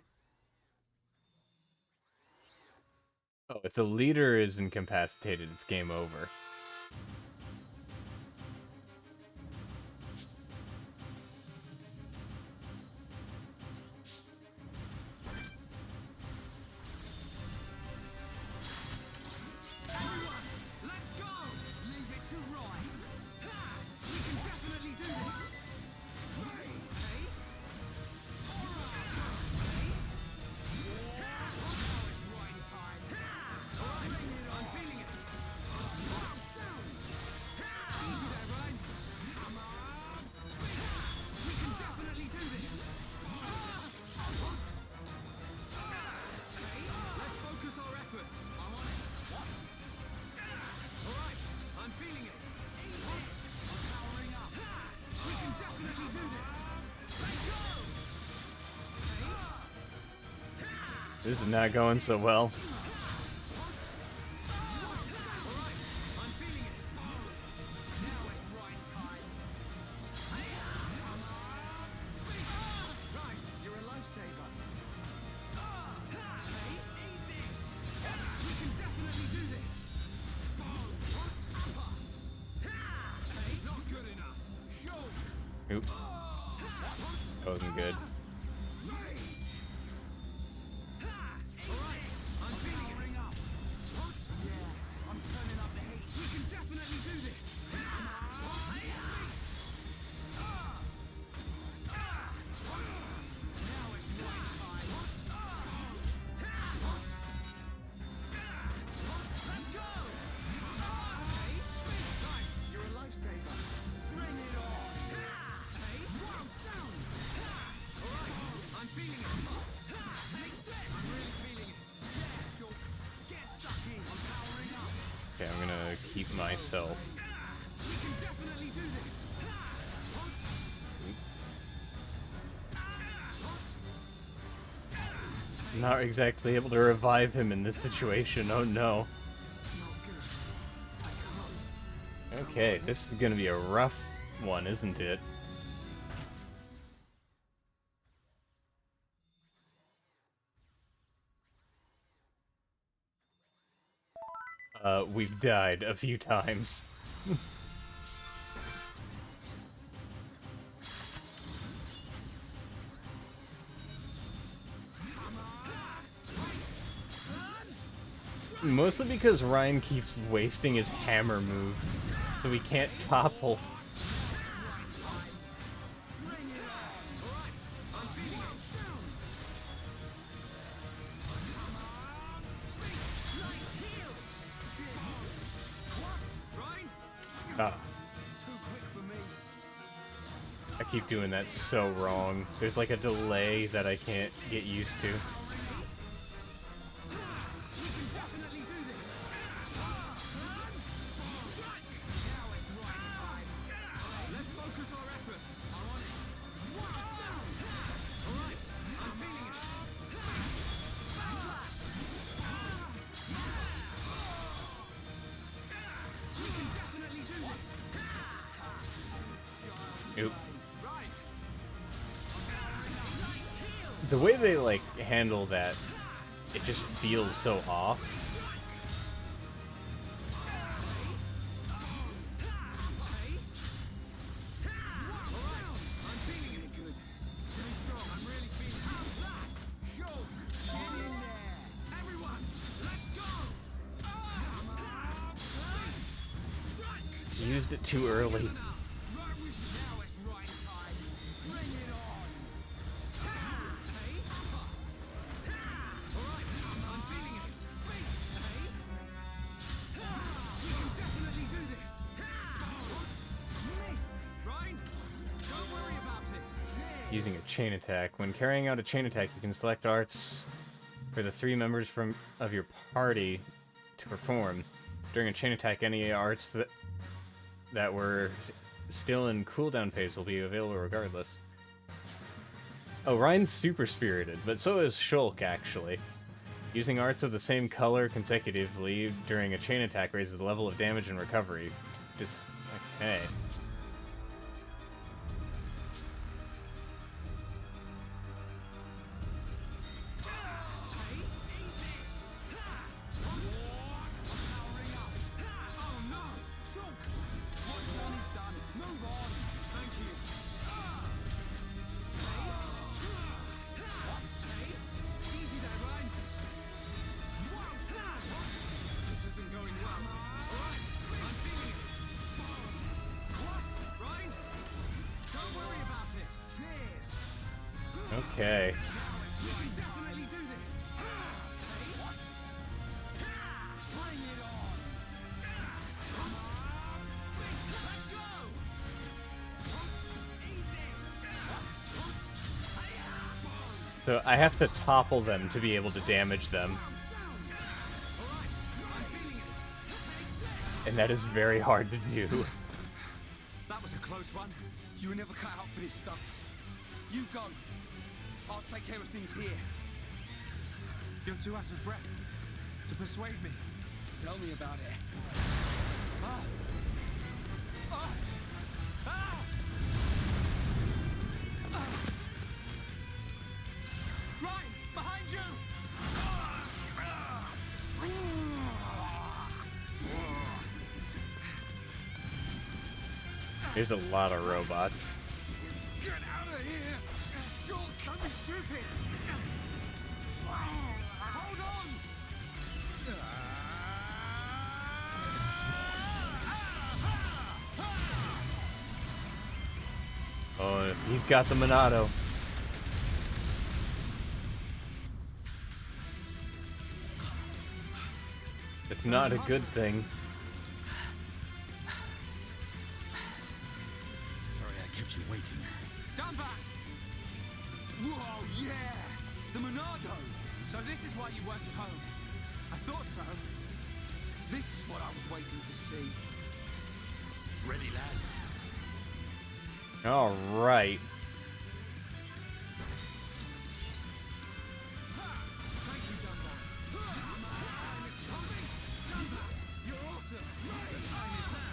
Oh, if the leader is incapacitated, it's game over. Let's go! Leave it to Ryan. Ha! We can definitely do this. Hey, hey. All right. Hey. Now it's right time. All right, I'm feeling it. Down. Easy there, Ryan. Come on. We can definitely do this. Hey, let's focus our efforts. I'm on it. What? Alright, I'm feeling it. I'm powering up. We can definitely do this. Let's go! This is not going so well. Alright, I'm feeling it. Now it's right time. Come on. Right, you're a lifesaver. Hey, eat this. We can definitely do this. Hey, not good enough. Show. Oop. That wasn't good. Alright, I'm feeling it. Ring up. Yeah, I'm turning up the heat. We can definitely do this. Now it's right time. Let's go! Hey, right, you're a lifesaver. Bring it on. Hey, wow, down. Alright, I'm feeling it. Take this. I'm really feeling it. Yeah, Shulk. Get stuck in. I'm powering up. Okay, I'm gonna keep myself. We can definitely do this. I'm not exactly able to revive him in this situation. Oh no. Not good. I can't. Okay, this is gonna be a rough one, isn't it? We've died a few times. Mostly because Ryan keeps wasting his hammer move, so we can't topple. Bring it on. Alright, I'm feeling it. Down. Right heel. What? Ryan? Ah, Too quick for me. I keep doing that so wrong. There's like a delay that I can't get used to. We can definitely do this. Now it's right time. Let's focus our efforts. I'm on it. Down. Alright, I'm feeling it. We can definitely do this. Oop. Right. The way they like handle that, it just feels so off. I'm feeling it. Good. Stay strong. I'm really feeling it. How's that? Shulk, get in there. Everyone, let's go. Used it too early. Right with you. Now it's right time. Bring it on. Hey. All right, I'm feeling it. Hey. We can definitely do this. Missed. Ryan, don't worry about it. Clear. Using a chain attack. When carrying out a chain attack, you can select arts for the 3 members of your party to perform. During a chain attack, any arts that were still in cooldown phase will be available regardless. Oh, Ryan's super spirited, but so is Shulk, actually. Using arts of the same color consecutively during a chain attack raises the level of damage and recovery. Okay. Okay. So I have to topple them to be able to damage them. And that is very hard to do. That was a close one. You were never cut out for this stuff. You go. I'll take care of things here. You're too out of breath to persuade me. Tell me about it. Ah. Ah. Ah. Ah. Ryan, behind you! There's a lot of robots. Get out of here! Shulk, don't be stupid! Hold on! Oh, he's got the Monado. It's not a good thing. Sorry I kept you waiting. Down back! Whoa, yeah! The Monado! So this is why you weren't at home. I thought so. This is what I was waiting to see. Ready, lads? All right. Thank you, Dunbar. Time is coming! Dunbar, you're awesome! The time is now!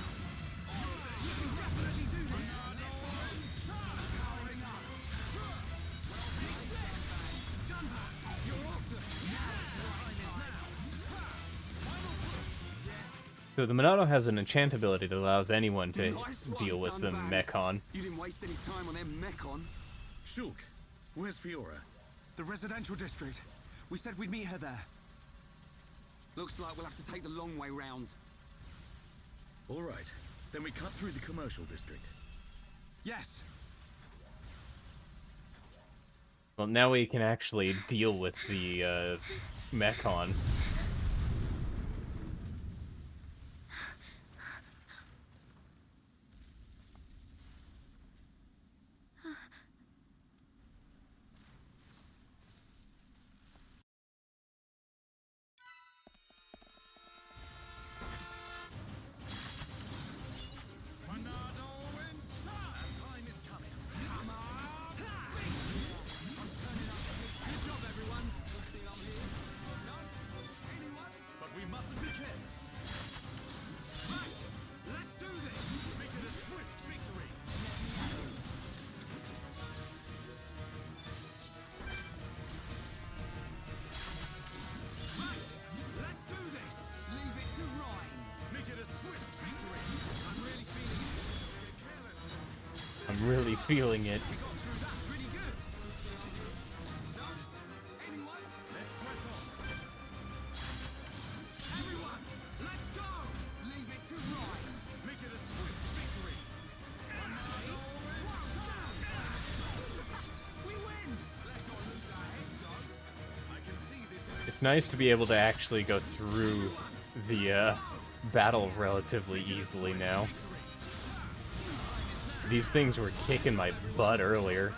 You can definitely do this! Powering up! Dunbar, you're awesome! The time is now! Final push! So the Monado has an enchant ability that allows anyone to Nice one, deal with the Dunbar. Mechon. You didn't waste any time on them Mechon. Shulk, where's Fiora? The residential district. We said we'd meet her there. Looks like we'll have to take the long way round. All right, then we cut through the commercial district. Yes. Well, now we can actually deal with the Mechon. I'm really feeling it. It's nice to be able to actually go through the battle relatively easily now. These things were kicking my butt earlier.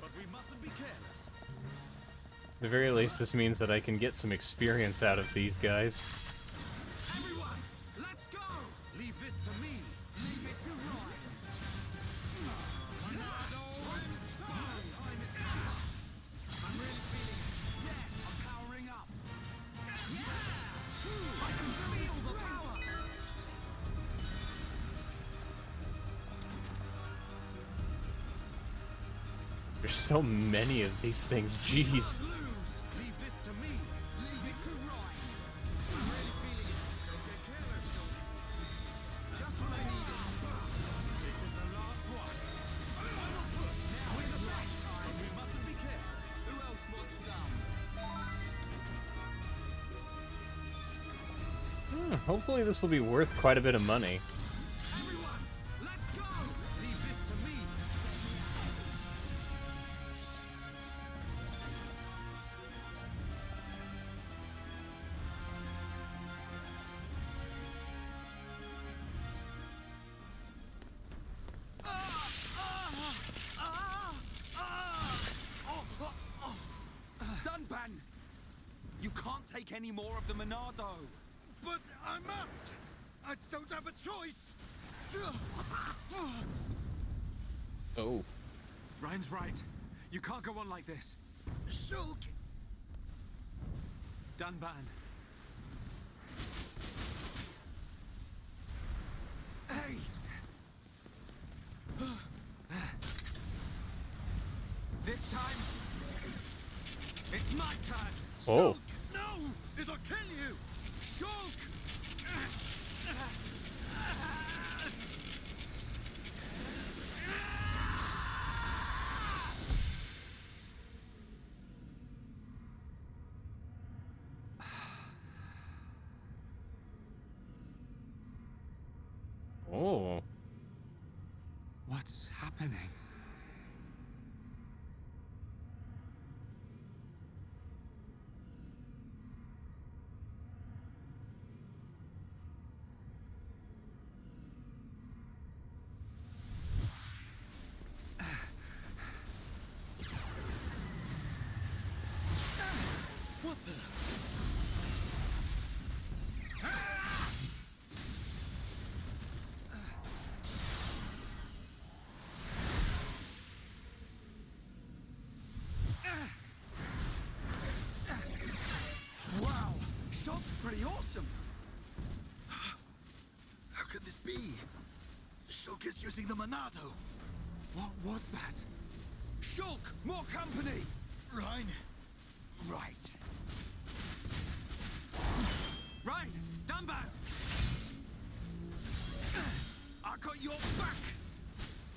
But we mustn't be careless. At the very least, this means that I can get some experience out of these guys. Everyone, let's go! Leave this to me. Leave it to Ryan. I'm really feeling it. Yes, I'm powering up. I can feel the power. There's so many of these things, jeez. Leave this to me. Leave it to Ryan. I'm really feeling it. Don't get careless. Just what I needed. This is the last one. Final push. Now is the last time. We mustn't be careless. Who else wants some? Hopefully this will be worth quite a bit of money. Everyone, let's go. Leave this to me. Dunban! You can't take any more of the Monado. But I must. I don't have a choice. Oh. Ryan's right. You can't go on like this. Shulk! Dunban. Hey! This time, it's my turn. Oh. Shulk! No! It'll kill you! Shulk! Oh. What's happening? What the? Wow, shot's pretty awesome. How could this be? Shulk is using the Monado. What was that? Shulk, more company. Ryan. Right. Right, Dunban. I got your back.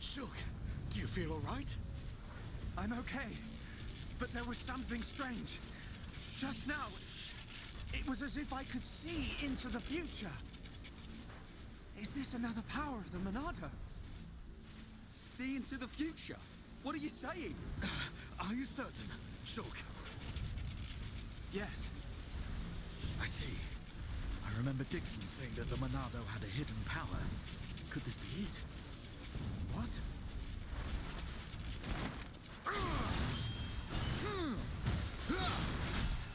Shulk, do you feel all right? I'm okay, but there was something strange. Just now, it was as if I could see into the future. Is this another power of the Monado? See into the future? What are you saying? Are you certain, Shulk? Yes. I see. I remember Dixon saying that the Monado had a hidden power. Could this be it? What?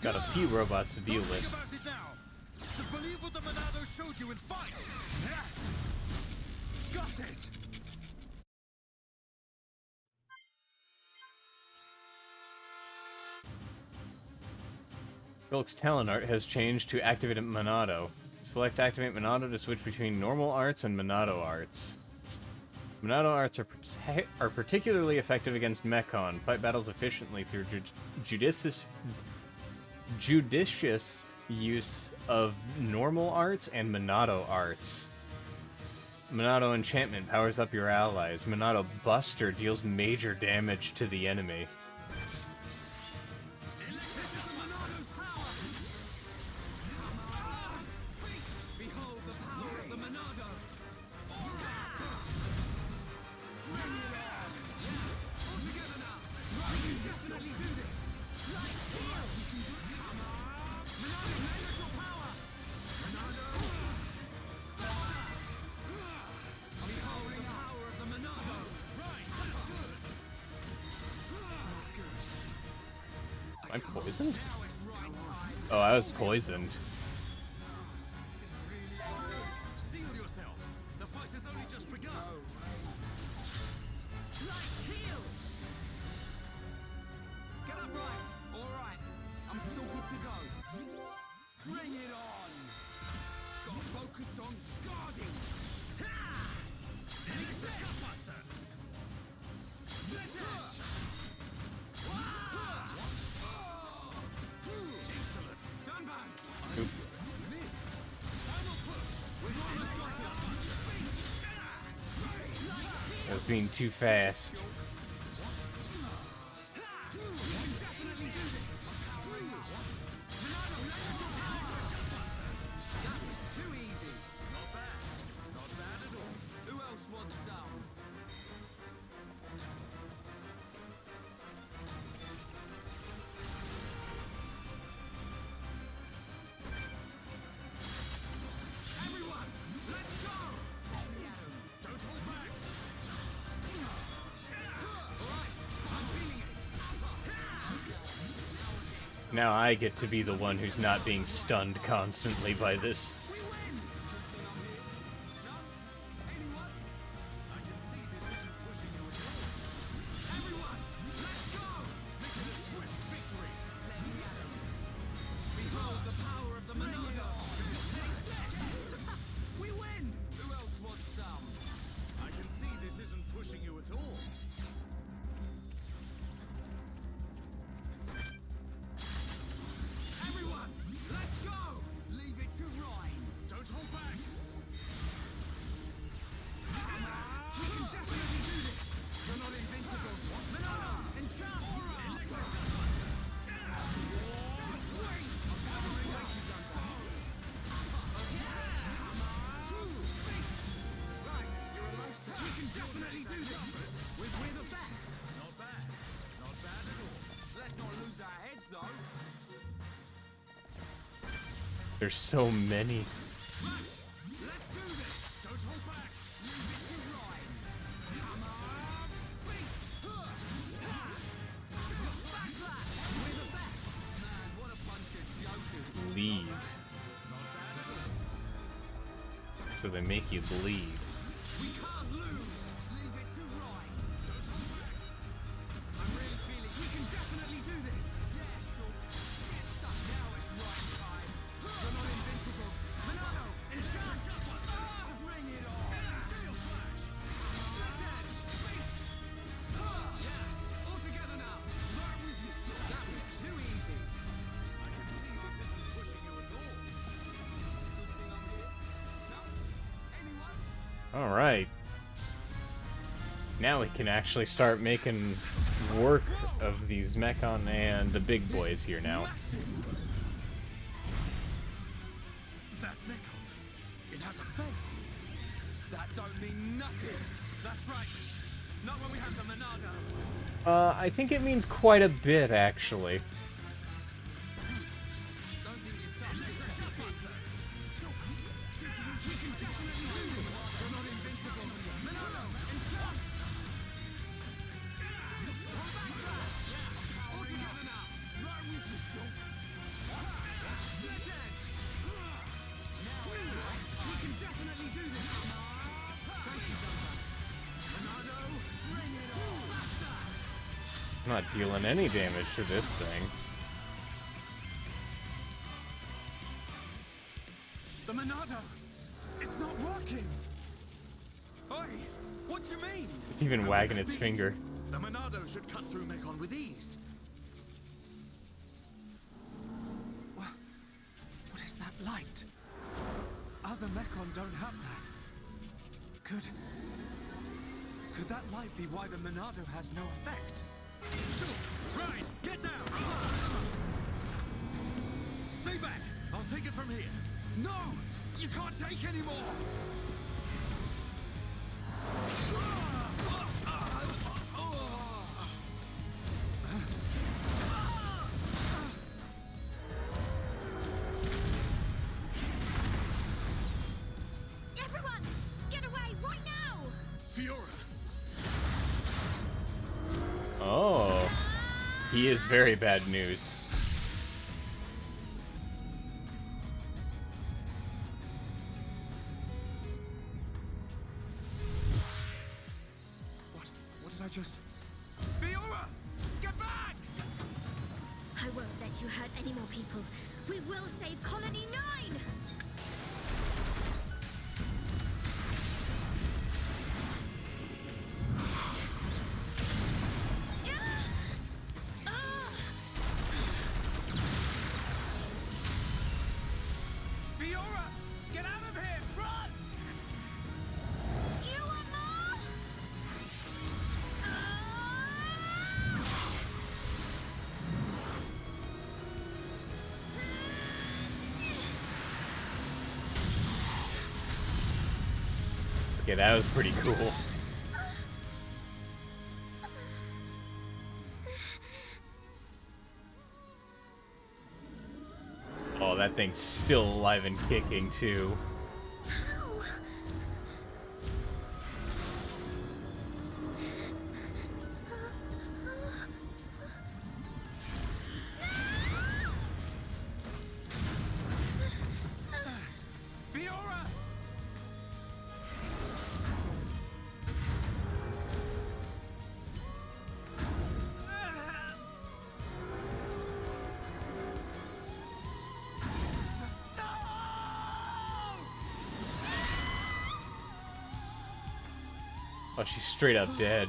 Got a few robots to deal Don't with. think about it now. Just believe what the Monado showed you and fight. Got it. Shulk's talent art has changed to Activate Monado. Select Activate Monado to switch between normal arts and Monado arts. Monado arts are particularly effective against Mechon. Fight battles efficiently through judicious use of normal arts and Monado arts. Monado Enchantment powers up your allies. Monado Buster deals major damage to the enemy. Behold the power of the Monado. All together now. Right, you definitely do this. Right here. Come on. Monado, lend us your power. Monado. Behold the power of the Monado. Right, that's good. Am I poisoned? Oh, I was poisoned. Steel yourself. The fight has only just begun. Get up, right. All right. I'm still good to go. Bring it on. Gotta focus on guarding. Take the Gutbuster. Split edge. Excellent. Done back. Oop. Missed. Final push. We've almost got it. I was being too fast. Now I get to be the one who's not being stunned constantly by this. There's so many. Leave. So they make you bleed. Alright. Now we can actually start making work of these Mechon and the big boys here now. That Mechon, it has a face. That don't mean nothing. That's right. Not when we have the Monado. I think it means quite a bit, actually. I'm not dealing any damage to this thing. The Monado! It's not working! Oi! What do you mean? It's even wagging its finger. The Monado should cut through Mechon with ease. What is that light? Other Mechon don't have that. Could that light be why the Monado has no effect? Shoot! Right! Get down! Stay back! I'll take it from here. No! You can't take any more! Everyone! Get away right now! Fiora! Oh. He is very bad news. What did I just... Fiora! Get back! I won't let you hurt any more people. We will save Colony 9! Fiora! Get out of here! Run! You want more? Okay, that was pretty cool. Oh, that thing's still alive and kicking, too. Fiora! Oh, she's straight up dead.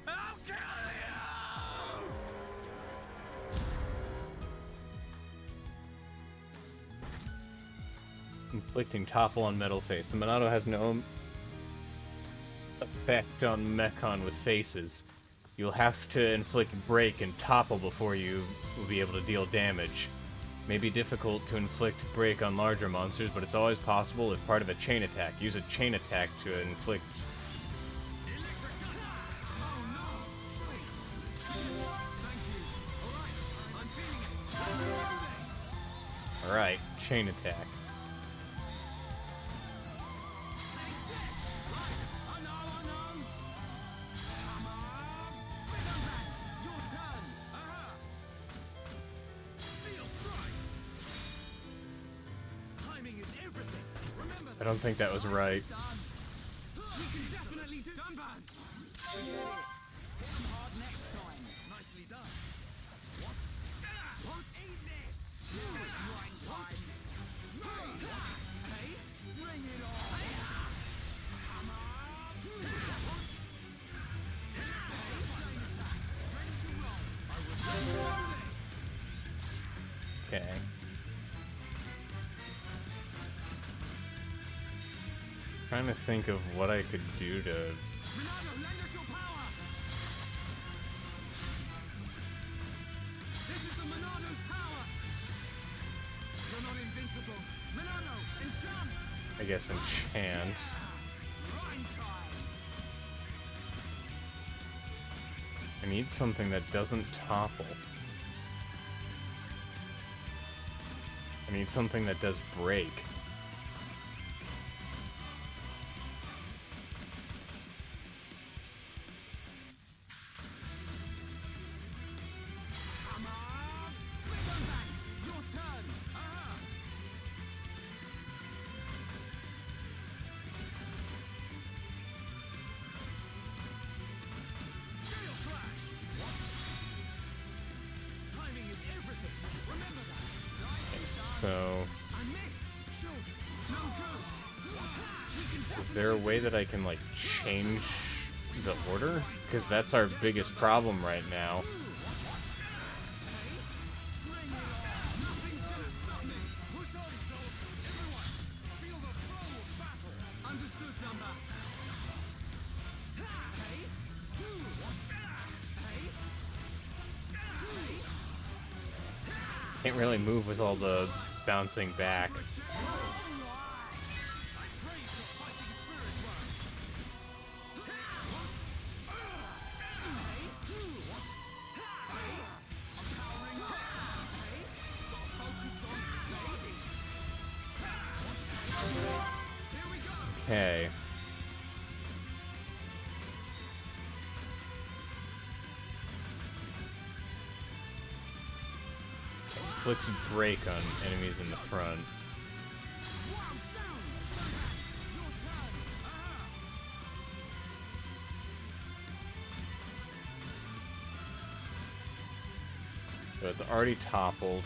I'll kill you! Inflicting topple on metal face. The Monado has no effect on Mechon with faces. You'll have to inflict break and topple before you will be able to deal damage. May be difficult to inflict break on larger monsters, but it's always possible if part of a chain attack. Use a chain attack to inflict... Alright, chain attack. I don't think that was right. We can definitely do... Dunban! Hit him hard next time. Nicely done. What? What? Eat this! What? Hey, bring it on! Come on! What? Ready to roll. Okay. Trying to think of what I could do to... Monado, lend us your power! This is the Monado's power! You're not invincible! Monado, enchant! I guess enchant. Rhyme time! I need something that doesn't topple. I need something that does break. Come on! Bang! Your turn! Gale Flash! What? Timing is everything! Remember that! So... I missed! Sure! No good! We can is there a way that I can, like, change the order? Because that's our biggest problem right now. bring it on! Nothing's gonna stop me! Push on, Shulk! Everyone! Feel the flow of battle! Understood, Dumba! Hey! Hey! Can't really move with all the bouncing back. Okay. Clicks break on enemies in the front. So it's already toppled.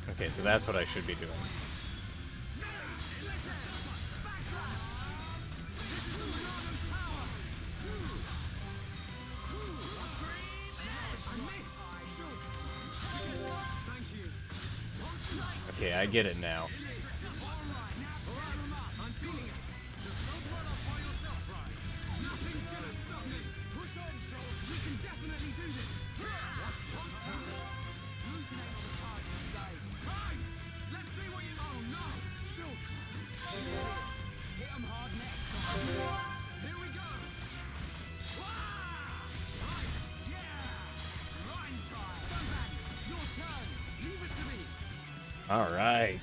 Okay, so that's what I should be doing. Okay, I get it now. All right.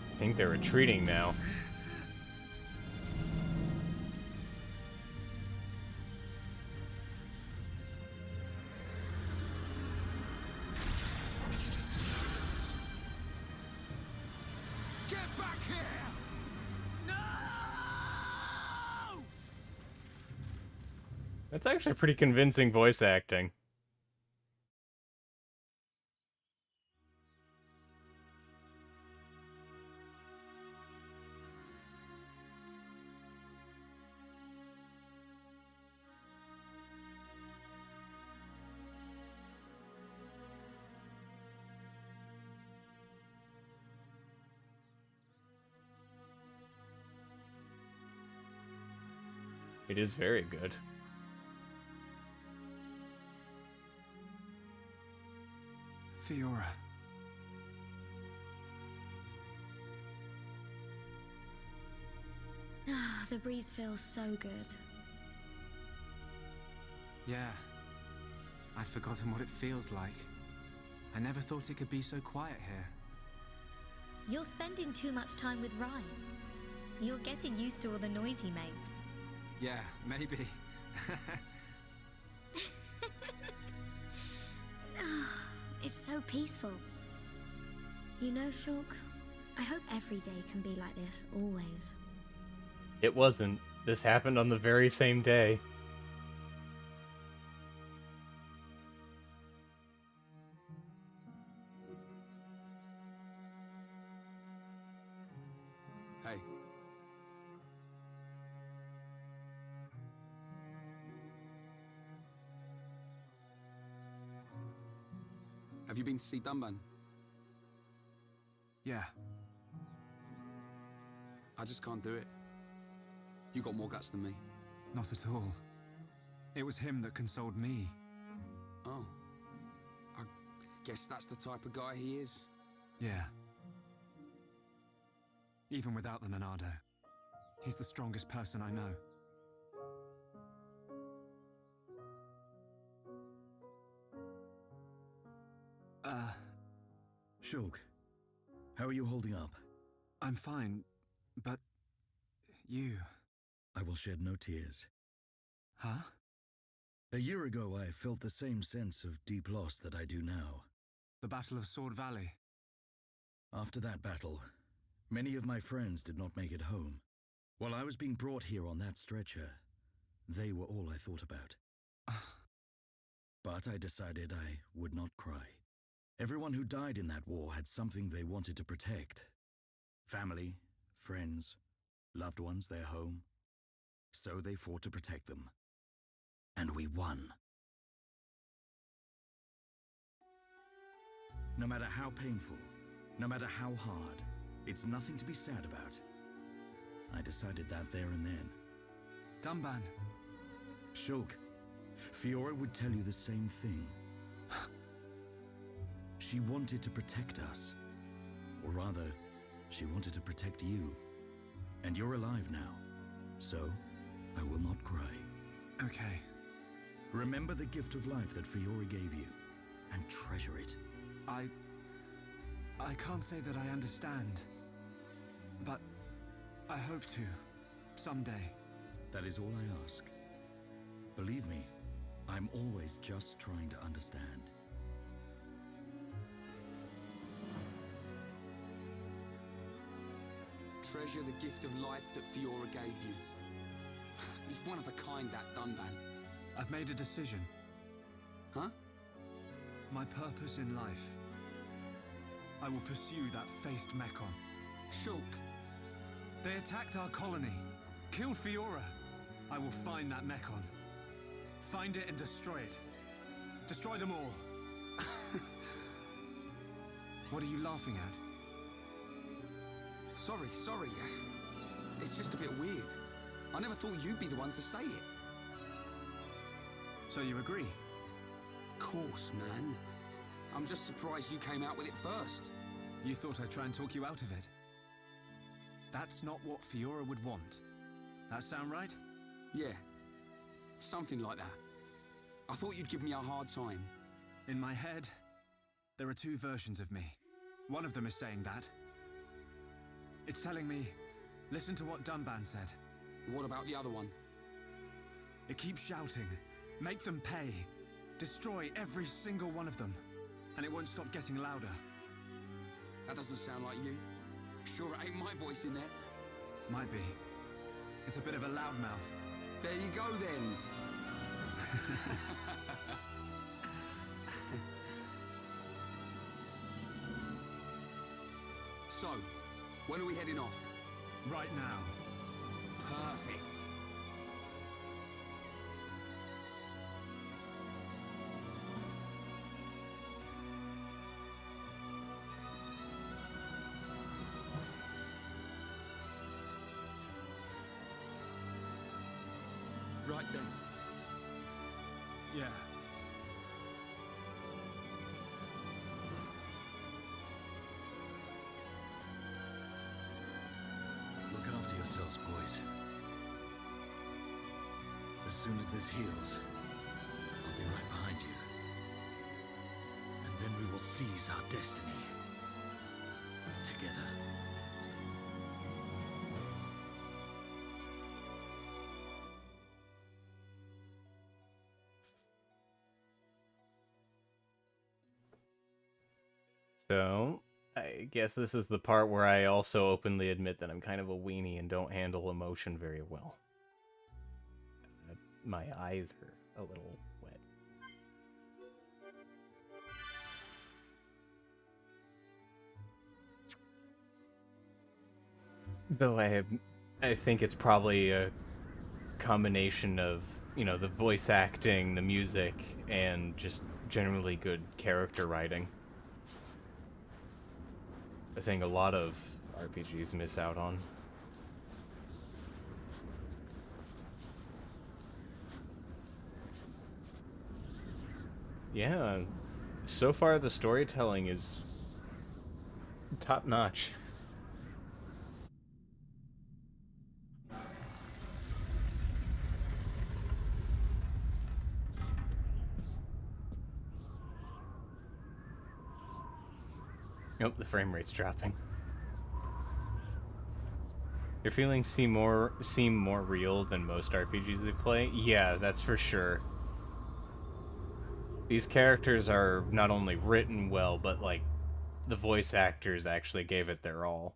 I think they're retreating now. Get back here! No! That's actually pretty convincing voice acting. It is very good. Fiora. Ah, the breeze feels so good. Yeah. I'd forgotten what it feels like. I never thought it could be so quiet here. You're spending too much time with Ryan. You're getting used to all the noise he makes. Yeah, maybe. Ah, it's so peaceful. You know, Shulk, I hope every day can be like this, always. It wasn't. This happened on the very same day. Hey. Have you been to see Dunban? Yeah. I just can't do it. You got more guts than me. Not at all. It was him that consoled me. Oh. I guess that's the type of guy he is. Yeah. Even without the Monado, he's the strongest person I know. Shulk, how are you holding up? I'm fine, but you... I will shed no tears. Huh? A year ago, I felt the same sense of deep loss that I do now. The Battle of Sword Valley. After that battle, many of my friends did not make it home. While I was being brought here on that stretcher, they were all I thought about. But I decided I would not cry. Everyone who died in that war had something they wanted to protect, Family, friends, loved ones, their home. So they fought to protect them. And we won. No matter how painful, no matter how hard, it's nothing to be sad about. I decided that there and then. Dunban. Shulk, Fiora would tell you the same thing. She wanted to protect us. Or rather, she wanted to protect you. And you're alive now. So, I will not cry. Okay. Remember the gift of life that Fiora gave you, and treasure it. I can't say that I understand. But I hope to, someday. That is all I ask. Believe me, I'm always just trying to understand. Treasure the gift of life that Fiora gave you. He's one of a kind, that Dunban. I've made a decision. Huh? My purpose in life. I will pursue that faced Mekon. Shulk. They attacked our colony, killed Fiora. I will find that Mekon. Find it and destroy it. Destroy them all. What are you laughing at? Sorry. It's just a bit weird. I never thought you'd be the one to say it. So you agree? Course, man. I'm just surprised you came out with it first. You thought I'd try and talk you out of it? That's not what Fiora would want. That sound right? Yeah. Something like that. I thought you'd give me a hard time. In my head, there are two versions of me. One of them is saying that. It's telling me, listen to what Dunban said. What about the other one? It keeps shouting, make them pay, destroy every single one of them, and it won't stop getting louder. That doesn't sound like you. Sure it ain't my voice in there. Might be. It's a bit of a loudmouth. There you go then. So, when are we heading off? Right now. Perfect. Right then. Yeah. Look after yourselves, boys. As soon as this heals, I'll be right behind you. And then we will seize our destiny. Together. So, I guess this is the part where I also openly admit that I'm kind of a weenie and don't handle emotion very well. My eyes are a little wet. Though I think it's probably a combination of, you know, the voice acting, the music, and just generally good character writing. A thing a lot of RPGs miss out on. Yeah, so far the storytelling is top notch. Nope, the frame rate's dropping. Your feelings seem more real than most RPGs they play. Yeah, that's for sure. These characters are not only written well, but like the voice actors actually gave it their all.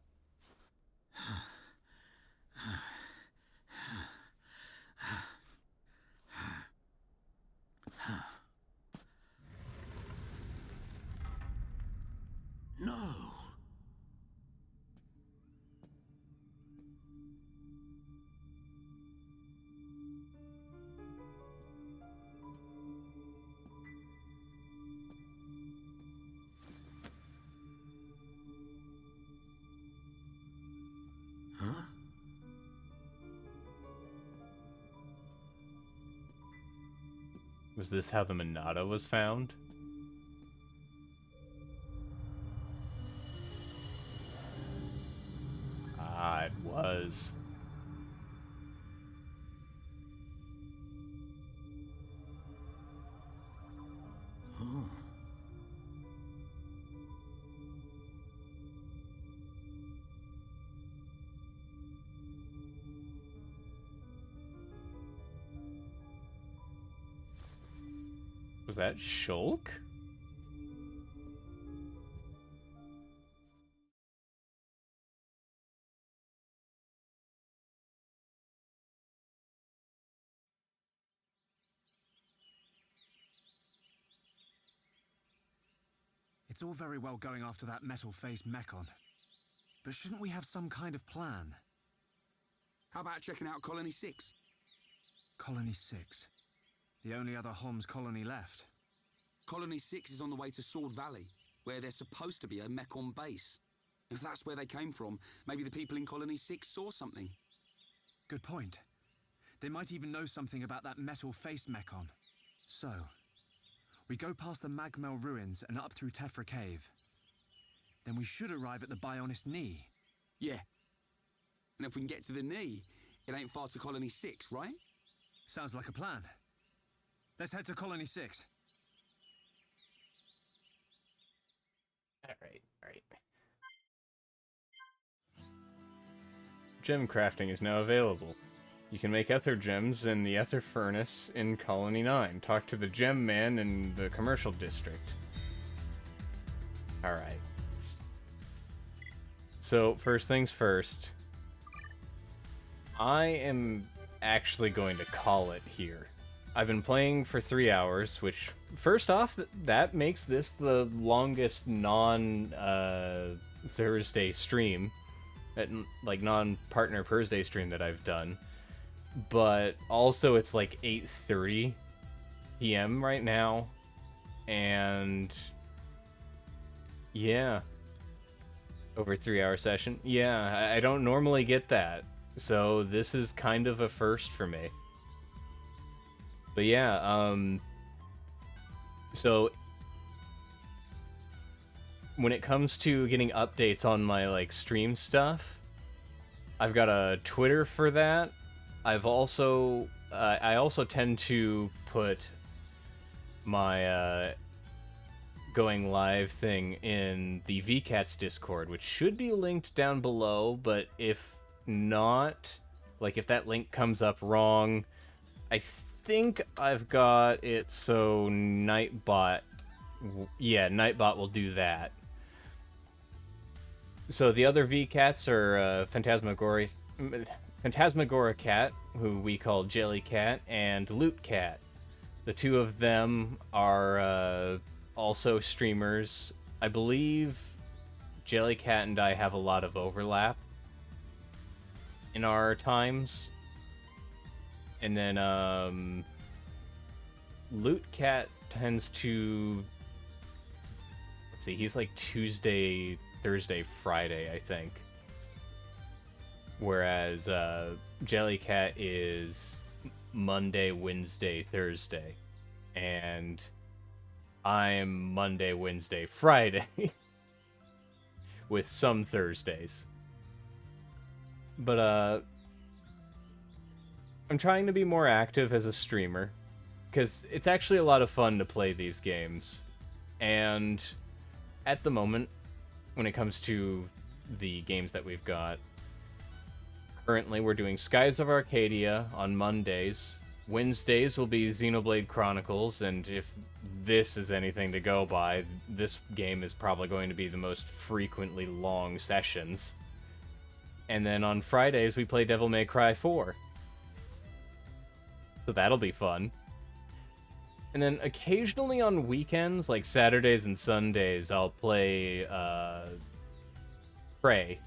No. Was this how the Monado was found? Ah, it was. Oh. Was that Shulk? It's all very well going after that metal-faced Mechon. But shouldn't we have some kind of plan? How about checking out Colony 6? Colony 6. The only other Homs colony left. Colony 6 is on the way to Sword Valley, where there's supposed to be a Mechon base. If that's where they came from, maybe the people in Colony 6 saw something. Good point. They might even know something about that metal-faced Mechon. So, we go past the Magmel ruins and up through Tephra Cave. Then we should arrive at the Bionis Knee. Yeah. And if we can get to the knee, it ain't far to Colony 6, right? Sounds like a plan. Let's head to Colony 6. Alright. Gem crafting is now available. You can make ether gems in the ether furnace in Colony 9. Talk to the gem man in the commercial district. Alright. So, first things first. I am actually going to call it here. I've been playing for 3 hours, which, first off, that makes this the longest non-Thursday stream, like non-partner Thursday stream that I've done. But also it's like 8:30 p.m. right now, and yeah, over a 3-hour session. Yeah, I don't normally get that, so this is kind of a first for me. But yeah, so when it comes to getting updates on my like stream stuff, I've got a Twitter for that. I've also I also tend to put my going live thing in the VCats Discord, which should be linked down below, but if not, like if that link comes up wrong, I think I've got it so Nightbot, yeah, Nightbot will do that. So the other VCats are Phantasmagora Cat, who we call Jelly Cat, and Loot Cat. The two of them are also streamers. I believe Jelly Cat and I have a lot of overlap in our times. And then Loot Cat tends to, let's see, he's like Tuesday, Thursday, Friday, I think. Whereas Jellycat is Monday, Wednesday, Thursday. And I'm Monday, Wednesday, Friday. With some Thursdays. But I'm trying to be more active as a streamer. Because it's actually a lot of fun to play these games. And at the moment, when it comes to the games that we've got, currently, we're doing Skies of Arcadia on Mondays. Wednesdays will be Xenoblade Chronicles, and if this is anything to go by, this game is probably going to be the most frequently long sessions. And then on Fridays, we play Devil May Cry 4. So that'll be fun. And then occasionally on weekends, like Saturdays and Sundays, I'll play Prey.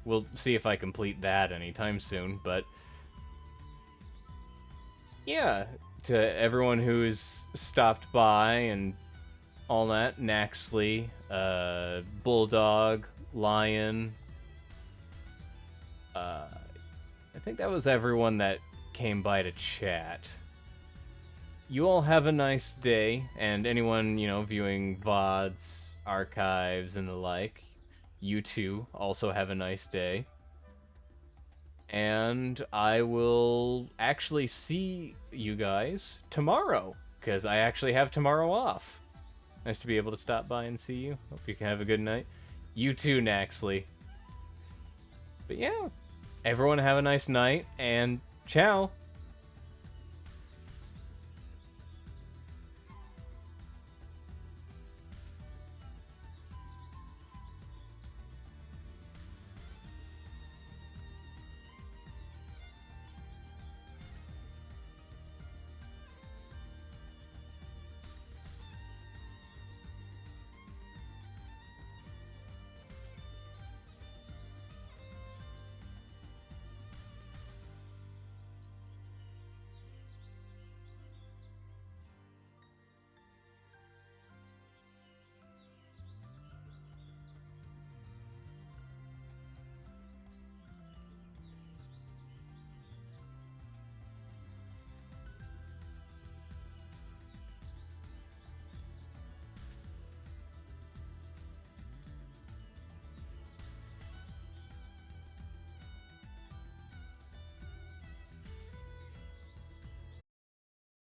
We'll see if I complete that anytime soon, but yeah, to everyone who's stopped by and all that, Naxley, Bulldog, Lion, I think that was everyone that came by to chat. you all have a nice day, and anyone, viewing VODs, archives, and the like, you too also have a nice day. And I will actually see you guys tomorrow, because I actually have tomorrow off. Nice to be able to stop by and see you. Hope you can have a good night. You too, Naxley. But yeah, everyone have a nice night, and ciao!